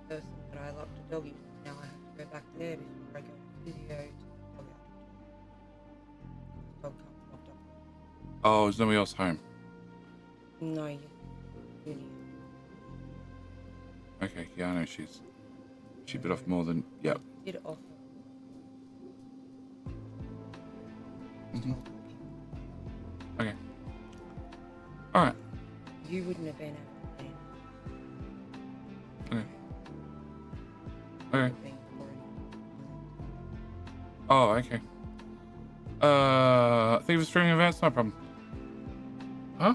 the person that I locked the doggy. Now I have to go back there before I go to physio to the dog out. The dog can't be locked up. Oh, is nobody else home? No, you. Okay, yeah, I know she bit off more than yep. Did offer. Mm-hmm. Okay. All right. You wouldn't have been able to. Okay. Okay. Oh, okay. Think of streaming events, no problem. Huh?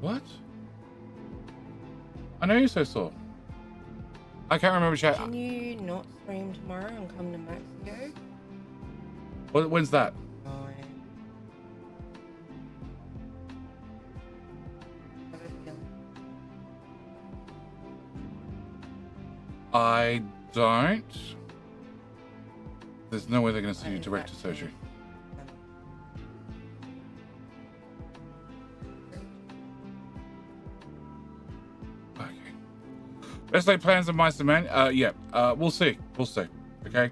What? I know you're so sore. I can't remember chat. Can you not stream tomorrow and come to Maxio? When's that? I don't. There's no way they're going to see you direct to surgery. Okay. Best laid plans of mice and men. Yeah. We'll see. We'll see. Okay.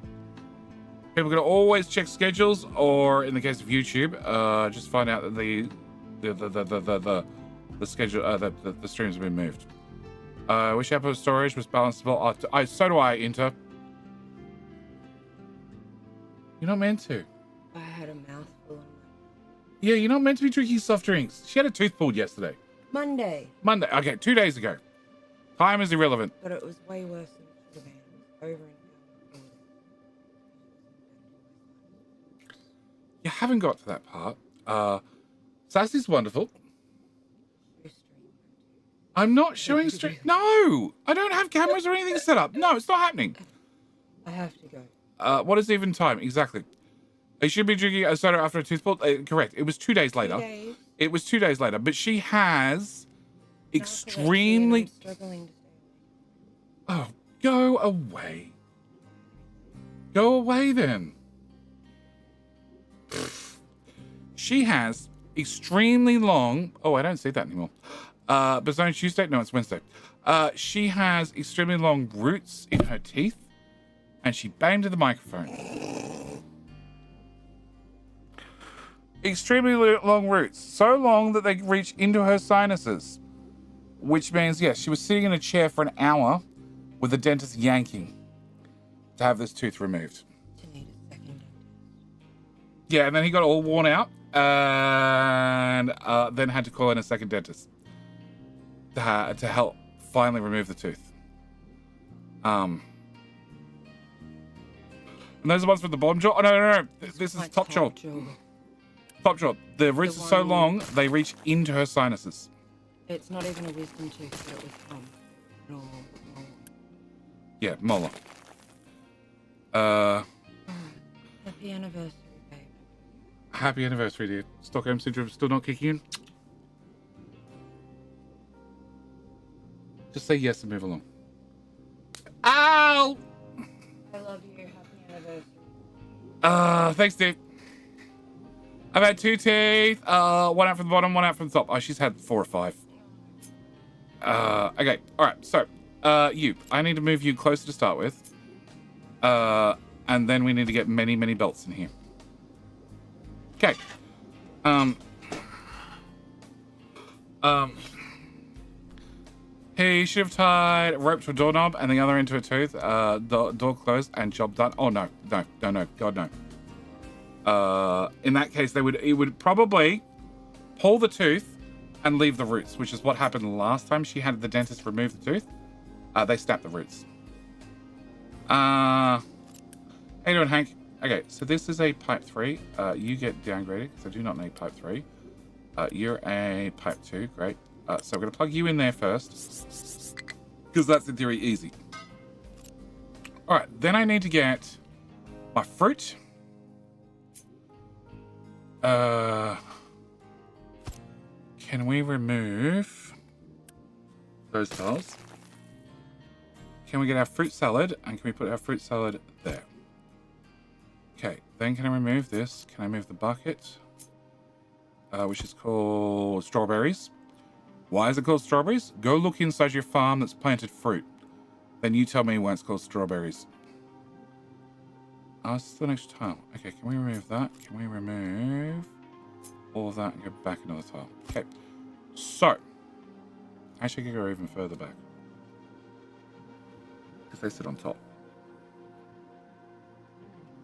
People can always check schedules, or in the case of YouTube, just find out that the schedule, the streams have been moved. Wish Apple storage was balanceable. So do I, Inter. You're not meant to. I had a mouthful. Yeah, you're not meant to be drinking soft drinks. She had a tooth pulled yesterday. Monday. Okay, 2 days ago. Time is irrelevant. But it was way worse than it should have been. Over and over. You haven't got to that part. Sassy's wonderful. I'm not showing stream. No, I don't have cameras or anything set up. No, it's not happening. I have to go. What is even time? Exactly. They should be drinking a soda after a tooth pull. Correct. It was 2 days later. 2 days. It was 2 days later. But she has extremely. I'm struggling to stay Oh, awake. go away. Go away then. She has extremely long. Oh, I don't see that anymore. But it's only Tuesday. No, it's Wednesday. She has extremely long roots in her teeth, and she banged to the microphone. Extremely long roots, so long that they reach into her sinuses, which means yes, she was sitting in a chair for an hour with the dentist yanking to have this tooth removed. To need a second. Yeah, and then he got all worn out, and then had to call in a second dentist to help finally remove the tooth. And those are the ones with the bottom jaw. Oh, no. This is top jaw. Top jaw. The roots are so long, they reach into her sinuses. It's not even a wisdom tooth, but it was from. No. Yeah, molar. Happy anniversary, babe. Happy anniversary, dear. Stockholm Syndrome still not kicking in? Just say yes and move along. Ow! I love you. Happy anniversary. Thanks, dude. I've had 2 teeth. One out from the bottom, one out from the top. Oh, she's had 4 or 5. Okay. All right. So, I need to move you closer to start with. And then we need to get many, many belts in here. Okay. He should have tied a rope to a doorknob and the other into a tooth. Door closed and job done. Oh no, God no. In that case, he would probably pull the tooth and leave the roots, which is what happened last time she had the dentist remove the tooth. They snapped the roots. How you doing, Hank? Okay, so this is a pipe 3. You get downgraded because I do not need pipe 3. You're a pipe 2, great. So I'm going to plug you in there first because that's in theory easy. All right, then I need to get my fruit. Can we remove those tiles? Can we get our fruit salad? And can we put our fruit salad there? Okay, then can I remove this? Can I move the bucket? Which is called strawberries. Why is it called strawberries? Go look inside your farm that's planted fruit. Then you tell me why it's called strawberries. This is the next tile. Okay, can we remove that? Can we remove all of that and go back another tile? Okay, so actually I can go even further back because they sit on top.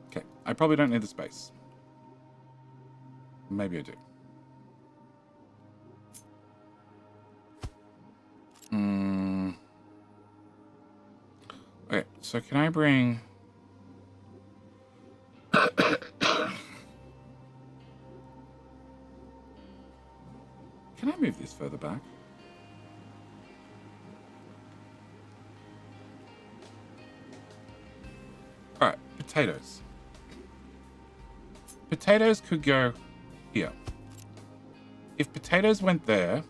Okay, I probably don't need the space. Maybe I do. Okay, so can I bring... Can I move this further back? Alright, potatoes. Potatoes could go here. If potatoes went there...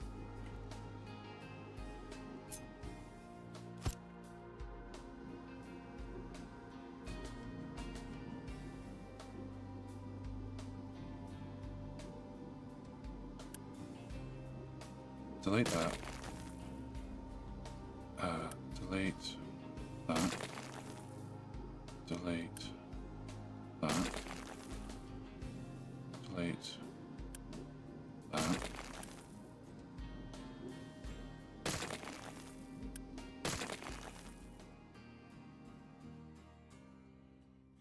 Delete that. Delete that. Delete that. Delete that.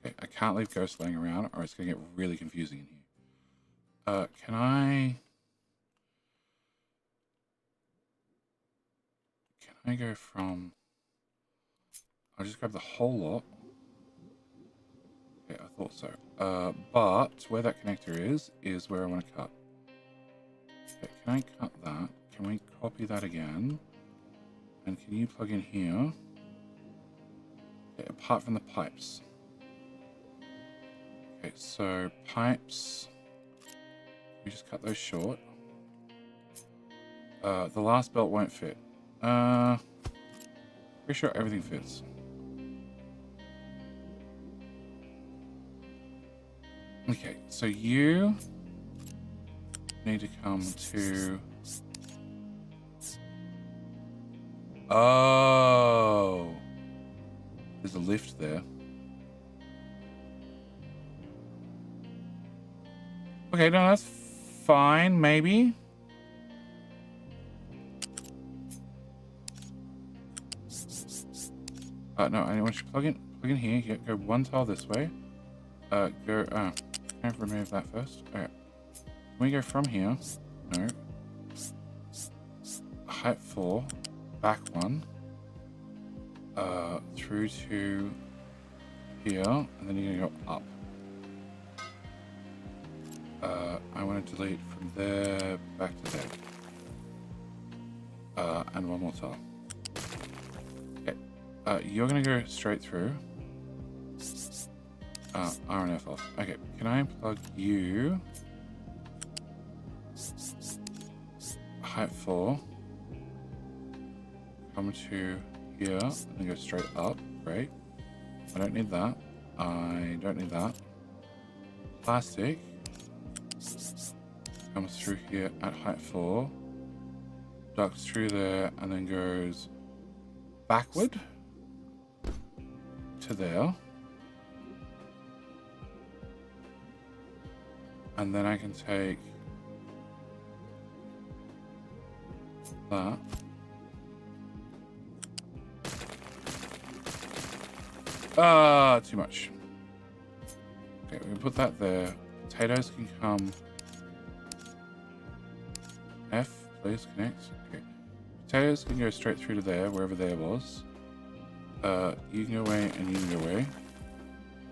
Okay, I can't leave ghosts laying around or it's going to get really confusing in here. Can I go from... I'll just grab the whole lot. Okay, I thought so. But where that connector is where I want to cut. Okay, can I cut that? Can we copy that again? And can you plug in here? Okay, apart from the pipes. Okay, so pipes... We just cut those short. The last belt won't fit. Pretty sure everything fits. Okay, so you need to come to... Oh! There's a lift there. Okay, no, that's fine, maybe. No, I want you to plug in here. Go one tile this way. Can I remove that first? Okay. Can we go from here? No. Height 4. Back 1. Through to here. And then you're going to go up. I want to delete from there back to there. And one more tile. Okay. You're going to go straight through. RNF off. Okay, can I plug you? Height 4. come to here and then go straight up. Great. I don't need that. I don't need that. Plastic comes through here at height 4, ducks through there, and then goes backward to there. And then I can take that. Too much. Okay, we can put that there. Potatoes can come. F, please connect. Okay. Potatoes can go straight through to there, wherever there was. You can go away and you can go away.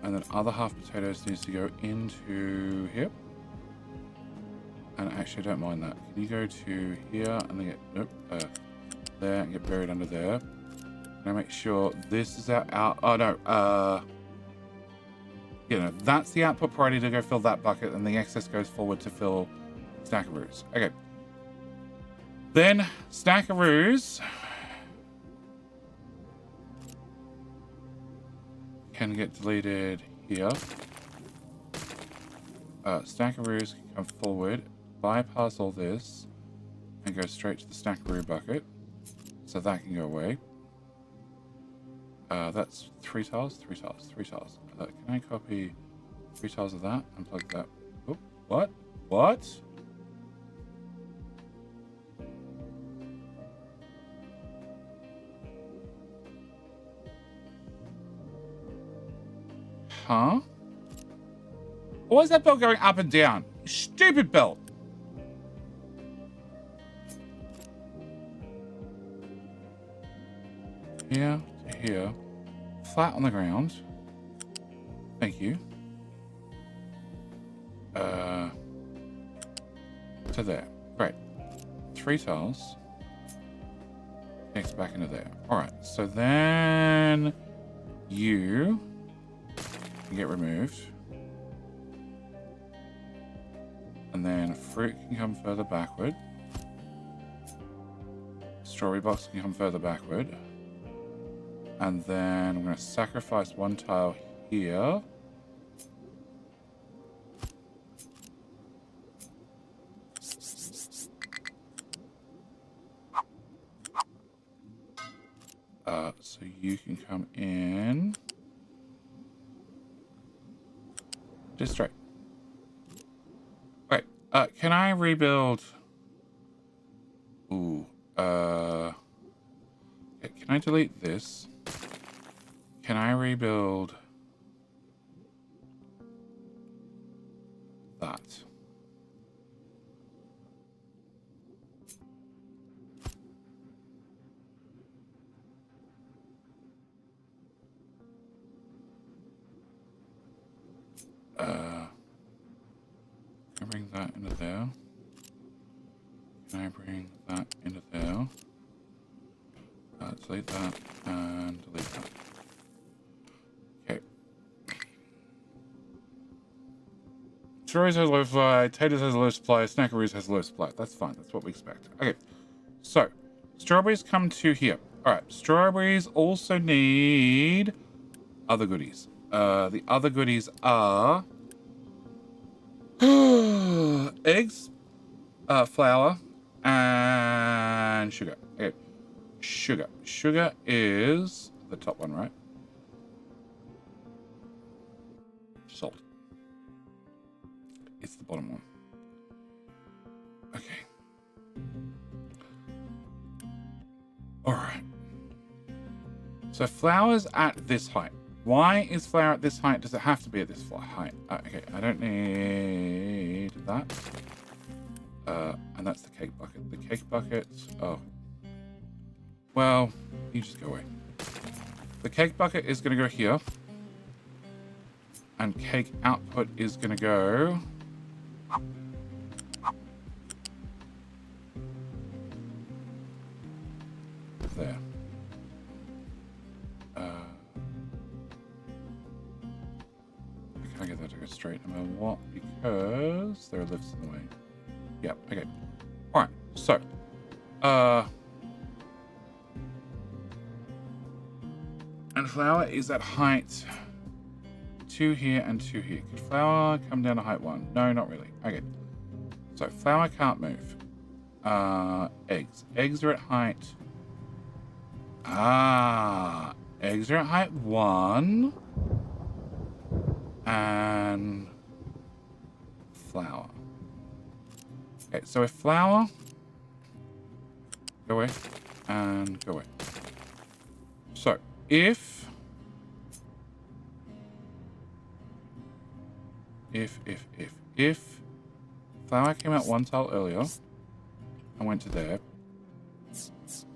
And then other half potatoes needs to go into here. And actually, I don't mind that. Can you go to here and then get, nope, there and get buried under there. Can I make sure this is our out? Oh no, you know, that's the output priority to go fill that bucket, and the excess goes forward to fill Snackaroos. Okay. Then Snackaroos can get deleted here. Snackaroos can come forward, bypass all this, and go straight to the Snackaroo bucket. So that can go away. That's 3 tiles, 3 tiles, 3 tiles. Can I copy 3 tiles of that and plug that? Oh, what? What? Huh? Why is that belt going up and down? Stupid belt. Here to here. Flat on the ground. Thank you. To there. Great. 3 tiles. Next back into there. Alright, so then you can get removed. And then fruit can come further backward. Strawberry box can come further backward. And then I'm going to sacrifice 1 tile here. So you can come in. Just straight. Wait, can I rebuild? Ooh, okay, can I delete this? Can I rebuild that? Can I bring that into there? Can I bring that into there? Delete that and delete that. Okay. Strawberries has a low supply, potatoes has a low supply, Snackaroos has a low supply. That's fine. That's what we expect. Okay. So, strawberries come to here. Alright, strawberries also need other goodies. The other goodies are eggs, flour, and sugar. Okay. Sugar. Sugar is the top one, right? Salt. It's the bottom one. Okay. All right. So flour's at this height. Why is flour at this height? Does it have to be at this height? Okay, I don't need that. And that's the cake bucket. The cake bucket, oh. Well, you just go away. The cake bucket is going to go here. And cake output is going to go there. Can I get that to go straight no matter what? Because there are lifts in the way. Yep, okay. Alright, so And flour is at height 2 here and 2 here. Could flour come down to height 1? No, not really. Okay. So flour can't move. Eggs. Eggs are at height. Eggs are at height 1. And flour. Okay, so if flour, go away and go away. So if flour came out 1 tile earlier and went to there,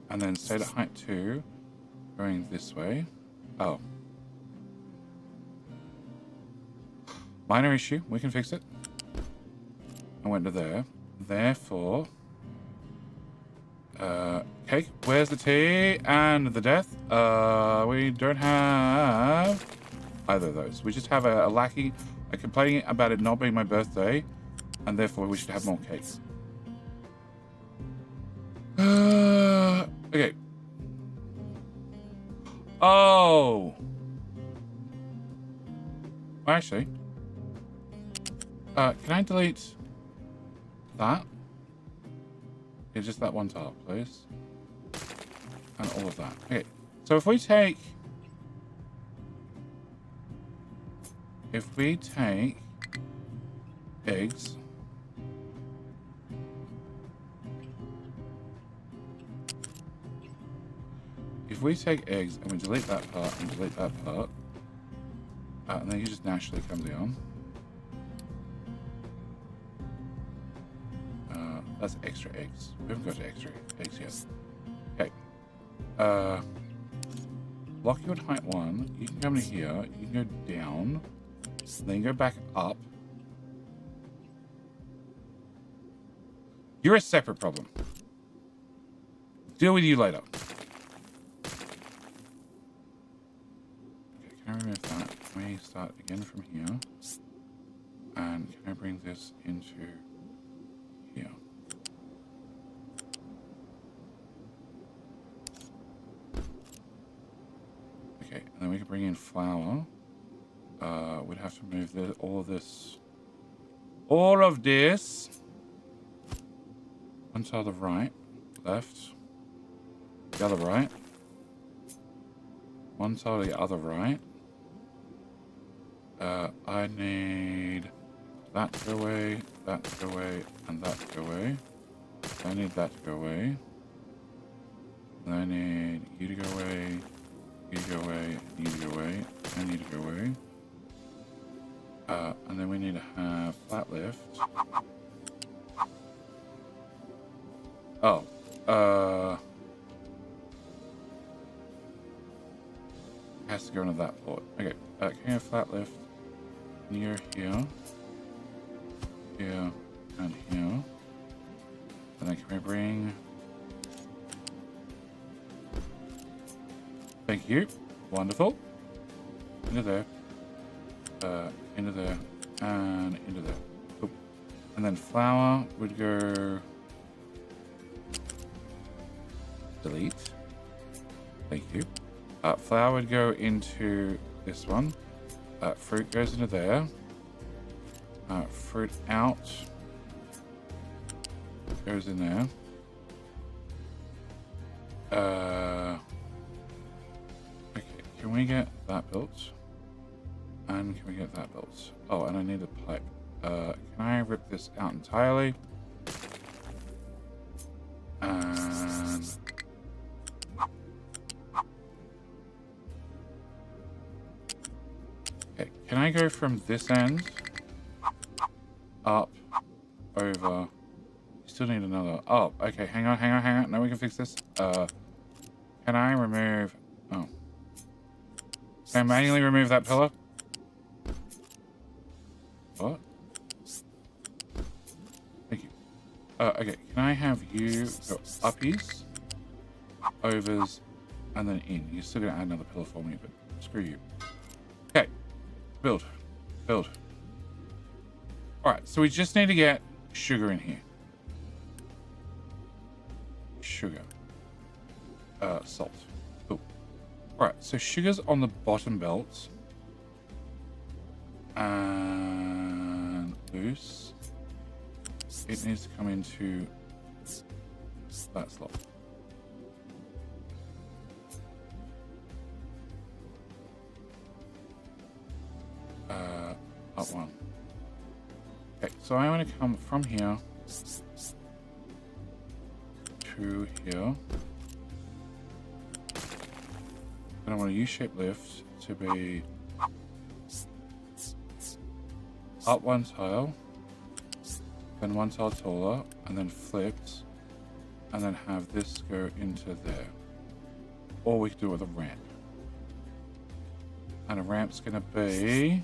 and then stayed at height 2, going this way. Oh. Minor issue, we can fix it. I went to there. Therefore, cake, where's the tea and the death? We don't have either of those. We just have a lacking, complaining about it not being my birthday, and therefore we should have more cake. Okay. Oh. Actually, can I delete that? Yeah, just that 1 tile, please. And all of that. Okay, so if we take eggs, and we delete that part and delete that part, and then you just naturally come down. That's extra eggs. We haven't got to extra eggs yet. Okay. Lock you at height 1. You can come to here. You can go down. Then you go back up. You're a separate problem. Deal with you later. Okay, can I remove that? Can we start again from here? And can I bring this into here? Okay, and then we can bring in flour. We'd have to move all of this. 1 tile to the right, left, the other right. 1 tile to the other right. I need that to go away, that to go away, and that to go away. I need that to go away. And I need you to go away, you to go away, you to go away, and you to go away. And then we need to have flat lift. Has to go into that port. Okay, can you have flat lift near here, here, and here. And then can we bring... Thank you. Wonderful. Into there. Into there. And into there. Oop. And then flour would go... Delete. Thank you. Flour would go into this one. Fruit goes into there. Fruit out goes in there. Okay, can we get that built? And can we get that built? Oh, and I need a pipe. Can I rip this out entirely? And... Okay, can I go from this end up, over? You still need another. Oh, okay, hang on. No, we can fix this. Can I remove... Oh. Can I manually remove that pillar? What? Thank you. Okay, can I have you go uppies, overs, and then in? You're still going to add another pillar for me, but screw you. Okay. Build. Alright, so we just need to get sugar in here. Sugar. Salt. Cool. All right, so sugar's on the bottom belt. And loose. It needs to come into that slot. Up one. Okay, so I want to come from here to here. Then I want a U-shaped lift to be up one tile, then one tile taller, and then flipped, and then have this go into there. Or we could do it with a ramp. And a ramp's gonna be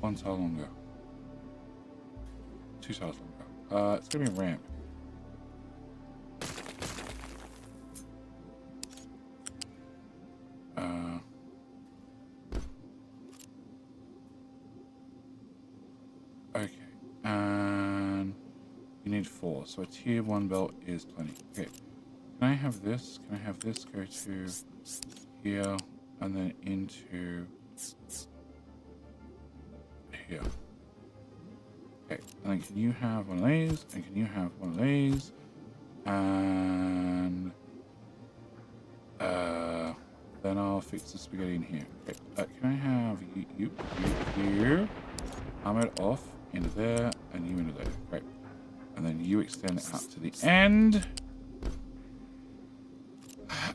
one tile longer. Two tiles longer. It's gonna be a ramp. Okay, and you need 4, so a tier 1 belt is plenty. Okay, can I have this? Can I have this go to here and then into here? Okay, and then can you have one of these? And can you have one of these? And then I'll fix the spaghetti in here. Okay, can I have you here? Arm it off into there, and you into there. Great. And then you extend it out to the end.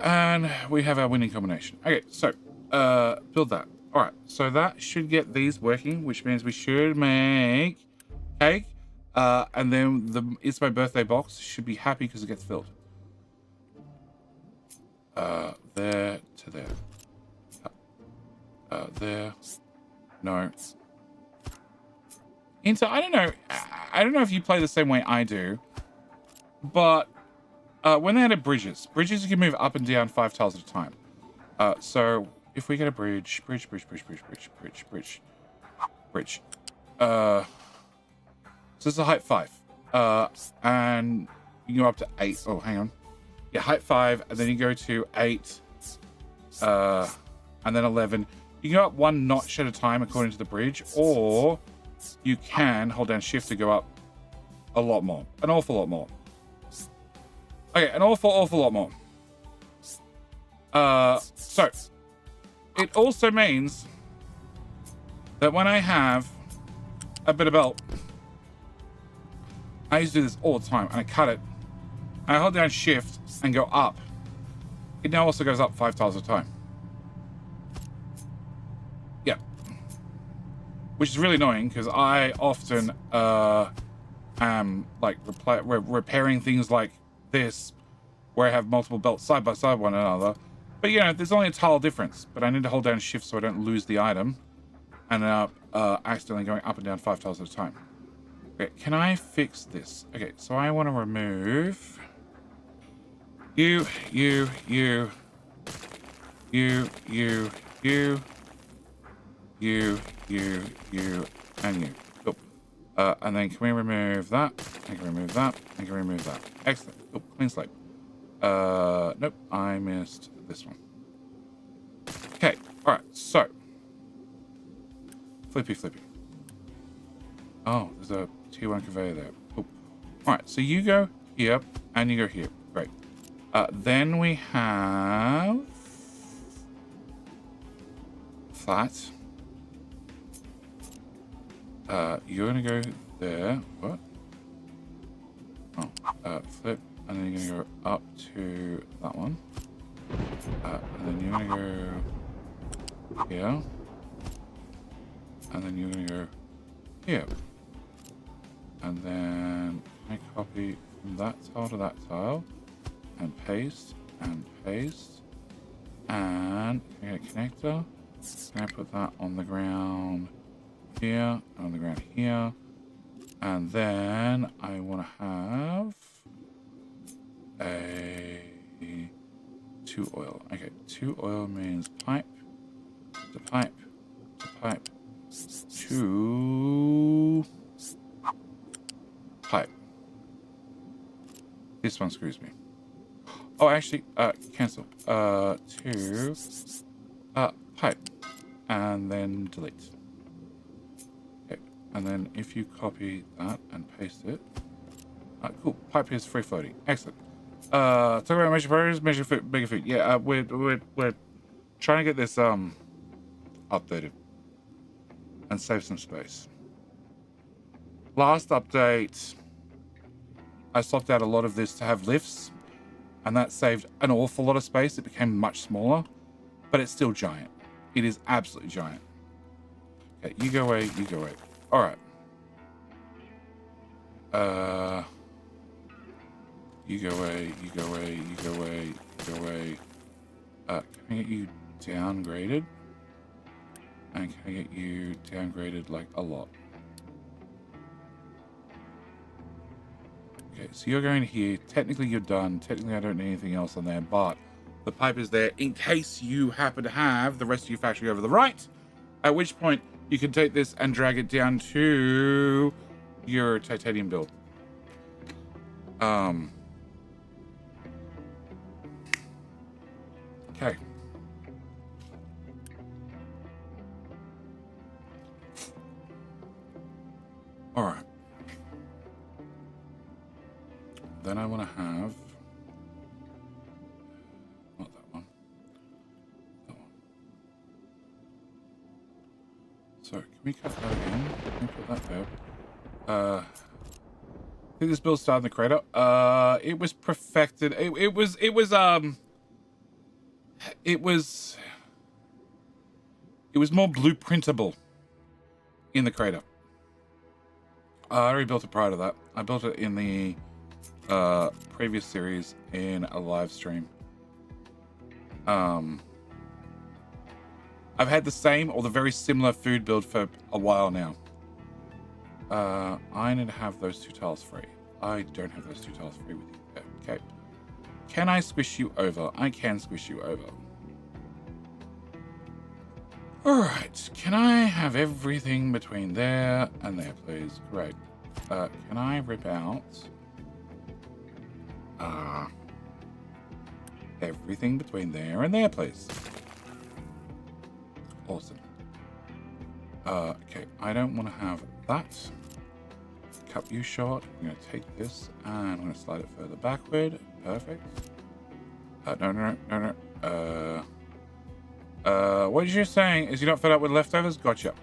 And we have our winning combination. Okay, so build that. All right, so that should get these working, which means we should make cake. And then the It's My Birthday box should be happy because it gets filled. There to there. There. No. Into, I don't know if you play the same way I do, but when they added bridges you can move up and down 5 tiles at a time. So if we get a bridge. So this is a height 5. And you can go up to 8. Oh, hang on. Yeah, height 5, and then you go to 8, and then 11. You can go up 1 notch at a time according to the bridge, or you can hold down shift to go up a lot more. An awful lot more. Okay, an awful lot more. So it also means that when I have a bit of belt, I used to do this all the time, and I cut it, and I hold down shift and go up. It now also goes up 5 tiles at a time. Yeah. Which is really annoying, because I often am like repairing things like this, where I have multiple belts side by side one another. But you know, there's only a tile difference, but I need to hold down shift so I don't lose the item, and end up accidentally going up and down 5 tiles at a time. Okay, can I fix this? Okay, so I want to remove you, and you. Cool. And then can we remove that? I can remove that. I can remove that. Excellent. Oh, clean slate. Nope, I missed this one. Okay, alright, so. Flippy. Oh, there's a tier 1 conveyor there. Oh. Alright, so you go here, and you go here. Great. Then we have flat. You're gonna go there. What? Oh, flip, and then you're gonna go up to that one. And then you're gonna go here. And then you're gonna go here. And then I copy from that tile to that tile, and paste, and paste. And I get a connector. Can I put that on the ground here, on the ground here? And then I want to have a 2 oil. Okay, 2 oil means pipe to pipe to pipe to pipe. This one screws me. Oh, actually, cancel. To pipe, and then delete. Okay, and then if you copy that and paste it, cool. Pipe is free floating. Excellent. Talk about measure priorities, measure food, bigger food. Yeah, we're trying to get this updated and save some space. Last update, I swapped out a lot of this to have lifts, and that saved an awful lot of space. It became much smaller, but it's still giant. It is absolutely giant. Okay, you go away, you go away. All right. You go away, you go away, you go away, you go away. Can I get you downgraded? And can I get you downgraded like a lot? Okay, so you're going here. Technically you're done. Technically I don't need anything else on there, but the pipe is there in case you happen to have the rest of your factory over the right, at which point you can take this and drag it down to your titanium build. Okay. All right. Then I want to have not that one. That one. So can we cut that in? Can we put that there? I think this build started in the crater. It was perfected. It was more blueprintable in the crater. I already built it prior to that. I built it in the previous series in a live stream. I've had the same or the very similar food build for a while now. I need to have those 2 tiles free. I don't have those 2 tiles free with you. Okay. Can I squish you over? I can squish you over. Alright, can I have everything between there and there, please? Great. Can I rip out everything between there and there, please? Awesome. Okay, I don't want to have that. Cut you short. I'm going to take this and I'm going to slide it further backward. Perfect. No. What you're saying is you're not fed up with leftovers? Gotcha.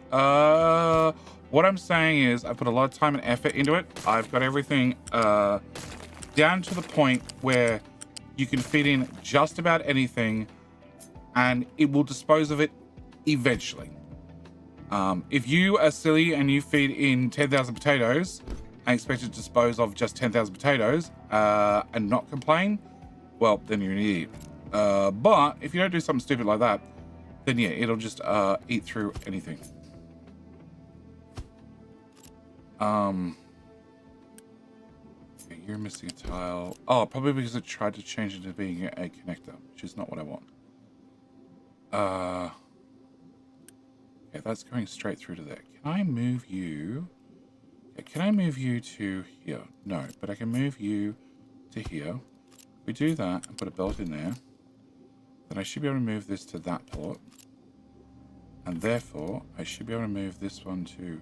What I'm saying is I put a lot of time and effort into it. I've got everything down to the point where you can feed in just about anything and it will dispose of it eventually. If you are silly and you feed in 10,000 potatoes and expect to dispose of just 10,000 potatoes and not complain, well, then you're an idiot. But if you don't do something stupid like that, then yeah, it'll just eat through anything. Okay, you're missing a tile. Oh, probably because it tried to change it to being a connector, which is not what I want. Okay, that's going straight through to there. Can I move you? Okay, can I move you to here? No, but I can move you to here. We do that and put a belt in there. Then I should be able to move this to that port. And therefore, I should be able to move this one to...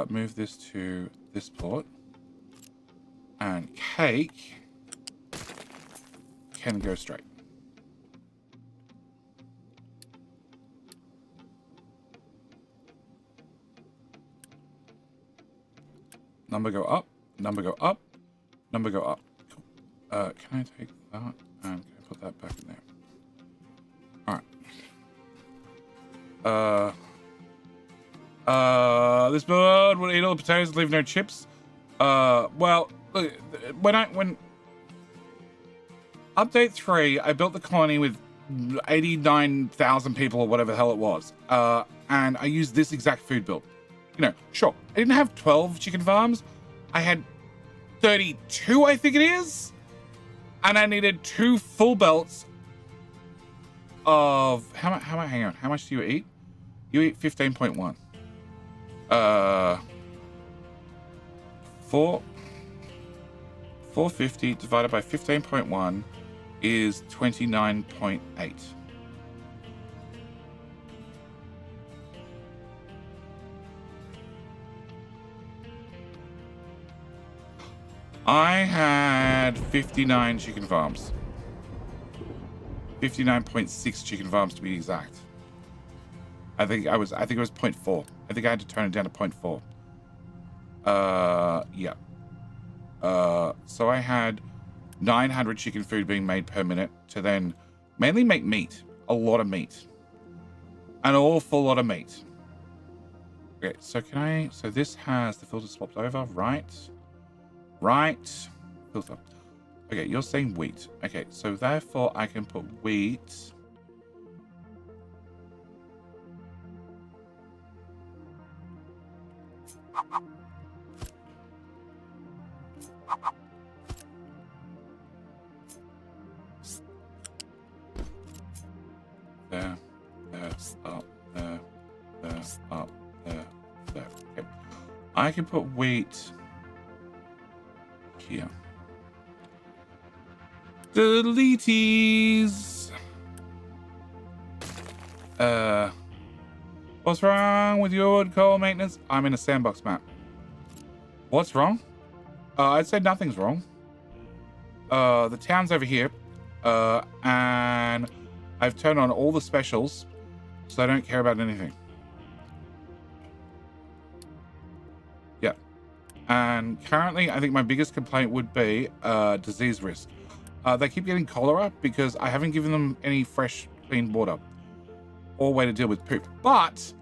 move this to this port. And cake can go straight. Number go up, number go up, number go up. Cool. Can I take that and can I put that back in there? All right. This bird will eat all the potatoes and leave no chips. Well, look, when update 3, I built the colony with 89,000 people or whatever the hell it was. And I used this exact food build. You know, sure, I didn't have 12 chicken farms. I had 32, I think it is. And I needed 2 full belts of hang on, how much do you eat? You eat 15.1. 450 divided by 15.1 is 29.8. I had 59 chicken farms. 59.6 chicken farms to be exact. I think it was 0.4. I think I had to turn it down to 0.4. Yeah. So I had 900 chicken food being made per minute to then mainly make meat. A lot of meat. An awful lot of meat. Okay, so so this has the filter swapped over, right? Right. Filter. Okay, you're saying wheat. Okay, so therefore I can put wheat. There, up, there, up, there. Okay. I can put wheat here. Deletes. What's wrong with your wood coal maintenance? I'm in a sandbox map. What's wrong? I'd say nothing's wrong. The town's over here. And I've turned on all the specials, so I don't care about anything. Yeah. And currently, I think my biggest complaint would be disease risk. They keep getting cholera because I haven't given them any fresh, clean water or way to deal with poop. But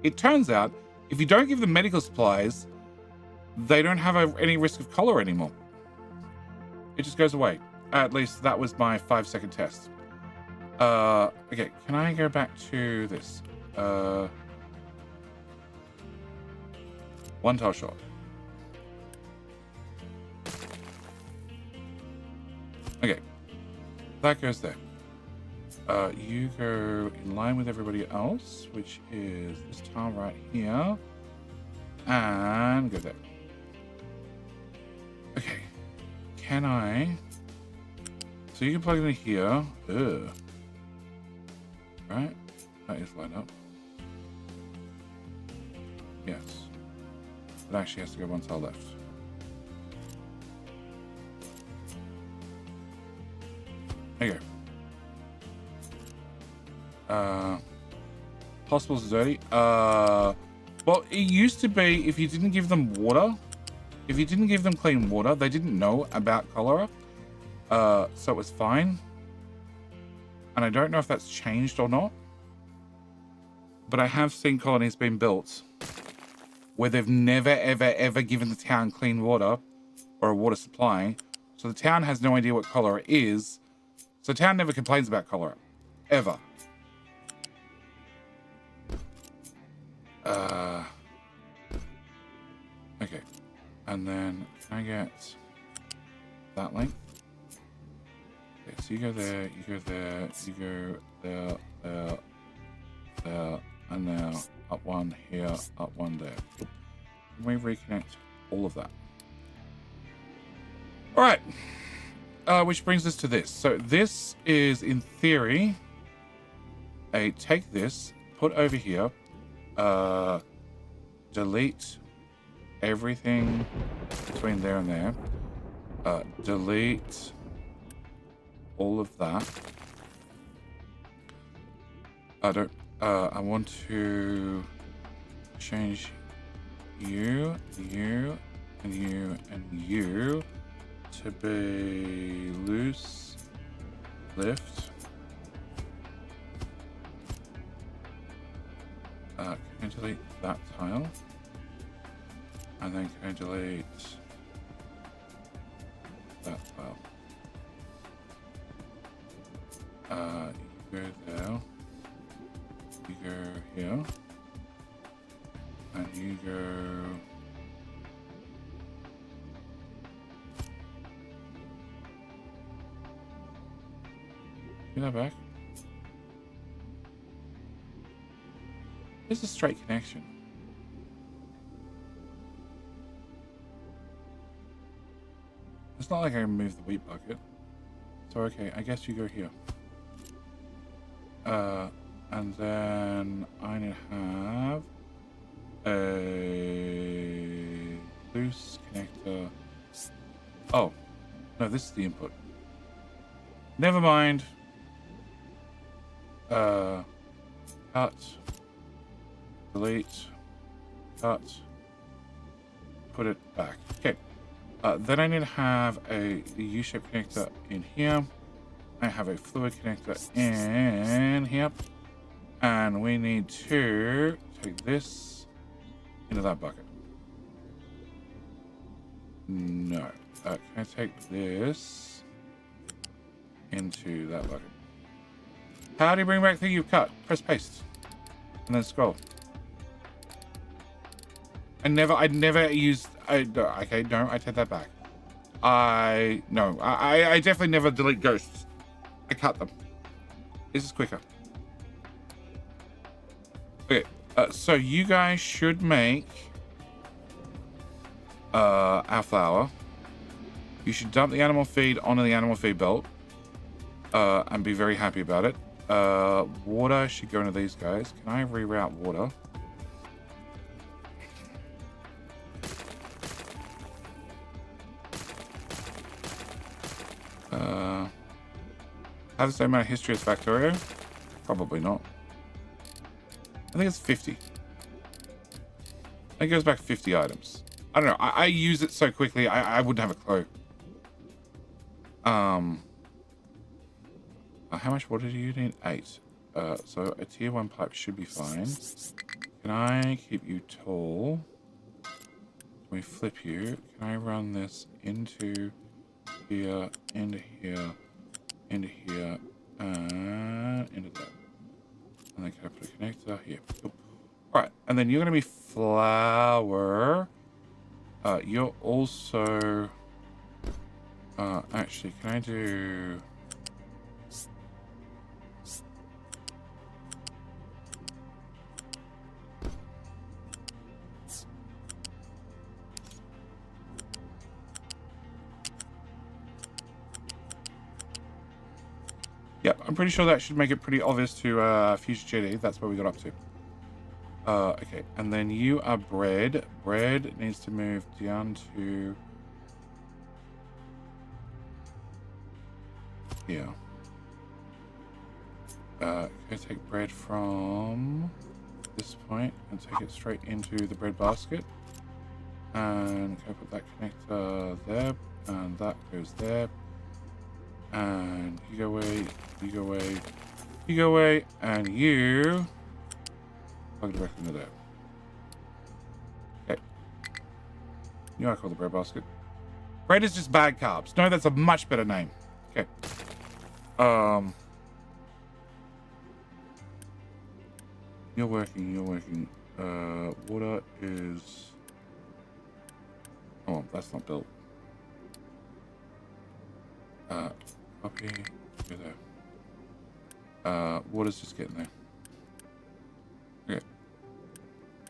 it turns out if you don't give them medical supplies, they don't have any risk of cholera anymore. It just goes away. At least that was my 5-second test. Okay, can I go back to this? One tile shot. Okay, that goes there. You go in line with everybody else, which is this tile right here, and go there. Okay, can I? So you can plug it in here. Ugh. Right, that is lined up. Yes, it actually has to go one tile left. There you go. Hospitals are dirty. Well, it used to be if you didn't give them water, if you didn't give them clean water, they didn't know about cholera. So it was fine. And I don't know if that's changed or not. But I have seen colonies being built where they've never, ever given the town clean water or a water supply. So the town has no idea what cholera is. So the town never complains about cholera. Ever. Okay. And then can I get that length? Okay, so you go there, you go there, you go there, there, and now up one here, up one there. Can we reconnect all of that? All right. Which brings us to this. So this is, in theory, take this, put over here, delete everything between there and there, delete all of that. I want to change you, you, and you, and you to be loose, lift. Can I delete that tile? And then can I delete that tile? You go there, you go here, and you go get that back. There's a straight connection. It's not like I removed the wheat bucket. So, okay, I guess you go here. And then I need to have a loose connector. Oh, no, this is the input. Never mind. Cut. Delete. Cut. Put it back. Okay. Then I need to have a U-shaped connector in here. I have a fluid connector in here. And we need to take this into that bucket. No. Can I take this into that bucket? How do you bring back the thing you've cut? Press paste. And then scroll. I never used... okay, no, I take that back. I definitely never delete ghosts. I cut them. This is quicker. Okay, so you guys should make our flour. You should dump the animal feed onto the animal feed belt and be very happy about it. Water should go into these guys. Can I reroute water? Have the same amount of history as Factorio? Probably not. I think it's 50. I think it goes back 50 items. I don't know. I use it so quickly, I wouldn't have a clue. How much water do you need? 8. So a tier 1 pipe should be fine. Can I keep you tall? Can we flip you? Can I run this into here, into here, into here, and into that? And then can I put a connector here? Cool. Alright, and then you're going to be flour. You're also... actually, can I do... Yep, I'm pretty sure that should make it pretty obvious to Future GD. That's where we got up to. Okay, and then you are bread. Bread needs to move down to here. Can I take bread from this point and take it straight into the bread basket? And can I put that connector there? And that goes there. And you go away, you go away, you go away, and you plug it back into there. Okay. You know I call the bread basket. Bread is just bad carbs. No, that's a much better name. Okay. You're working, you're working. Water is... Oh, that's not built. Copy, go there. Water's just getting there. Okay.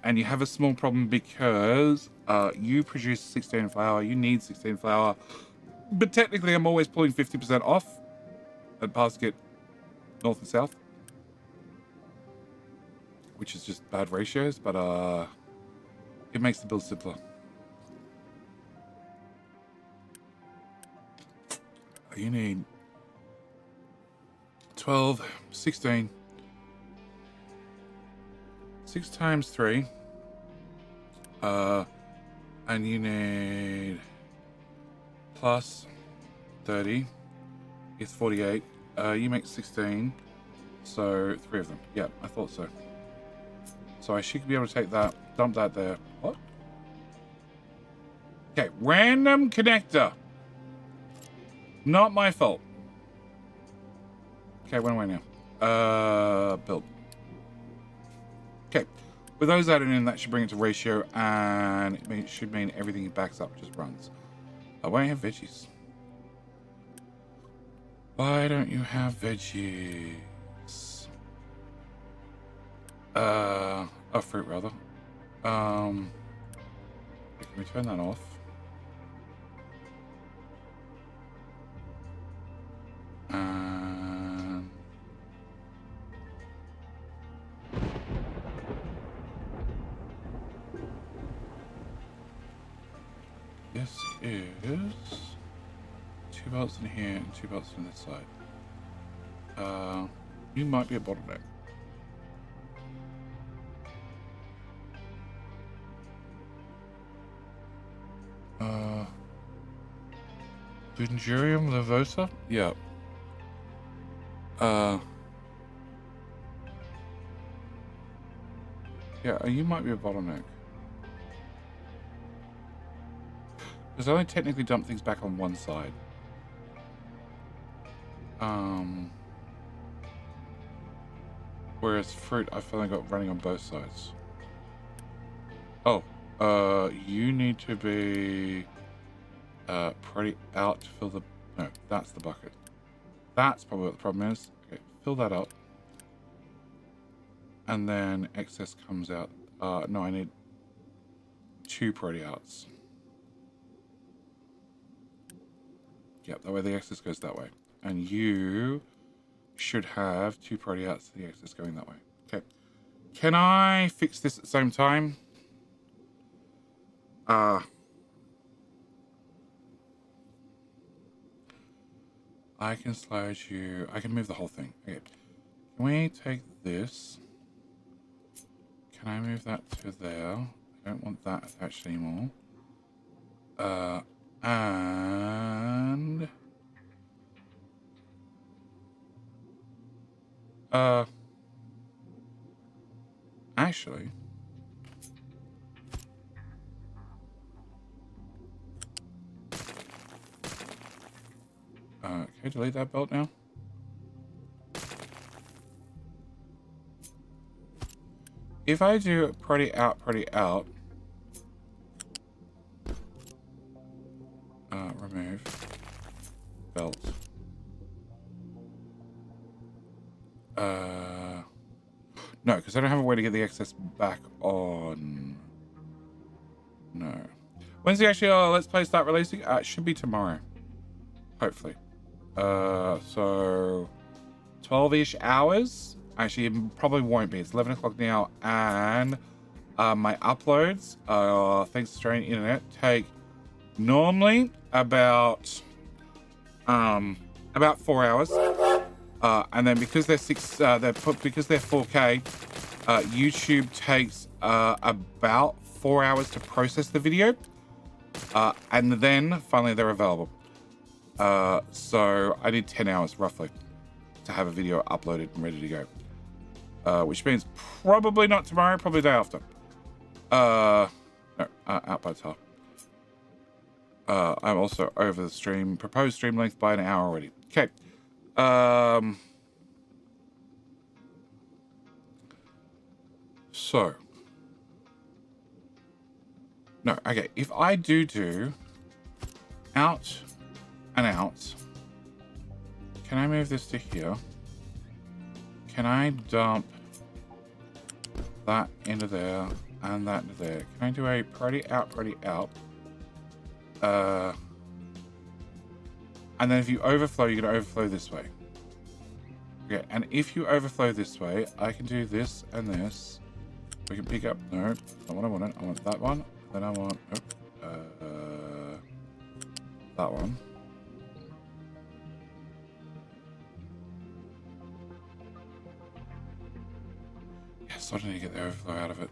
And you have a small problem because you produce 16 flour. You need 16 flour. But technically, I'm always pulling 50% off at basket north and south. Which is just bad ratios, but it makes the build simpler. You need 12, 16. 6 times 3. And you need plus 30. It's 48. You make 16. So 3 of them. Yeah, I thought so. So I should be able to take that, dump that there. What? Okay, random connector. Not my fault. Okay, where am I now? Build. Okay, with those added in, that should bring it to ratio, and it should mean everything it backs up just runs. Why don't you have veggies? Why don't you have veggies? Fruit rather. Can we turn that off? this is 2 belts in here and 2 belts on this side. You might be a bottleneck. Vindurium levosa? Yeah. Yeah, you might be a bottleneck. Because I only technically dump things back on one side. Whereas fruit, I've finally got running on both sides. Oh, you need to be pretty out to fill the... No, that's the bucket. That's probably what the problem is. Okay, fill that up. And then excess comes out. No, I need 2 pretty outs. Yep, that way the excess goes that way. And you should have 2 pretty outs, the excess going that way. Okay. Can I fix this at the same time? I can slide you... I can move the whole thing. Okay. Can we take this? Can I move that to there? I don't want that attached anymore. And... Actually... Okay, delete that belt now. If I do pretty out, remove belt. No, because I don't have a way to get the excess back on. No. When's the actual Let's Play start releasing? It should be tomorrow. Hopefully. So 12-ish hours. Actually, it probably won't be. It's 11 o'clock now, and my uploads, thanks to Australian internet, take normally about 4 hours. And then because they're because they're 4K, YouTube takes about 4 hours to process the video, and then finally they're available. So I need 10 hours roughly to have a video uploaded and ready to go. Which means probably not tomorrow, probably the day after. No, out by the time. I'm also over the stream, proposed stream length by an hour already. Okay. So. No, okay. If I do out and out, can I move this to here? Can I dump that into there and that into there? Can I do a pretty out? And then if you overflow, you're going to overflow this way. Okay, and if you overflow this way, I can do this and this. We can pick up, no, not what I wanted. I want that one. Then I want, that one. Yes, I need to get the overflow out of it.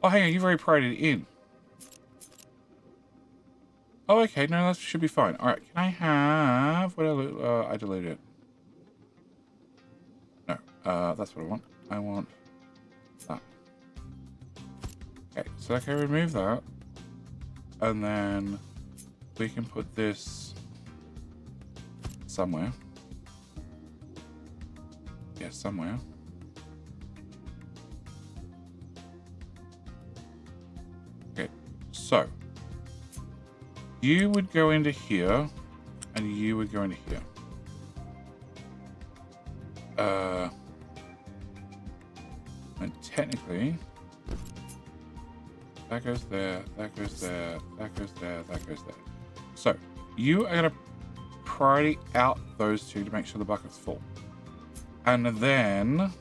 Oh, hang on, you've already pried it in. Oh, okay, no, that should be fine. All right, can I have, what I deleted it. No, that's what I want. I want that. Okay, so I can remove that. And then we can put this somewhere. Yeah, somewhere. Okay, so you would go into here and you would go into here. And technically that goes there, that goes there, that goes there, that goes there. So you are going to priority out those two to make sure the bucket's full. And then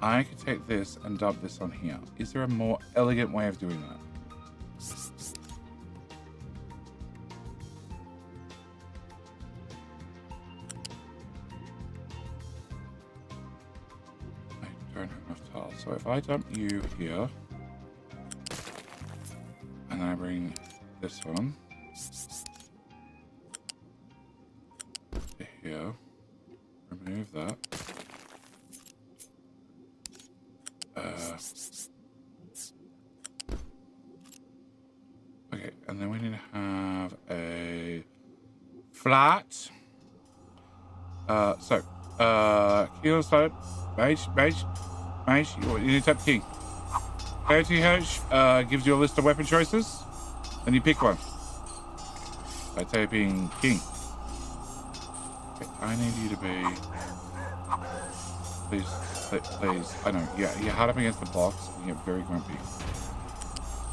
I could take this and dump this on here. Is there a more elegant way of doing that? I don't have enough tiles. So if I dump you here, and then I bring this one to here, remove that. Okay, and then we need to have a flat. Kilo start, mage, you need to tap king. Clarity Hedge gives you a list of weapon choices, then you pick one by typing king. Okay, I need you to be, please, I know, yeah, you're hard up against the box, you get very grumpy.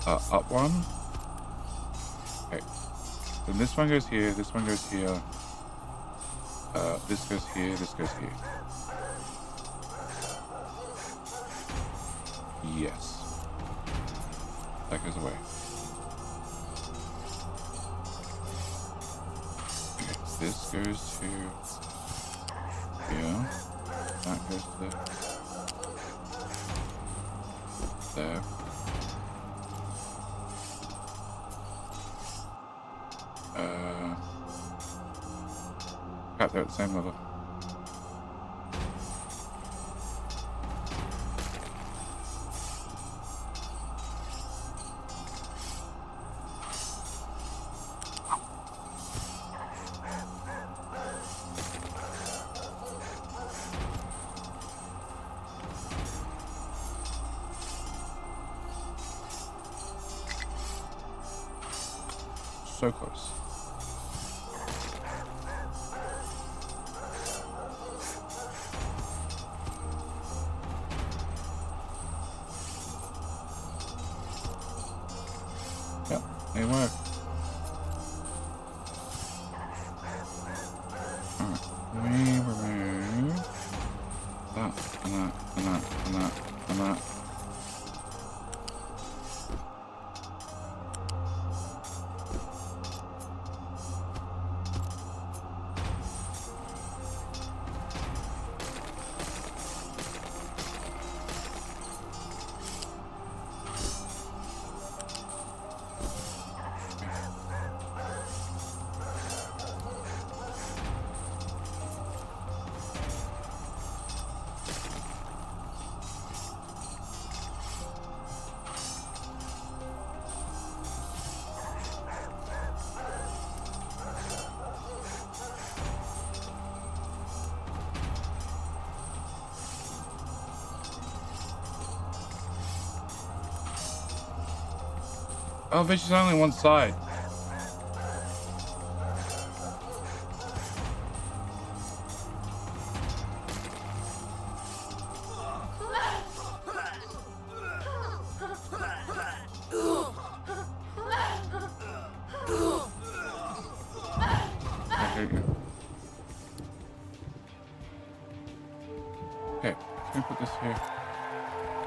Up one. Okay, then this one goes here, this one goes here, this goes here, this goes here. Yes. That goes away. Okay, this goes to here. That goes to there. They're at the same level. So close. Yep, they work. Alright, we remove that and that and that and that and that. Oh, fish is only one side. Okay, can I put this here?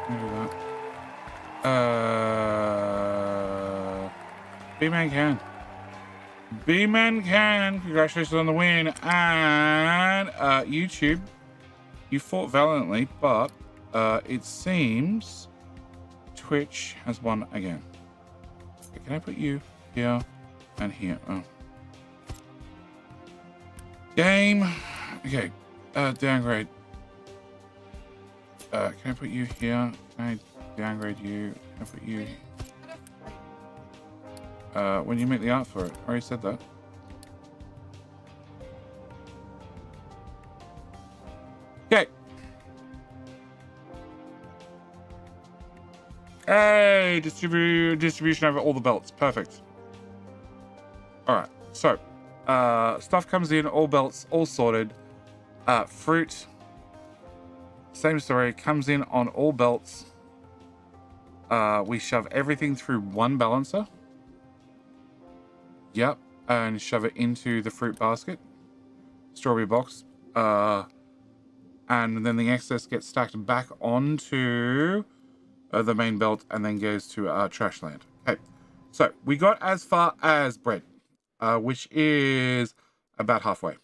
Can I do that? B-Man can. B-Man can. Congratulations on the win. And YouTube, you fought valiantly, but it seems Twitch has won again. Okay, can I put you here and here? Oh. Game. Okay. Downgrade. Can I put you here? Can I downgrade you? Can I put you? When you make the art for it. I already said that. Okay. Hey, distribution over all the belts. Perfect. Alright, so stuff comes in, all belts, all sorted. Fruit. Same story, comes in on all belts. We shove everything through one balancer. Yep, and shove it into the fruit basket. Strawberry box. and then the excess gets stacked back onto the main belt and then goes to trash land. Okay, so we got as far as bread, which is about halfway.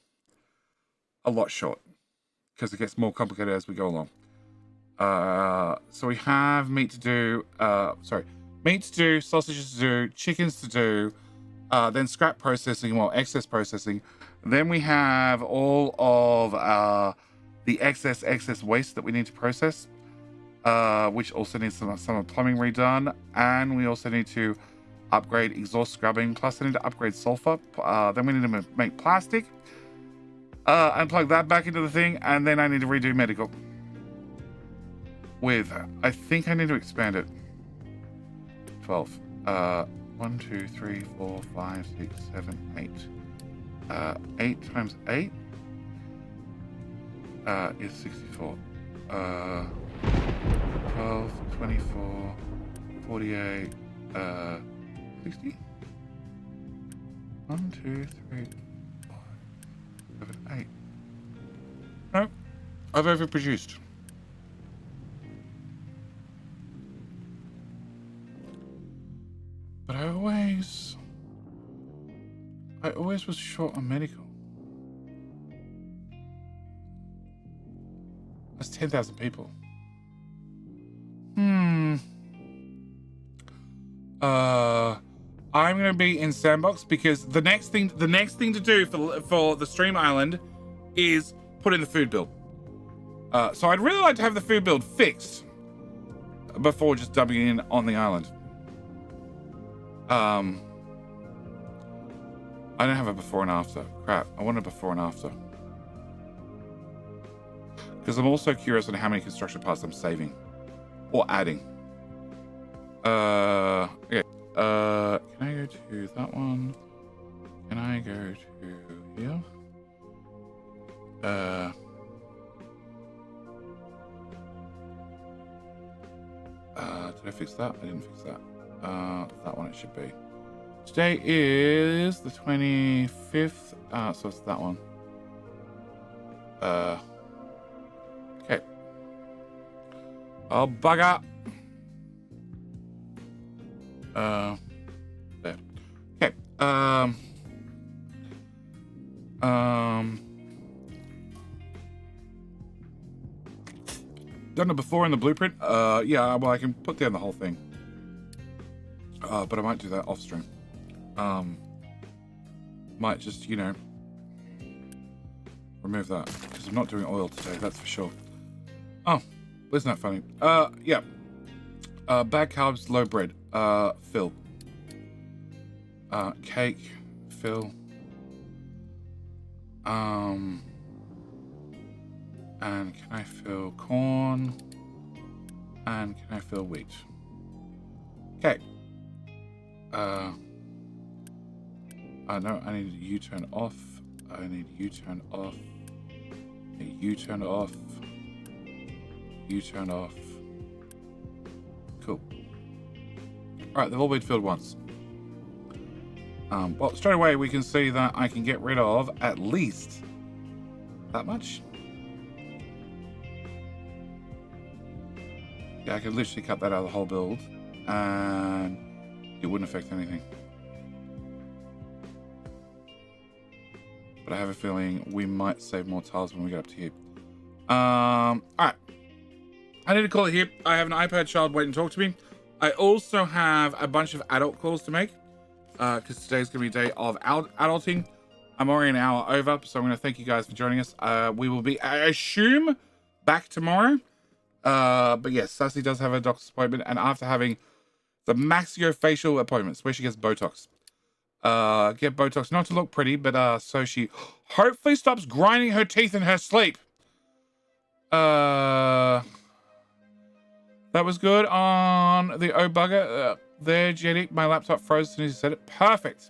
A lot short, because it gets more complicated as we go along. So we have meat to do, meat to do, sausages to do, chickens to do, then scrap processing, well, excess processing. Then we have all of the excess waste that we need to process, which also needs some plumbing redone. And we also need to upgrade exhaust scrubbing, plus I need to upgrade sulfur. Then we need to make plastic, and plug that back into the thing. And then I need to redo medical. I think I need to expand it. 12. 1, 2, 3, 4, 5, 6, 7, 8. 8 times 8 is 64. 12, 24, 48, 60. 1, 2, 3, 4, 7, 8. No, I've overproduced. But I always was short on medical. That's 10,000 people. I'm gonna be in Sandbox because the next thing to do for the stream island is put in the food build. So I'd really like to have the food build fixed before just dubbing in on the island. I don't have a before and after. Crap, I want a before and after. Because I'm also curious on how many construction parts I'm saving. Or adding. Okay. Can I go to that one? Can I go to here? Did I fix that? I didn't fix that. That one it should be. Today is the 25th. So it's that one. Okay. Oh, bugger. There. Okay. Done it before in the blueprint. Yeah, well, I can put down the whole thing. But I might do that off stream. Might just, remove that because I'm not doing oil today, that's for sure. Oh, isn't that funny? Yeah. Bad carbs, low bread. Fill. Cake, fill. And can I fill corn? And can I fill wheat? Okay. No, I need a U-turn off. I need U-turn off. A U-turn off. U-turn off. Cool. Alright, they've all been filled once. Well, straight away we can see that I can get rid of at least that much. Yeah, I could literally cut that out of the whole build and it wouldn't affect anything. But I have a feeling we might save more tiles when we get up to here. Alright. I need to call it here. I have an iPad child waiting to talk to me. I also have a bunch of adult calls to make. Because today's going to be a day of adulting. I'm already an hour over, so I'm going to thank you guys for joining us. We will be, I assume, back tomorrow. But yes, Sassy does have a doctor's appointment, and after having the maxillofacial appointments, where she gets Botox. Get Botox not to look pretty, but so she hopefully stops grinding her teeth in her sleep. That was good on the bugger. There, Jenny, my laptop froze as soon as you said it. Perfect.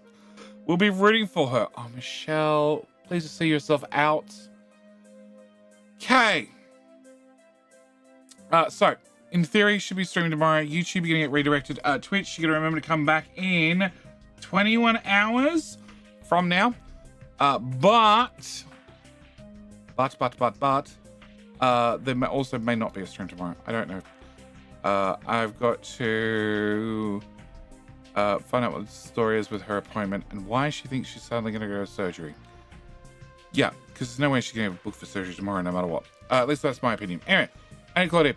We'll be rooting for her. Oh, Michelle, please just see yourself out. Okay. So, in theory, should be streaming tomorrow. YouTube, you're going to get redirected. Twitch, you're going to remember to come back in 21 hours from now. But, There also may not be a stream tomorrow. I don't know. I've got to find out what the story is with her appointment and why she thinks she's suddenly going to go to surgery. Yeah, because there's no way she's going to book for surgery tomorrow, no matter what. At least that's my opinion. Anyway, and Claudia,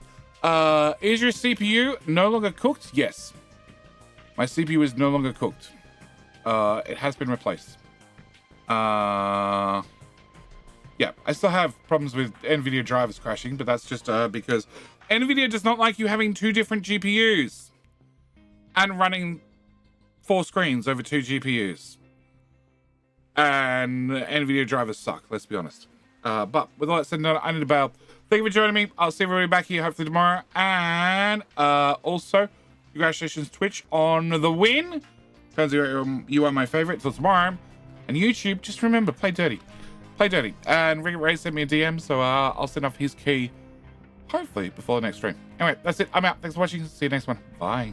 is your CPU no longer cooked? Yes. My CPU is no longer cooked. It has been replaced. Yeah, I still have problems with NVIDIA drivers crashing, but that's just because NVIDIA does not like you having 2 different GPUs and running 4 screens over 2 GPUs. And NVIDIA drivers suck, let's be honest. But with all that said, I need to bail. Thank you for joining me. I'll see everybody back here hopefully tomorrow. And also, congratulations Twitch on the win. Turns out you are my favorite till tomorrow. And YouTube, just remember, play dirty. Play dirty. And Rick Ray sent me a DM, so I'll send off his key hopefully before the next stream. Anyway, that's it. I'm out. Thanks for watching. See you next one. Bye.